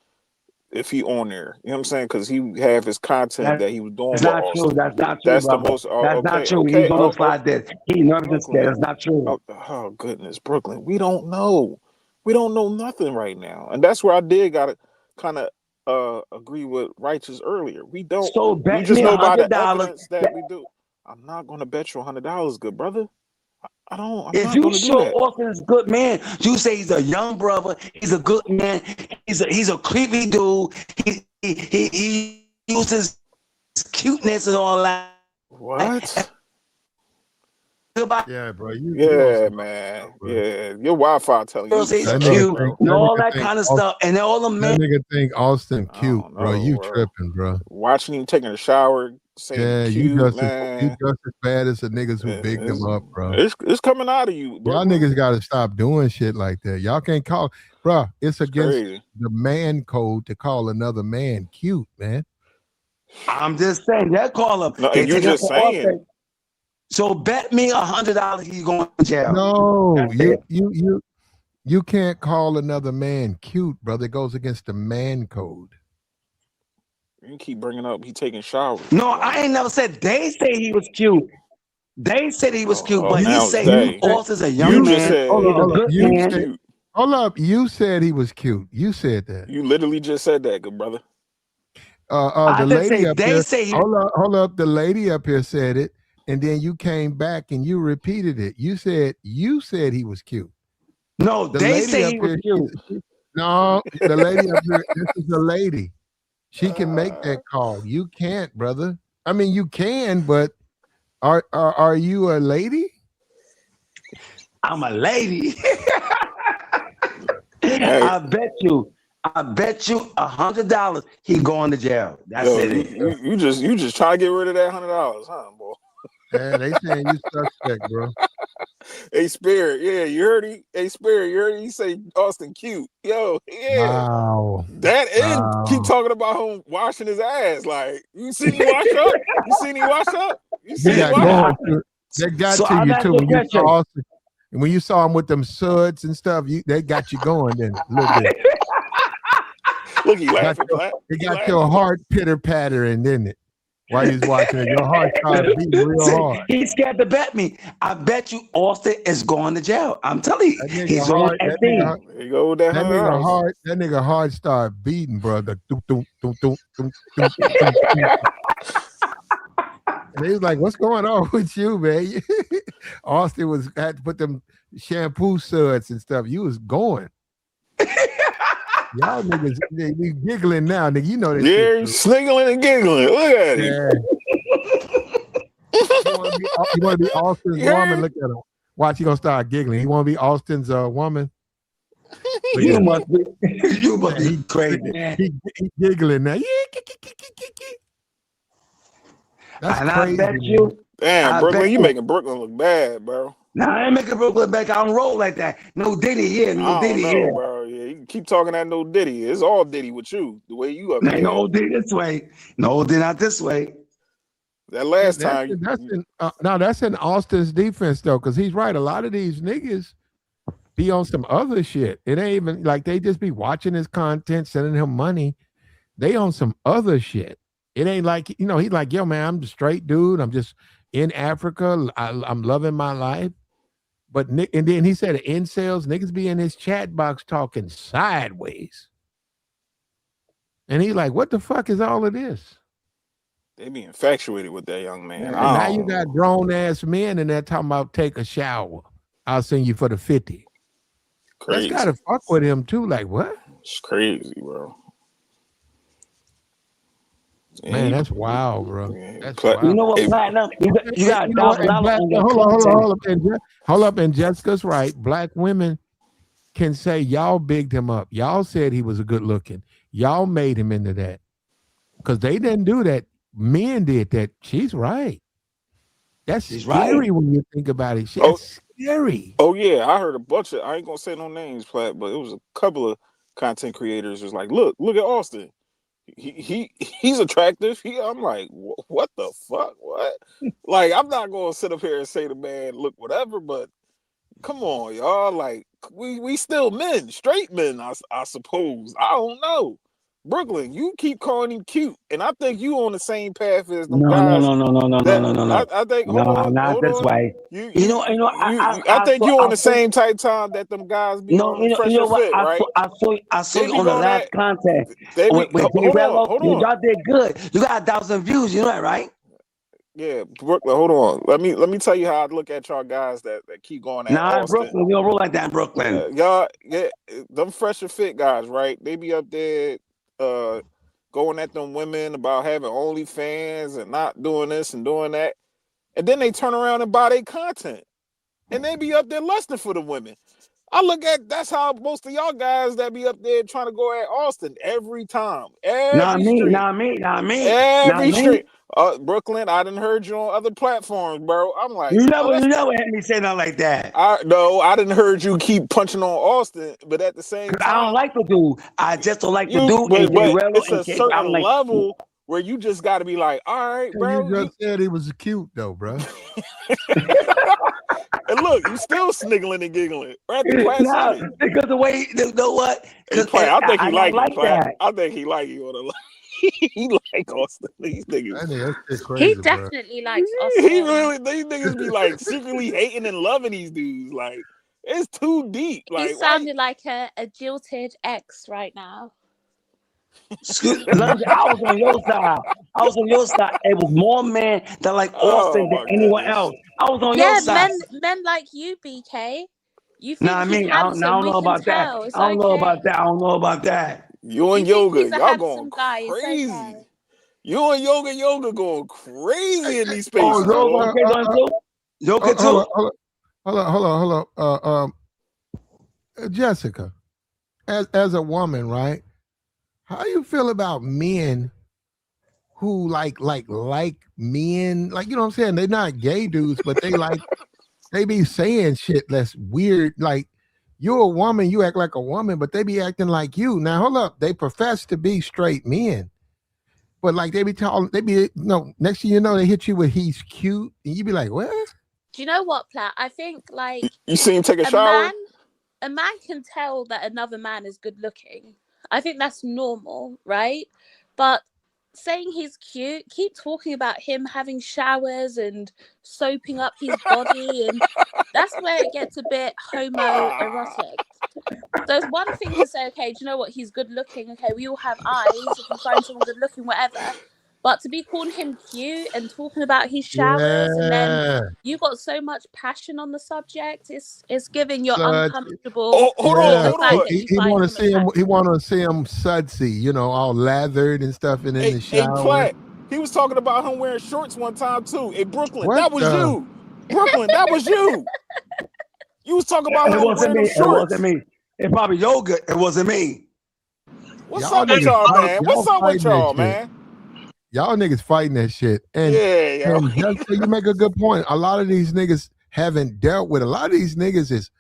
if he on there, you know what I'm saying? Because he have his content that he was doing. That's not true. That's not true. That's brother. The most. That's not true. He's on slide this. He nervous. That's not true. Oh goodness, Brooklyn. We don't know. We don't know nothing right now, and that's where I did gotta kind of agree with Righteous earlier. We don't. So we just know by the evidence that we do. I'm not going to bet you $100, good brother. I don't. If you show Austin is a good man, you say he's a young brother. He's a good man. He's a creepy dude. He uses cuteness and all that. What? Yeah, bro. Man. Yeah, your Wi-Fi telling you he's cute and all that kind of stuff, and all the men. That nigga think Austin cute, bro. You tripping, bro? Watching him taking a shower. Yeah, cute, you just man. as bad as the niggas who big them up, bro. It's coming out of you, bro. Y'all niggas got to stop doing shit like that. Y'all can't call, bro. It's against the man code to call another man cute, man. I'm just saying that call him. No, you just saying. So bet me $100 he's going to jail. No, you can't call another man cute, brother. It goes against the man code. You keep bringing up he taking showers. No, I ain't never said they say he was cute. They said he was cute, but he said Austin's a young man. Hold up, you said he was cute. You said that. You literally just said that, good brother. The lady up here. Hold up. The lady up here said it, and then you came back and you repeated it. You said he was cute. No, they say he was cute. No, the lady up here. This is a lady. She can make that call. You can't, brother. I mean, you can, but are you a lady? I'm a lady. I bet you $100 he going to jail. That's it. You just try to get rid of that $100, huh, boy? Yeah, they saying you suspect, bro. Hey, Spirit, yeah, you heard he. Hey, Spirit, you heard he say Austin cute. Yo, yeah. Wow. That and keep talking about him washing his ass. Like, you seen him wash up? You seen him wash up? You seen him wash up? They got to you too when you saw Austin. And when you saw him with them suds and stuff, they got you going then a little bit. Look, he laughing. It got your heart pitter-pattering, didn't it? While you was watching it, your heart started beating real hard. He's scared to bet me. I bet you Austin is going to jail. I'm telling you, he's on that thing. There you go with that nigga heart started beating, brother. And he was like, "What's going on with you, man?" Austin had to put them shampoo suds and stuff. You was going. Y'all niggas, they giggling now, nigga. You know this Yeah, shit. you sniggling and giggling. Look at him. Yeah. You want to be Austin's woman? Look at him. Watch, he gonna start giggling. He want to be Austin's woman. You must be crazy. He giggling now. That's and crazy. I bet you. Damn, Brooklyn, you making Brooklyn look bad, bro. Nah, I ain't making Brooklyn back. I don't roll like that. No Diddy here. No Diddy here. Bro. Yeah, you can keep talking that no Diddy. It's all Diddy with you. The way you up there. No Diddy this way. No Diddy not this way. That last time. That's in Austin's defense though, because he's right. A lot of these niggas be on some other shit. It ain't even like they just be watching his content, sending him money. They on some other shit. It ain't like, he's like, yo, man, I'm the straight dude. I'm just in Africa. I'm loving my life. But and then he said incels, niggas be in his chat box talking sideways. And he's like, what the fuck is all of this? They be infatuated with that young man. Now you got grown ass men and they're talking about take a shower. I'll send you for the 50. Crazy. That's gotta fuck with him too. Like what? It's crazy, bro. Man, that's wild, bro. That's wild. You know what, Platinum? You got hold up, and Jessica's right. Black women can say y'all bigged him up. Y'all said he was a good looking. Y'all made him into that. Because they didn't do that. Men did that. She's right. That's scary when you think about it. That's scary. Oh yeah, I heard a bunch of. I ain't gonna say no names, Platt, but it was a couple of content creators was like, look at Austin. He's attractive. I'm like, what the fuck? What? Like, I'm not gonna sit up here and say the man look whatever, but come on, y'all. Like, we still men, straight men, I suppose. I don't know. Brooklyn, you keep calling him cute, and I think you on the same path as them guys. No. I think not this way. I think you on the same type time that them guys be on Fresh and Fit, right? I saw you on the last content. Hold on. Y'all did good. You got 1,000 views. You know that, right? Yeah, Brooklyn. Hold on. Let me tell you how I look at y'all guys that keep going at Austin. Brooklyn. We don't roll like that in Brooklyn. Y'all, them Fresh and Fit guys, right? They be up there. Going at them women about having OnlyFans and not doing this and doing that, and then they turn around and buy their content, and they be up there lusting for the women. I look at that's how most of y'all guys that be up there trying to go at Austin every time. Not me. Every stream. Brooklyn, I done heard you on other platforms, bro. I'm like, you never had me say nothing like that. I didn't heard you keep punching on Austin, but at the same time, I don't like the dude. I just don't like the dude. But it's a certain level where you just got to be like, all right, bro. You just said he was cute, though, bro. And look, you still sniggling and giggling. Right? Because the way, you know what? I think he like you. I think he like you on the. He like Austin. These niggas. That's crazy, he definitely likes Austin. These niggas be like secretly hating and loving these dudes. Like, it's too deep. Like, he sounded like a jilted ex right now. I was on your side. It was more men that like Austin than anyone else. I was on your side. Men like you, BK. You think I don't know about that. I don't know about that. You and Yoga, y'all going crazy. Okay. You and Yoga going crazy in these spaces. Yoga too. Hold on. Jessica, as a woman, right? How you feel about men who like men? Like, you know what I'm saying? They're not gay dudes, but they be saying shit that's weird. Like, you're a woman, you act like a woman, but they be acting like you. Now, hold up. They profess to be straight men. But like next thing you know, they hit you with he's cute. And you be like, what? Do you know what, Platt? I think like you see him take a shower? A man can tell that another man is good looking. I think that's normal, right? But saying he's cute, keep talking about him having showers and soaping up his body, and that's where it gets a bit homoerotic. There's one thing to say, okay, do you know what? He's good looking. Okay, we all have eyes. If you find someone good looking, whatever. But to be calling him cute and talking about his showers, and then you got so much passion on the subject, it's giving you're uncomfortable. Oh, hold on. He want to see him. He want to see him sudsy, you know, all lathered and stuff, and in the shower. Hey, Platt, he was talking about him wearing shorts one time too. Hey, Brooklyn, What that was you. Brooklyn, that was you. You was talking about him wearing them shorts. It wasn't me. It probably yogurt. It wasn't me. What's up with y'all, man? What's up with y'all, man? Y'all niggas fighting that shit. And, and you make a good point. A lot of these niggas haven't dealt with. A lot of these niggas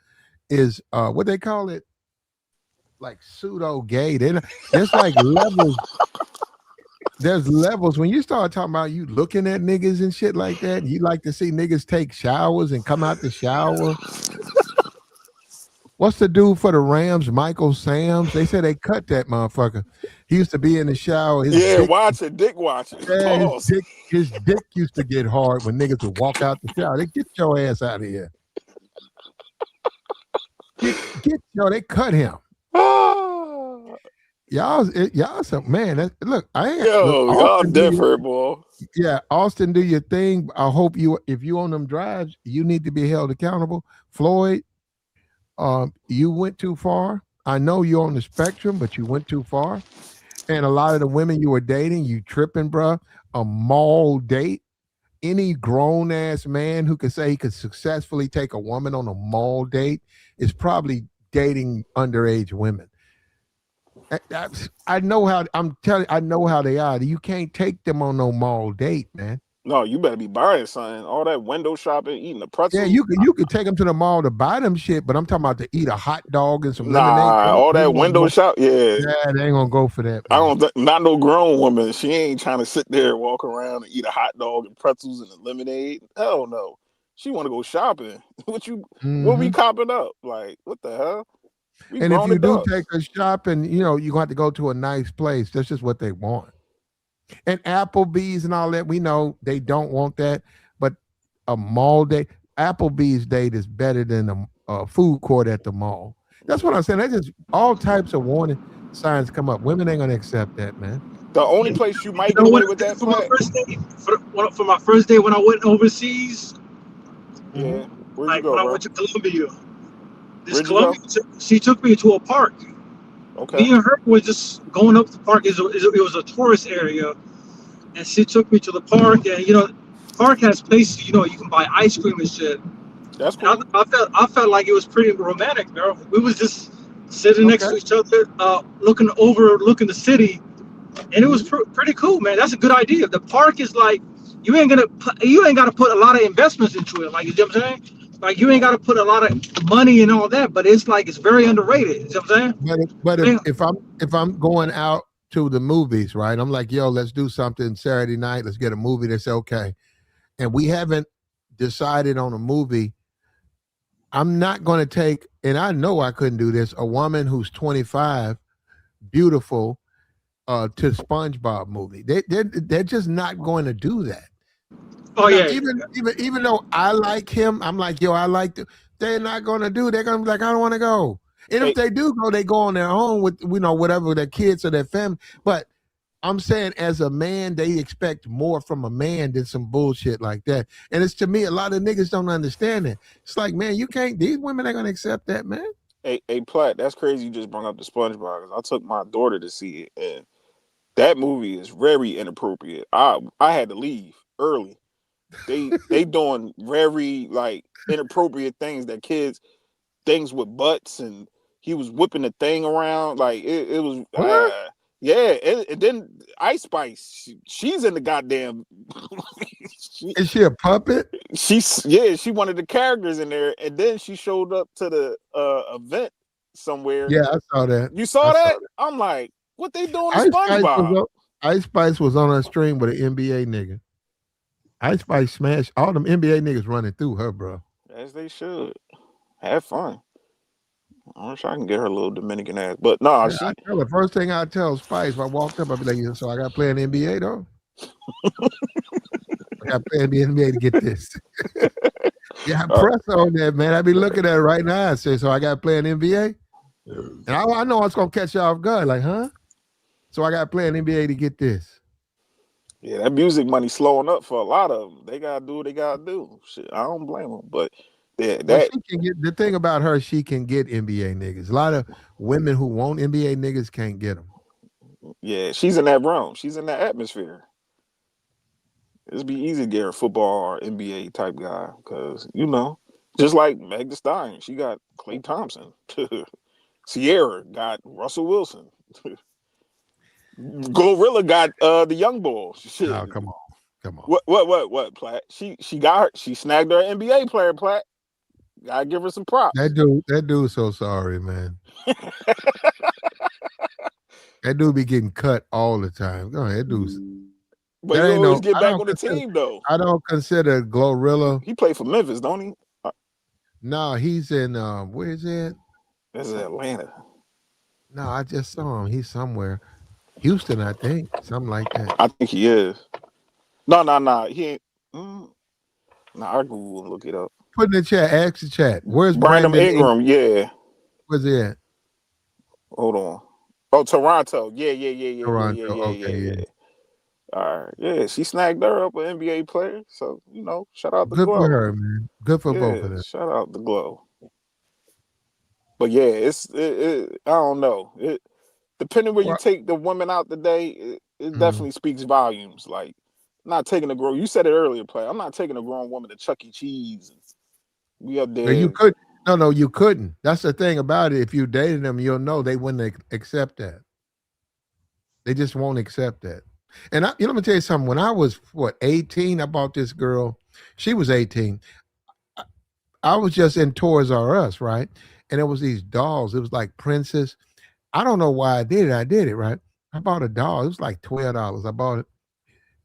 is what they call it, like pseudo gay. There's like levels. There's levels when you start talking about you looking at niggas and shit like that. You like to see niggas take showers and come out the shower. What's the dude for the Rams, Michael Sams? They said they cut that motherfucker. He used to be in the shower. Dick watching. Yeah, his dick used to get hard when niggas would walk out the shower. They get your ass out of here. They cut him. Y'all some man. Look, y'all different, boy. Yeah, Austin, do your thing. I hope if you on them drives, you need to be held accountable. Floyd, you went too far. I know you're on the spectrum, but you went too far. And a lot of the women you were dating, you tripping, bruh. A mall date. Any grown ass man who could say he could successfully take a woman on a mall date is probably dating underage women. I know how. I'm telling you, I know how they are. You can't take them on no mall date, man. No, you better be buying something. All that window shopping, eating the pretzel. Yeah, you could take them to the mall to buy them shit, but I'm talking about to eat a hot dog and some lemonade. All that window shop, yeah, they ain't gonna go for that. Man. I don't. Not no grown woman. She ain't trying to sit there and walk around and eat a hot dog and pretzels and a lemonade. Hell no. She want to go shopping. What we copping up? Like what the hell? And if you do take her shopping, you know you're gonna have to go to a nice place. That's just what they want. And Applebee's and all that, we know they don't want that, but a mall date, Applebee's date is better than a food court at the mall. That's what I'm saying. That's just all types of warning signs come up. Women ain't gonna accept that, man. The only place you might get away with that for my first day when I went overseas. Yeah, when I went to Colombia, she took me to a park. Okay. Me and her were just going up the park. It was a tourist area, and she took me to the park. And the park has places you can buy ice cream and shit. That's cool. I felt like it was pretty romantic, bro. We was just sitting next to each other, looking the city, and it was pretty cool, man. That's a good idea. The park is like you ain't gotta put a lot of investments into it. Like you know what I'm saying. Like you ain't got to put a lot of money and all that, but it's very underrated. You know what I'm saying? But if I'm going out to the movies, right? I'm like, yo, let's do something Saturday night. Let's get a movie. They say okay, and we haven't decided on a movie. I'm not going to take, and I know I couldn't do this. A woman who's 25, beautiful, to SpongeBob movie. They're just not going to do that. Oh yeah. Even though I like him, I'm like, yo, I like them. They're not gonna do. They're gonna be like, I don't want to go. And if they do go, they go on their own with whatever their kids or their family. But I'm saying, as a man, they expect more from a man than some bullshit like that. And it's, to me, a lot of niggas don't understand it. It's like, man, you can't. These women ain't gonna accept that, man. Hey, Platt, that's crazy. You just brought up the SpongeBob. I took my daughter to see it, and that movie is very inappropriate. I had to leave early. They doing very inappropriate things that things with butts, and he was whipping the thing around like it was and then Ice Spice, she's in the goddamn is she a puppet? She wanted the characters in there, and then she showed up to the event somewhere. Yeah, I saw that. You saw that? I'm like, what they doing to SpongeBob? Ice Spice was on her stream with an NBA nigga. Ice Spice smashed all them NBA niggas running through her, bro. As they should. Have fun. I wish I can get her little Dominican ass. But no, I tell her, first thing I tell Spice, if I walked up, I'd be like, so I got to play in the NBA, though? I got to play in the NBA to get this. Yeah, I press on that, man. I be looking at it right now. I say, so I got to play in the NBA? And I know I was going to catch you off guard. Like, huh? So I got to play in the NBA to get this. Yeah, that music money slowing up for a lot of them. They gotta do what they gotta do. Shit, I don't blame them. But yeah, Well, that she can get the thing about her. She can get NBA niggas. A lot of women who want NBA niggas can't get them. yeah, she's in that realm. She's in that atmosphere. It'd be easy to get her football or NBA type guy because just like Meg Thee Stallion, she got Klay Thompson. Sierra got Russell Wilson. Glorilla got the young boy. Shit. Oh, come on. What, Platt? She snagged her NBA player, Platt. Gotta give her some props. That dude's so sorry, man. That dude be getting cut all the time. Go ahead, that dude's. But he always get back on the team though. I don't consider Glorilla. He played for Memphis, don't he? No, he's in where is it? That's Atlanta. No, I just saw him. He's somewhere. Houston, I think. Something like that. I think he is. No. He ain't. I'll Google and look it up. Put in the chat. Ask the chat. Where's Brandon Ingram? Yeah. Where's he at? Hold on. Oh, Toronto. Yeah. Toronto. Okay. All right. Yeah, she snagged her up an NBA player. So, shout out the Good Glow. for her, man. Good for both of them. Shout out the Glow. But yeah, I don't know. Depending where you take the women out today, it definitely speaks volumes. Like, I'm not taking a grown. You said it earlier, Play. I'm not taking a grown woman to Chuck E. Cheese. We up there. You could. No, you couldn't. That's the thing about it. If you dated them, you'll know they wouldn't accept that. They just won't accept that. And let me tell you something. When I was 18, I bought this girl. She was 18. I was just in Toys R Us, right? And it was these dolls. It was like Princess. I don't know why I did it. I did it, right? I bought a doll. It was like $12. I bought it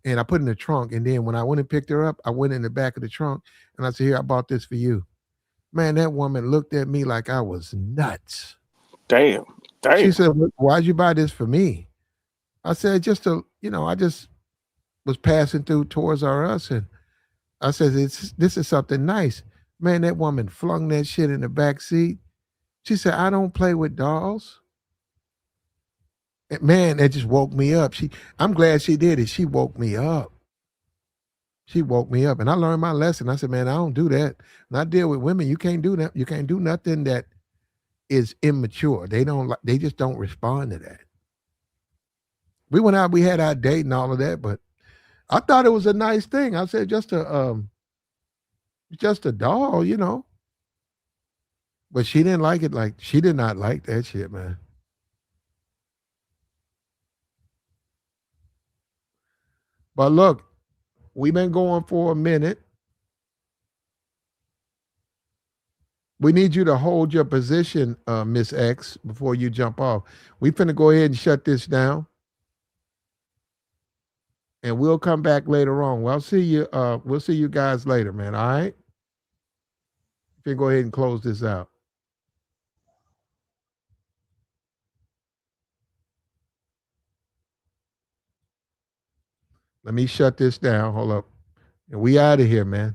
and I put it in the trunk. And then when I went and picked her up, I went in the back of the trunk and I said, here, I bought this for you. Man, that woman looked at me like I was nuts. Damn. She said, why'd you buy this for me? I said, I just was passing through Toys R Us and I said, this is something nice. Man, that woman flung that shit in the back seat. She said, I don't play with dolls. And man, that just woke me up. I'm glad she did it. She woke me up. And I learned my lesson. I said, man, I don't do that. When I deal with women, you can't do that. You can't do nothing that is immature. They just don't respond to that. We went out, we had our date and all of that, but I thought it was a nice thing. I said, just a doll, But she didn't like it. Like, she did not like that shit, man. But look, we've been going for a minute. We need you to hold your position, Miss X, before you jump off. We finna go ahead and shut this down. And we'll come back later on. We'll see you guys later, man. All right? You can go ahead and close this out. Let me shut this down. Hold up. And we out of here, man.